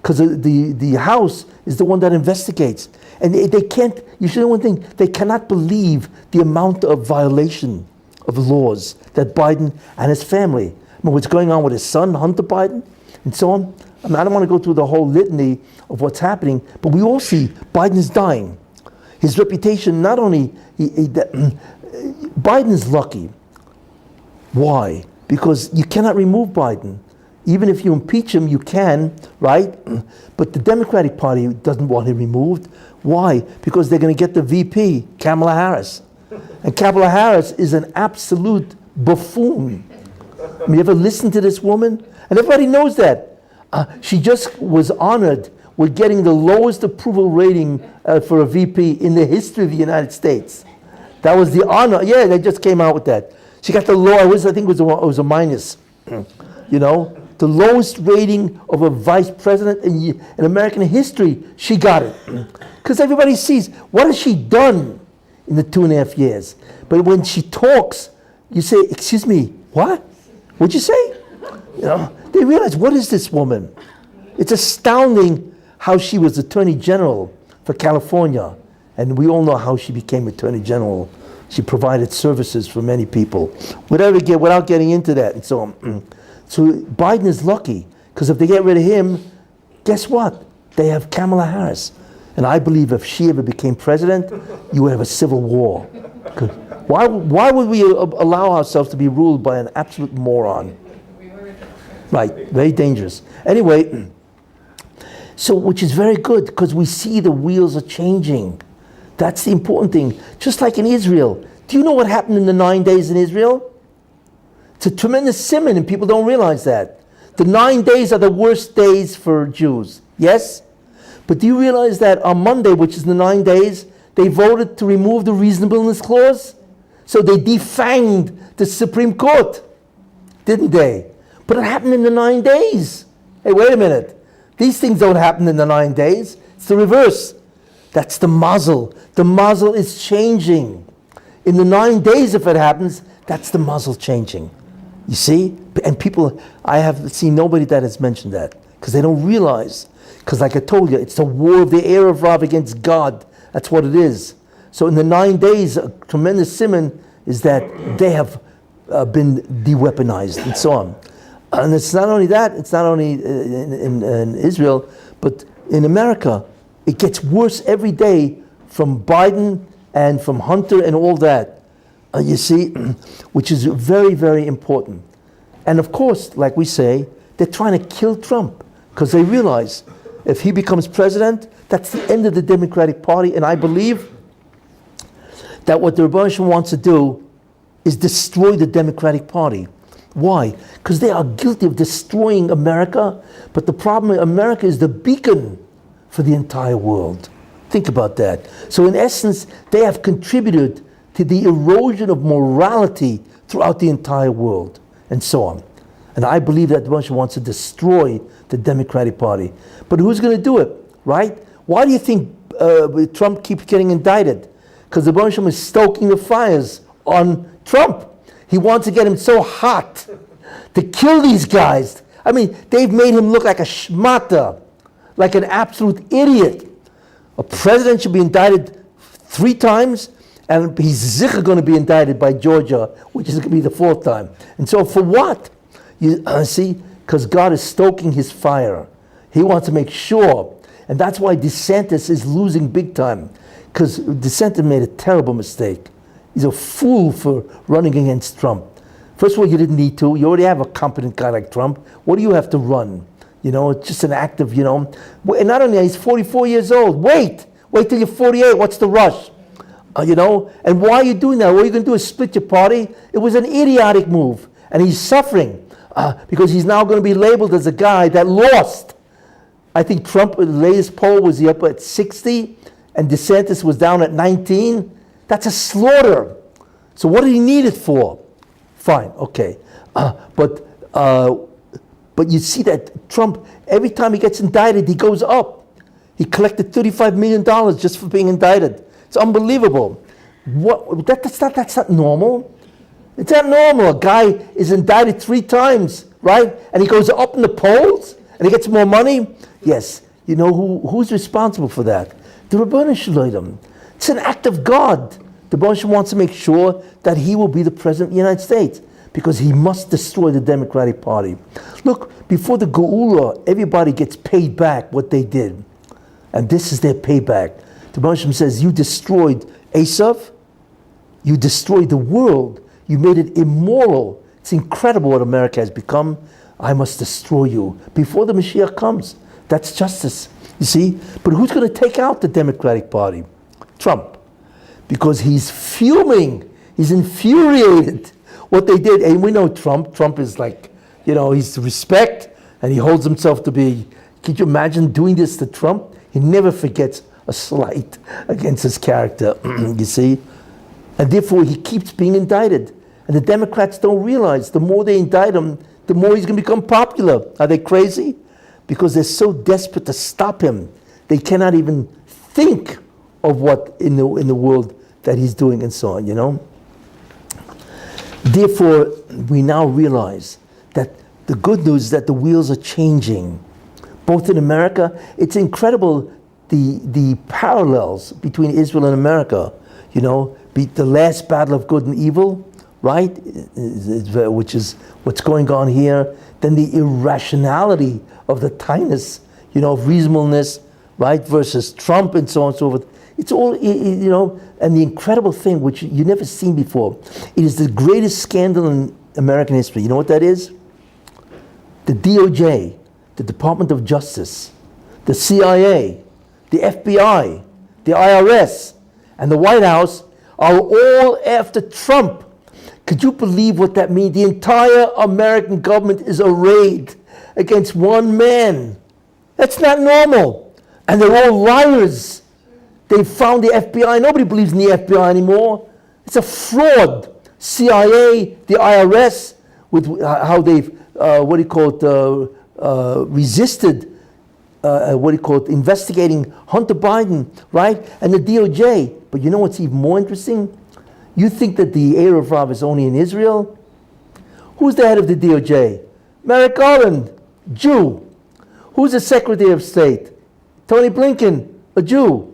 because the House is the one that investigates. And they can't, you should know one thing, they cannot believe the amount of violation of laws that Biden and his family, I mean, what's going on with his son, Hunter Biden, and so on. I mean, I don't want to go through the whole litany of what's happening, but we all see Biden is dying. His reputation, not only, Biden is lucky. Why? Because you cannot remove Biden. Even if you impeach him, you can, right? But the Democratic Party doesn't want him removed. Why? Because they're going to get the VP, Kamala Harris. And Kamala Harris is an absolute buffoon. I mean, you ever listen to this woman? And everybody knows that. She just was honored with getting the lowest approval rating for a VP in the history of the United States. That was the honor. Yeah, they just came out with that. She got the low, I think it was a minus. You know, the lowest rating of a vice president in American history, she got it. Because everybody sees, what has she done in the 2.5 years? But when she talks, you say, excuse me, what? What'd you say? You know, they realize, what is this woman? It's astounding how she was Attorney General for California. And we all know how she became Attorney General. She provided services for many people. Without getting into that and so on. So Biden is lucky, because if they get rid of him, guess what? They have Kamala Harris. And I believe if she ever became president, you would have a civil war. Why would we allow ourselves to be ruled by an absolute moron? Right, very dangerous. Anyway, so which is very good, because we see the wheels are changing. That's the important thing. Just like in Israel. Do you know what happened in the 9 days in Israel? It's a tremendous simon, and people don't realize that. The 9 days are the worst days for Jews. Yes? But do you realize that on Monday, which is the 9 days, they voted to remove the reasonableness clause? So they defanged the Supreme Court, didn't they? But it happened in the 9 days. Hey, wait a minute. These things don't happen in the 9 days. It's the reverse. That's the mazel. The mazel is changing. In the 9 days, if it happens, that's the mazel changing. You see? And people, I have seen nobody that has mentioned that, because they don't realize. Because like I told you, it's the war of the Erev Rav against God. That's what it is. So in the 9 days, a tremendous simon is that they have been de-weaponized and so on. And it's not only that, it's not only in Israel, but in America. It gets worse every day from Biden and from Hunter and all that. You see, which is very, very important. And of course, like we say, they're trying to kill Trump, because they realize if he becomes president, that's the end of the Democratic Party. And I believe that what the Rebbe wants to do is destroy the Democratic Party. Why? Because they are guilty of destroying America. But the problem is America is the beacon for the entire world. Think about that. So in essence, they have contributed to to the erosion of morality throughout the entire world, and so on. And I believe that Russia wants to destroy the Democratic Party. But who's going to do it, right? Why do you think Trump keeps getting indicted? Because the Russian is stoking the fires on Trump. He wants to get him so hot to kill these guys. I mean, they've made him look like a schmata, like an absolute idiot. A president should be indicted 3 times, and he's zicher going to be indicted by Georgia, which is going to be the 4th time. And so for what? You see, because God is stoking his fire. He wants to make sure. And that's why DeSantis is losing big time. Because DeSantis made a terrible mistake. He's a fool for running against Trump. First of all, you didn't need to. You already have a competent guy like Trump. What do you have to run? You know, it's just an act of, and not only that, he's 44 years old. Wait till you're 48. What's the rush? And why are you doing that? What you're going to do is split your party? It was an idiotic move. And he's suffering because he's now going to be labeled as a guy that lost. I think Trump, the latest poll was up at 60, and DeSantis was down at 19. That's a slaughter. So what did he need it for? Fine, okay. But you see that Trump, every time he gets indicted, he goes up. He collected $35 million just for being indicted. It's unbelievable. That's not normal. It's not normal. A guy is indicted 3 times, right? And he goes up in the polls and he gets more money. Yes. You know who's responsible for that? The Rabbi Shalom. It's an act of God. The Rabbi wants to make sure that he will be the president of the United States because he must destroy the Democratic Party. Look, before the Geula, everybody gets paid back what they did. And this is their payback. The Rabbi says, you destroyed Esav, you destroyed the world, you made it immoral. It's incredible what America has become. I must destroy you before the Mashiach comes. That's justice, you see? But who's going to take out the Democratic Party? Trump. Because he's fuming. He's infuriated what they did. And we know Trump. Trump is like, he's respect, and he holds himself to be. Could you imagine doing this to Trump? He never forgets a slight against his character, you see? And therefore, he keeps being indicted. And the Democrats don't realize the more they indict him, the more he's going to become popular. Are they crazy? Because they're so desperate to stop him. They cannot even think of what in the world that he's doing and so on, Therefore, we now realize that the good news is that the wheels are changing. Both in America, it's incredible the parallels between Israel and America, the last battle of good and evil, right? Which is what's going on here. Then the irrationality of the tightness, of reasonableness, right? Versus Trump and so on and so forth. It's all, and the incredible thing, which you've never seen before, it is the greatest scandal in American history. You know what that is? The DOJ, the Department of Justice, the CIA, the FBI, the IRS, and the White House are all after Trump. Could you believe what that means? The entire American government is arrayed against one man. That's not normal. And they're all liars. They found the FBI. Nobody believes in the FBI anymore. It's a fraud. CIA, the IRS, with how they've, resisted, investigating Hunter Biden, right? And the DOJ. But you know what's even more interesting? You think that the Erev Rav is only in Israel? Who's the head of the DOJ? Merrick Garland, Jew. Who's the Secretary of State? Tony Blinken, a Jew.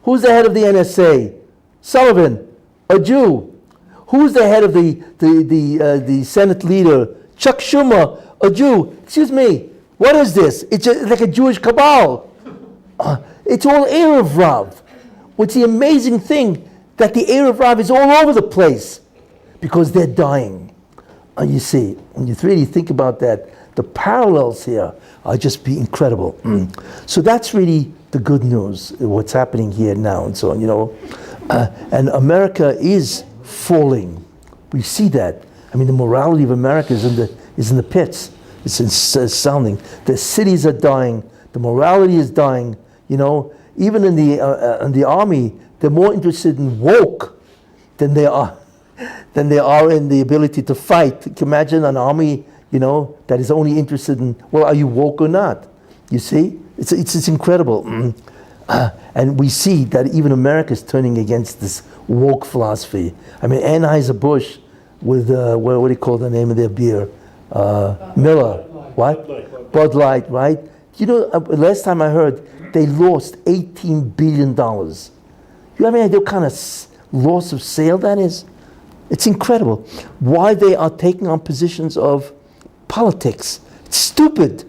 Who's the head of the NSA? Sullivan, a Jew. Who's the head of the Senate leader? Chuck Schumer, a Jew. Excuse me, what is this? It's like a Jewish cabal. It's all Erev Rav. What's the amazing thing? That the Erev Rav is all over the place because they're dying. And you see, when you really think about that, the parallels here are just be incredible. So that's really the good news, what's happening here now and so on, and America is falling. We see that. I mean, the morality of America is in the pits. It's sounding. The cities are dying. The morality is dying. Even in the army, they're more interested in woke than they are in the ability to fight. Can you imagine an army, that is only interested in, well, are you woke or not? You see? It's incredible. And we see that even America is turning against this woke philosophy. I mean, Anheuser-Busch with, what do you call the name of their beer? Miller. What? Bud Light, right? Last time I heard, they lost $18 billion. You have any idea what kind of loss of sale that is? It's incredible. Why they are taking on positions of politics. It's stupid,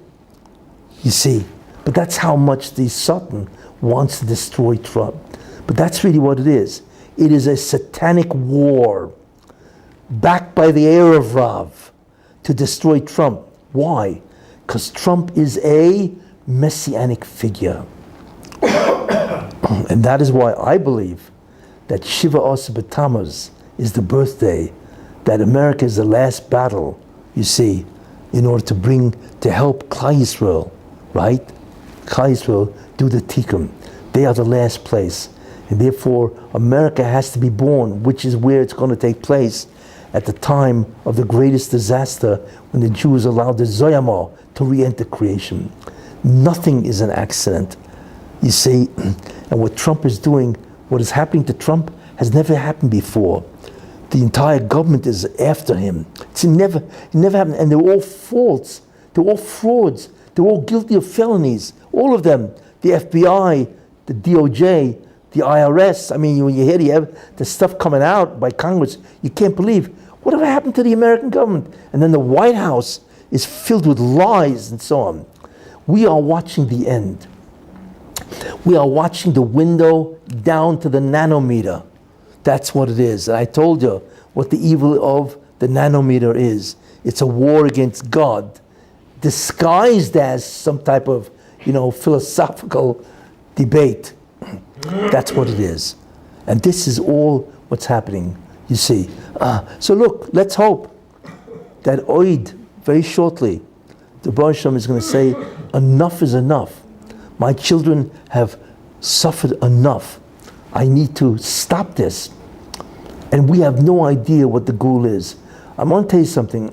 you see. But that's how much the Satan wants to destroy Trump. But that's really what it is. It is a satanic war backed by the Erev Rav to destroy Trump. Why? Because Trump is a messianic figure. And that is why I believe that Shiva Asar B'Tammuz is the birthday, that America is the last battle, you see, in order to help Klal Yisrael, right? Klal Yisrael do the tikkun. They are the last place. And therefore, America has to be born, which is where it's going to take place at the time of the greatest disaster when the Jews allowed the Zoyamah to re-enter creation. Nothing is an accident, you see. And what Trump is doing, what is happening to Trump has never happened before. The entire government is after him. It never happened. And they're all false. They're all frauds. They're all guilty of felonies. All of them. The FBI, the DOJ, the IRS. I mean, when you hear the stuff coming out by Congress, you can't believe whatever happened to the American government. And then the White House is filled with lies and so on. We are watching the end. We are watching the window down to the nanometer. That's what it is. And I told you what the evil of the nanometer is. It's a war against God, disguised as some type of, philosophical debate. That's what it is. And this is all what's happening, you see. So look, let's hope that Oid, very shortly, the Baruch Hashem is going to say, enough is enough. My children have suffered enough. I need to stop this. And we have no idea what the Gul is. I'm going to tell you something.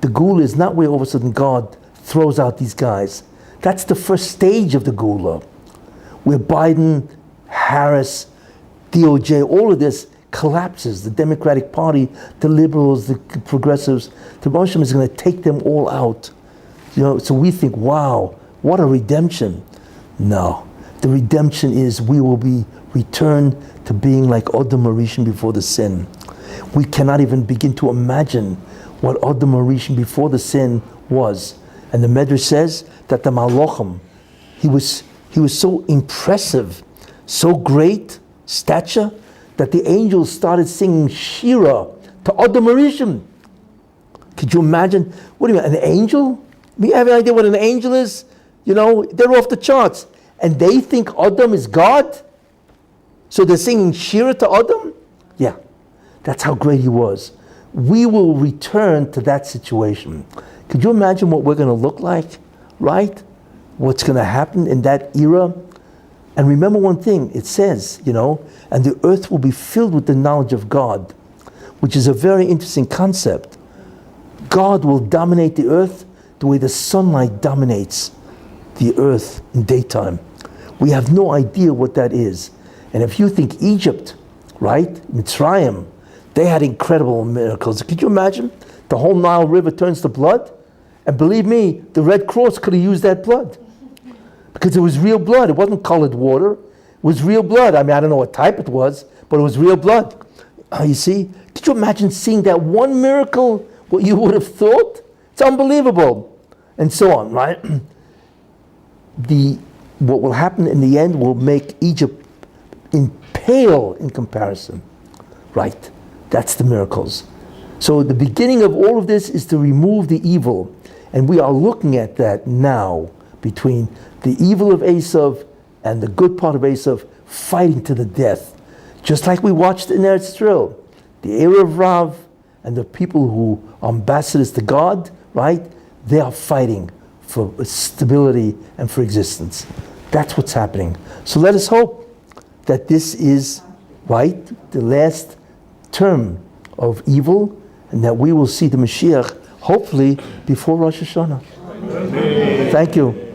The Gul is not where all of a sudden God throws out these guys. That's the first stage of the Gula, where Biden, Harris, DOJ, all of this collapses. The Democratic Party, the liberals, the progressives, the Baruch Hashem is going to take them all out. So we think, wow, what a redemption. No, the redemption is we will be returned to being like Adam Harishon before the sin. We cannot even begin to imagine what Adam Harishon before the sin was. And the Medrash says that the Malachim, he was so impressive, so great stature, that the angels started singing Shira to Adam Harishon. Could you imagine? What do you mean, an angel? Do you have any idea what an angel is? They're off the charts. And they think Adam is God? So they're singing Shira to Adam? Yeah, that's how great he was. We will return to that situation. Could you imagine what we're going to look like, right? What's going to happen in that era? And remember one thing, it says, and the earth will be filled with the knowledge of God, which is a very interesting concept. God will dominate the earth the way the sunlight dominates the earth in daytime. We have no idea what that is. And if you think Egypt, right, Mitzrayim, they had incredible miracles. Could you imagine? The whole Nile River turns to blood. And believe me, the Red Cross could have used that blood. Because it was real blood. It wasn't colored water. It was real blood. I mean, I don't know what type it was, but it was real blood. You see? Could you imagine seeing that one miracle, what you would have thought? It's unbelievable. And so on, right? What will happen in the end will make Egypt pale in comparison. Right? That's the miracles. So the beginning of all of this is to remove the evil. And we are looking at that now between the evil of Esav and the good part of Esav fighting to the death. Just like we watched in Eretz Yisrael. The Erev Rav and the people who are ambassadors to God, right? They are fighting for stability and for existence. That's what's happening. So let us hope that this is, right, the last term of evil, and that we will see the Mashiach hopefully before Rosh Hashanah. Thank you.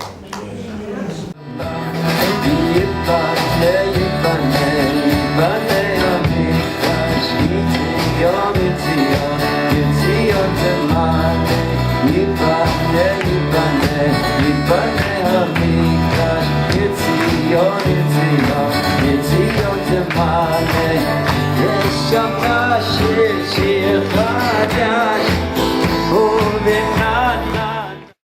יש שם שיר חדש